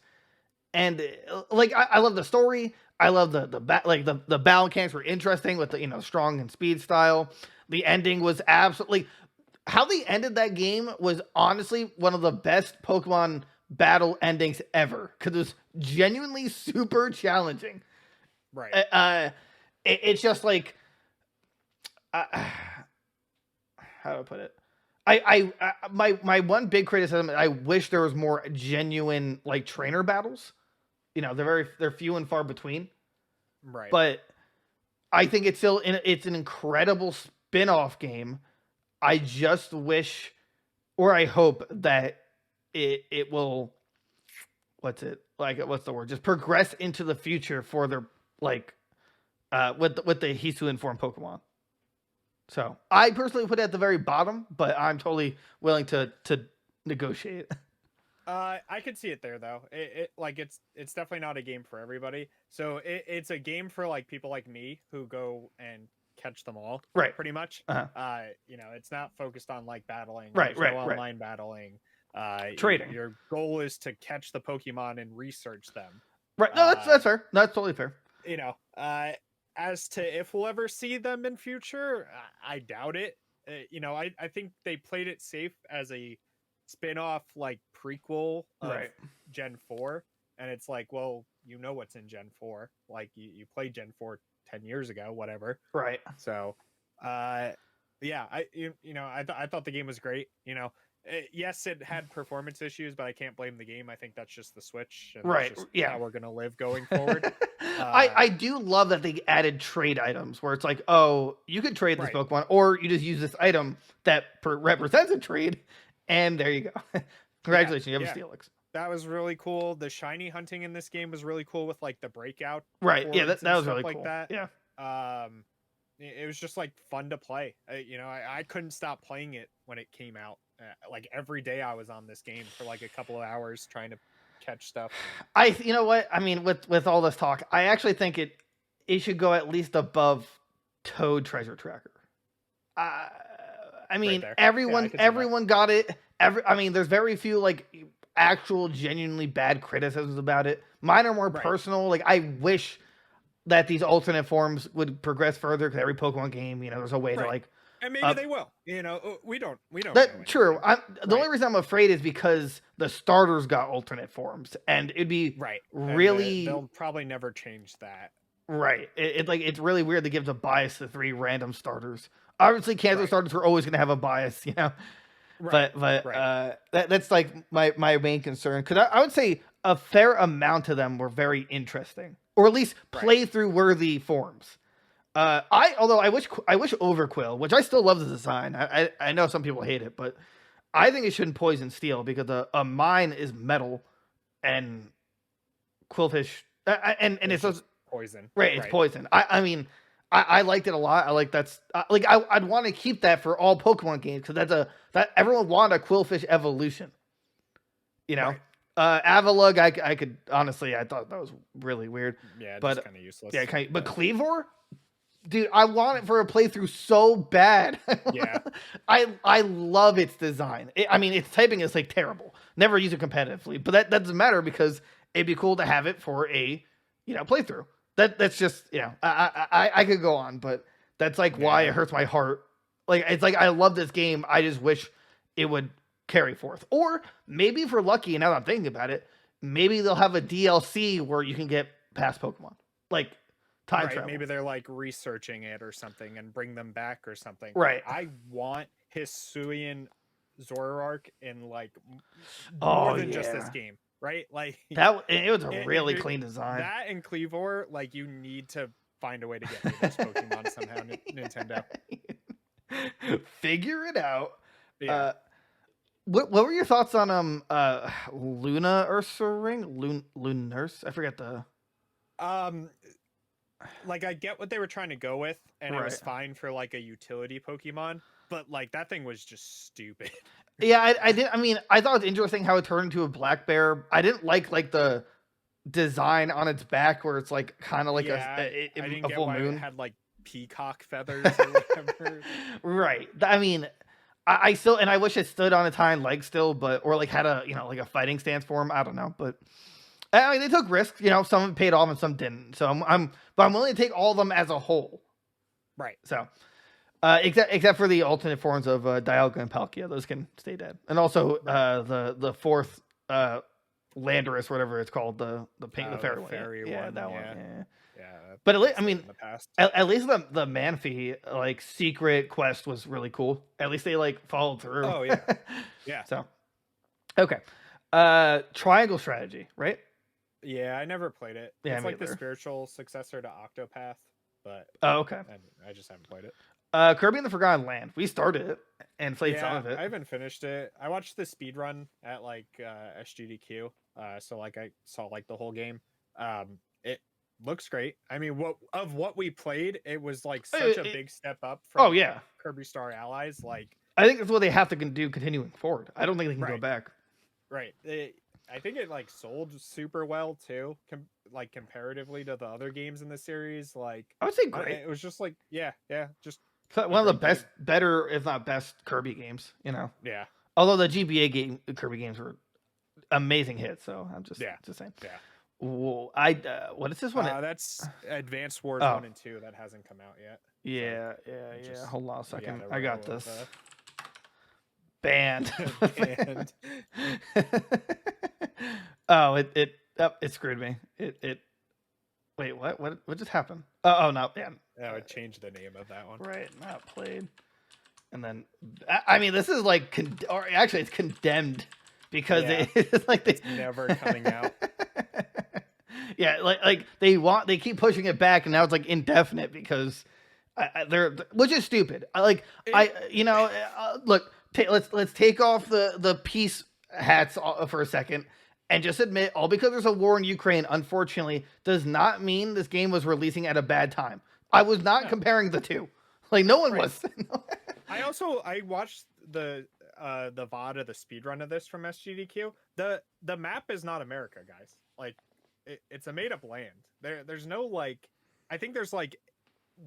And like I love the story. I love the battle mechanics were interesting with the strong and speed style. The ending was absolutely how they ended that game was honestly one of the best Pokemon battle endings ever because it was genuinely super challenging. Right. It's just like how do I put it? My one big criticism. I wish there was more genuine like trainer battles. They're few and far between. Right. But I think it's an incredible spin-off game. I just wish, or I hope that it will, what's the word? Just progress into the future for their like, with the Hisu informed Pokemon. So I personally put it at the very bottom, but I'm totally willing to negotiate. I could see it there though. It's definitely not a game for everybody. So it's a game for like people like me who go and catch them all. Right. Pretty much. Uh-huh. It's not focused on like battling. Right. Online battling. Trading. Your goal is to catch the Pokemon and research them. Right. No, that's fair. That's totally fair. as to if we'll ever see them in future, I doubt it. I think they played it safe as a spin-off like prequel of Right. Gen 4, and it's like, well, what's in Gen 4. Like you played Gen 4 10 years ago, whatever. Right. So, yeah, I thought the game was great. Yes, it had performance issues, but I can't blame the game. I think that's just the Switch, and Right. that's just Yeah. how we're gonna live going forward. I do love that they added trade items where it's like, oh, you could trade this Right. Pokemon, or you just use this item that represents a trade, and there you go. Congratulations, you have a Steelix. That was really cool. The shiny hunting in this game was really cool with like the breakout. Right. Yeah, that was really like cool. that. Yeah. It was just like fun to play. I couldn't stop playing it when it came out. Like every day I was on this game for like a couple of hours trying to catch stuff. You know what? I mean, with all this talk, I actually think it should go at least above Toad Treasure Tracker. I mean, Right everyone got it. I mean, there's very few like actual genuinely bad criticisms about it. Mine are more personal. Like, I wish that these alternate forms would progress further, because every Pokemon game, there's a way to like. And maybe they will. We don't. That true. The only reason I'm afraid is because the starters got alternate forms, and it'd be really. They'll probably never change that. Right. It's really weird to give the bias to 3 random starters. Obviously, cancer starters are always going to have a bias, But that's like my main concern, because I would say a fair amount of them were very interesting, or at least playthrough worthy forms. Although I wish Overquill, which I still love the design. I know some people hate it, but I think it shouldn't poison steel, because a mine is metal, and Quillfish and it's poison. Right, it's poison. I mean, I liked it a lot. I like that's like I'd want to keep that for all Pokemon games, because that everyone wanted a Quillfish evolution. Avalugg, I could honestly, I thought that was really weird. Yeah, but just kind of useless. Yeah, but Cleavor, dude, I want it for a playthrough so bad. Yeah, I love its design. I mean, its typing is like terrible. Never use it competitively, but that doesn't matter, because it'd be cool to have it for a playthrough. That's just I could go on, but that's like why it hurts my heart. Like, it's like I love this game. I just wish it would carry forth. Or maybe if we're lucky, and now that I'm thinking about it, maybe they'll have a DLC where you can get past Pokemon, like time travel. Maybe they're like researching it or something and bring them back or something. Right. I want Hisuian Zoroark in like more than just this game. Right, like that. It was a really clean design. That and Cleavor, like, you need to find a way to get rid of those Pokemon somehow, Nintendo. Figure it out. Yeah. What were your thoughts on Luna Ursa Ring? Lunurse? I forget the. Like, I get what they were trying to go with, and it was fine for like a utility Pokemon, but like that thing was just stupid. Yeah, I did. I mean, I thought it was interesting how it turned into a black bear. I didn't like the design on its back, where it's like kind of like a full moon. It had like peacock feathers or whatever. Right. I mean, I still, and I wish it stood on its hind legs still, or like had a like a fighting stance form. I don't know, but I mean, they took risks. Some paid off and some didn't. So I'm willing to take all of them as a whole. Right. So. Except for the alternate forms of Dialga and Palkia, those can stay dead, and also the fourth Landorus, whatever it's called, the pink, the fairy one. Yeah, that one. Yeah. But at least the Manphy like secret quest was really cool. At least they like followed through. Oh yeah, yeah. So okay, Triangle Strategy, right? Yeah, I never played it. Yeah, it's like the spiritual successor to Octopath, but okay, I just haven't played it. Kirby in the Forgotten Land. We started it and played some of it. I haven't finished it. I watched the speed run at like SGDQ. So like I saw like the whole game. It looks great. I mean, what we played, it was like such a big step up from Kirby Star Allies. Like, I think that's what they have to do continuing forward. I don't think they can go back. Right. I think it like sold super well too, like comparatively to the other games in the series. Like, I would say great. It was just like just one of the better, if not best, Kirby games. Yeah. Although the GBA Kirby games were amazing hits, so I'm just saying. Yeah. Whoa, what is this one? That's Advanced Wars Oh. 1 and 2 that hasn't come out yet. Yeah, So yeah. Hold on a second. gotta I got roll this. with, Banned. Banned. Oh, it screwed me. It. Wait, what just happened? Oh, no, banned. I would change the name of that one. Right, not played. And then, I mean, this is like, or actually, it's condemned because it's like it's never coming out. Yeah, like they keep pushing it back, and now it's like indefinite because they're, which is stupid. Look, let's take off the peace hats for a second and just admit, all because there's a war in Ukraine, unfortunately, does not mean this game was releasing at a bad time. I was not comparing the two. Like, no one was. I watched the VOD of the speedrun of this from SGDQ. The map is not America, guys. Like, it's a made up land. There's no, like, I think there's like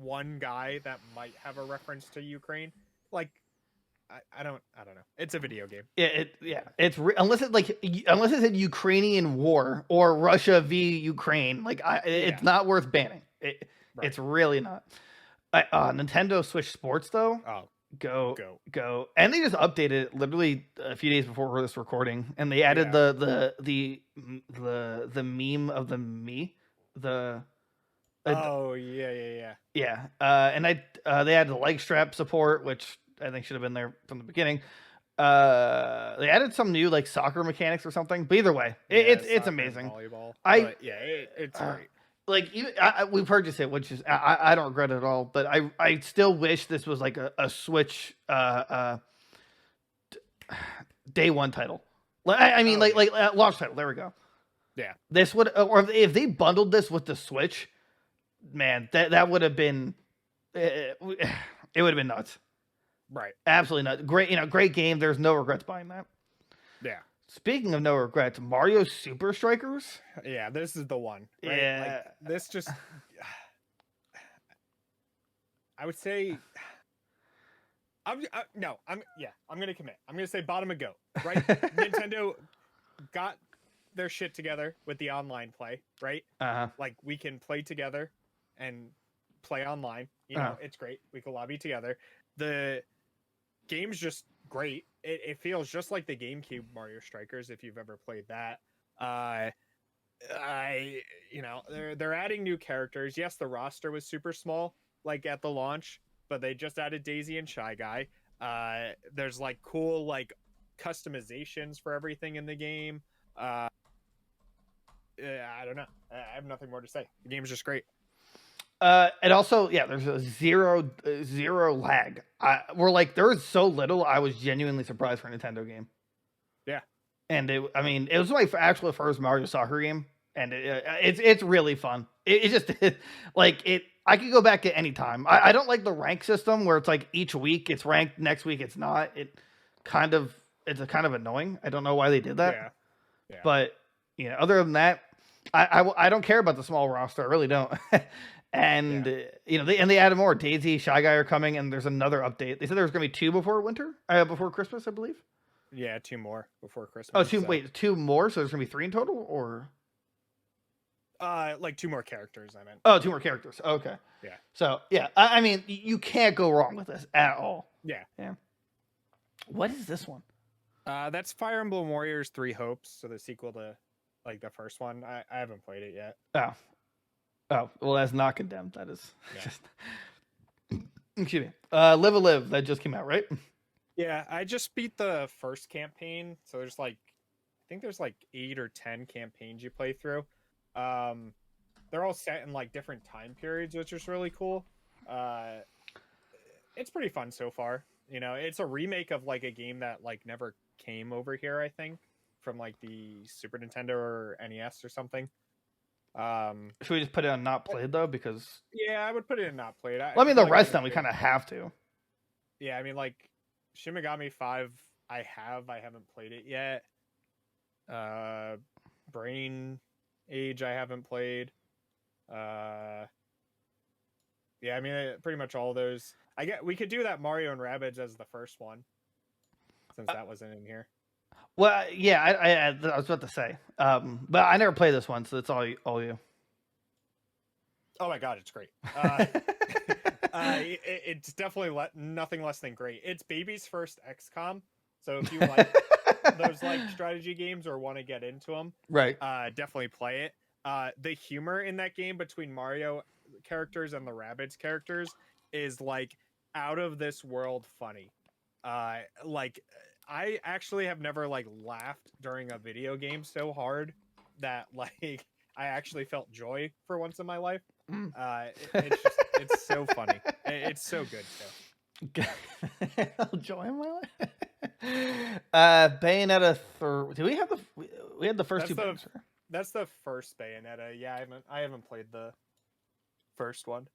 one guy that might have a reference to Ukraine. Like, I don't know. It's a video game. Unless it said Ukrainian war or Russia v Ukraine, like it's not worth banning. It's really not. Nintendo Switch Sports though. Oh, go! And they just updated it literally a few days before this recording, and they added the meme of the me. Yeah. And they added the leg strap support, which I think should have been there from the beginning. They added some new like soccer mechanics or something. But either way, it's amazing. Volleyball. It's great. Like we've heard you say, which is I don't regret it at all, but I still wish this was like a Switch day one title. Like launch title. There we go. Yeah, this would, or if they bundled this with the Switch, man, that would have been it would have been nuts. Right, absolutely nuts. Great game. There's no regrets buying that. Yeah. Speaking of no regrets, Mario Super Strikers. Yeah, this is the one. Right? Yeah, like, this just. I would say. I'm gonna commit. I'm gonna say bottom of goat. Right, Nintendo got their shit together with the online play. Right, like we can play together and play online. It's great. We can lobby together. The game's just great. It feels just like the GameCube Mario Strikers if you've ever played that. They're adding new characters. Yes, the roster was super small like at the launch, but they just added Daisy and Shy Guy. There's like cool like customizations for everything in the game. I don't know. I have nothing more to say. The game's just great. And also, there's a zero lag. We're like, there was so little. I was genuinely surprised for a Nintendo game. Yeah, and it was my actual first Mario Soccer game, and it's really fun. It just I could go back at any time. I don't like the rank system where it's like each week it's ranked, next week it's not. It's kind of annoying. I don't know why they did that. Yeah. But other than that, I don't care about the small roster. I really don't. And they added more. Daisy, Shy Guy are coming, and there's another update. They said there was going to be 2 before Christmas, I believe. Yeah, 2 more before Christmas. Oh, 2 more. So there's going to be 3 in total, or like 2 more characters. I meant. Oh, 2 more characters. Okay. Yeah. So I mean, you can't go wrong with this at all. Yeah. What is this one? That's Fire Emblem Warriors 3 Hopes. So the sequel to like the first one. I haven't played it yet. Oh, well, that's not condemned. That is just. Excuse me. Live a Live, that just came out, right? Yeah, I just beat the first campaign. So there's I think there's 8 or 10 campaigns you play through. They're all set in like different time periods, which is really cool. It's pretty fun so far. It's a remake of like a game that like never came over here, I think, from like the Super Nintendo or NES or something. Should we just put it on not played though? Because I would put it in not played. The rest of them we kind of have to. Yeah, I mean like Shin Megami 5 I haven't played it yet. Brain Age I haven't played. I mean pretty much all those. We could do that Mario and Rabbids as the first one, since that wasn't in here. Well, yeah, I was about to say, but I never played this one, so it's all you. Oh my god, it's great. It's definitely nothing less than great. It's baby's first XCOM, so if you like those like strategy games or want to get into them, Right. definitely play it. The humor in that game between Mario characters and the Rabbids characters is like out of this world funny. Like I actually have never like laughed during a video game so hard that like I actually felt joy for once in my life. Mm. It's so funny. It's so good too. I'll join my life. Bayonetta 3. Do we have we had the first That's two? That's the first Bayonetta. Yeah, I haven't played the first one.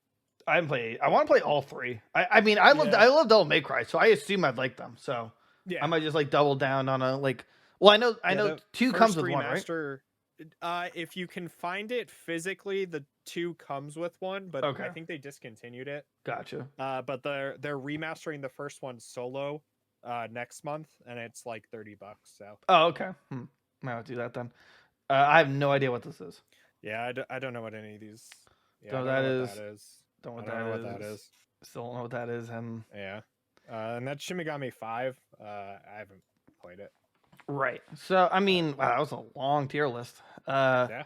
I haven't played. I want to play all three. I mean, I love Devil May Cry, so I assume I'd like them. So yeah, I might just like double down on a like. Well, I know two comes with remaster, one, right? If you can find it physically, the 2 comes with one, but Okay. I think they discontinued it. Gotcha. But they're remastering the first one solo next month, and it's like $30. So. Oh, okay. Might have to do that then. I have no idea what this is. Yeah, I don't know what any of these. Yeah, Don't know what that is. Don't know what that is. Still don't know what that is, and yeah, and that's Shin Megami 5. I haven't played it. Right. So I mean, wow, that was a long tier list. Yeah.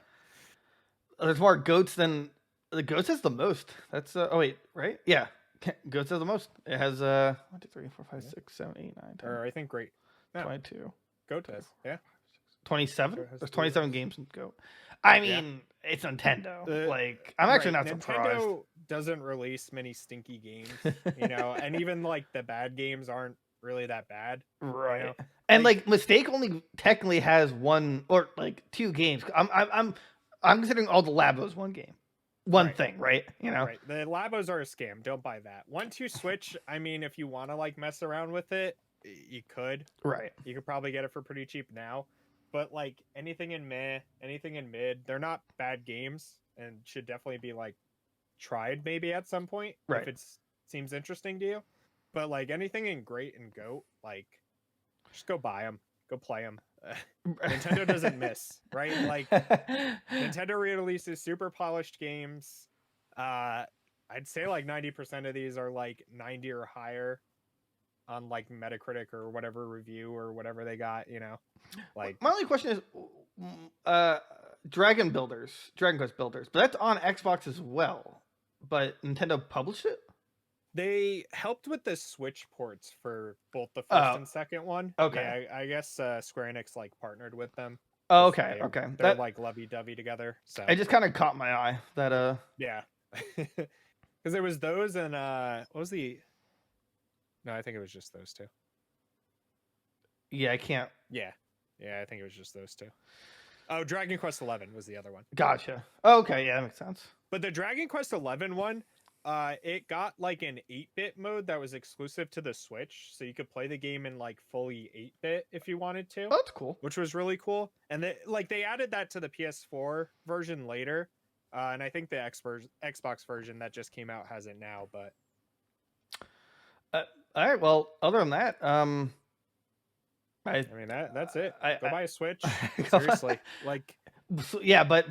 There's more goats than the goats has the most. That's oh wait, right? Yeah, goats has the most. It has 1, 2, 3, 4, 5, 6, 7, 8, 9, 10. Or I think 22. Goat has 27. There's 27 games in goat. I mean, it's Nintendo. Like, I'm actually not surprised. Nintendo doesn't release many stinky games, you know, and even like the bad games aren't really that bad, right? You know? And like Mistake only technically has 1 or like 2 games. I'm considering all the Labos one game, one thing, right? You know, right? The Labos are a scam. Don't buy that. 1-2 Switch. I mean, if you want to like mess around with it, you could. Right. You could probably get it for pretty cheap now. But like anything in mid, they're not bad games and should definitely be like tried maybe at some point if it seems interesting to you. But like anything in great and goat, like just go buy them, go play them. Nintendo doesn't miss, right? Like Nintendo releases super polished games. I'd say like 90% of these are like 90 or higher on like Metacritic or whatever review or whatever they got, you know. Like my only question is Dragon Quest Builders, but that's on Xbox as well. But Nintendo published it? They helped with the Switch ports for both the first and second one. Okay. Yeah, I guess Square Enix like partnered with them. Oh, okay, okay. They're like lovey-dovey together. So it just kind of caught my eye that yeah. Because there was those and what was the No, I think it was just those 2. Yeah, I can't. Yeah, I think it was just those 2. Oh, Dragon Quest 11 was the other one. Gotcha. Okay, yeah, that makes sense. But the Dragon Quest 11 one, it got like an 8-bit mode that was exclusive to the Switch, so you could play the game in like fully 8-bit if you wanted to. Oh, that's cool. Which was really cool. And they added that to the PS4 version later, and I think the Xbox version that just came out has it now. But all right. Well, other than that, I mean that's it. Go buy a Switch. Seriously, like yeah, but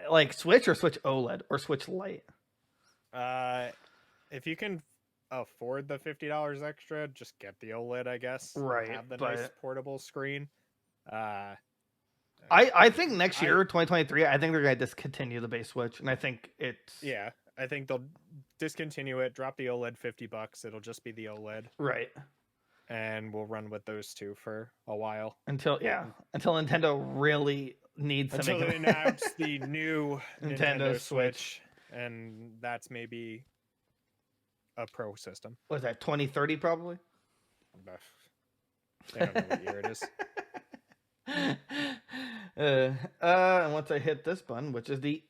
like Switch or Switch OLED or Switch Lite. If you can afford the $50 extra, just get the OLED, I guess. Right. Have the nice portable screen. I think next year, 2023, I think they're gonna discontinue the base Switch, and I think it's I think they'll discontinue it, drop the OLED $50. It'll just be the OLED. Right. And we'll run with those 2 for a while. Until Nintendo really needs to they announce the new Nintendo Switch. And that's maybe a pro system. Was that 2030 probably? I don't know what year it is. And once I hit this button, which is the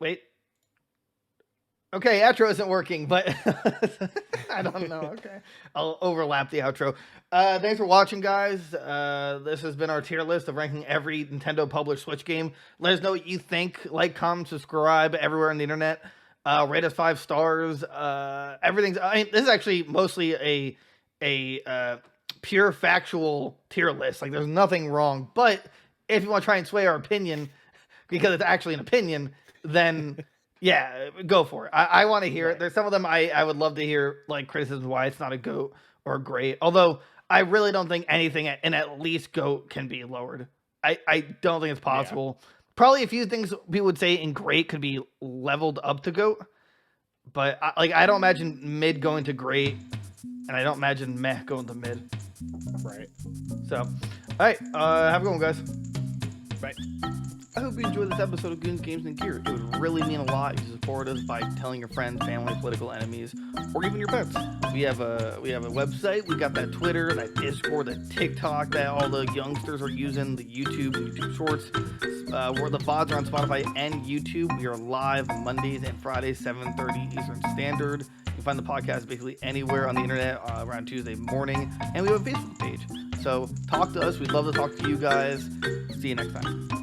wait. Okay, outro isn't working, but I don't know. Okay, I'll overlap the outro. Thanks for watching, guys. This has been our tier list of ranking every Nintendo published Switch game. Let us know what you think. Like, comment, subscribe everywhere on the internet. Rate us 5 stars. Everything's. I mean, this is actually mostly a pure factual tier list. Like, there's nothing wrong. But if you want to try and sway our opinion, because it's actually an opinion, then yeah, go for it. I want to hear it. There's some of them I would love to hear, like, criticisms why it's not a GOAT or great. Although I really don't think anything in at least GOAT can be lowered. I don't think it's possible. Yeah. Probably a few things people would say in great could be leveled up to GOAT. But I don't imagine mid going to great, and I don't imagine meh going to mid. Right. So, all right. Have a good one, guys. Bye. I hope you enjoyed this episode of Goons, Games, and Gear. It would really mean a lot if you support us by telling your friends, family, political enemies, or even your pets. We have a website. We got that Twitter, that Discord, that TikTok that all the youngsters are using, the YouTube and YouTube Shorts. Where the VODs are on Spotify and YouTube. We are live Mondays and Fridays, 7:30 Eastern Standard. You can find the podcast basically anywhere on the internet around Tuesday morning. And we have a Facebook page. So talk to us. We'd love to talk to you guys. See you next time.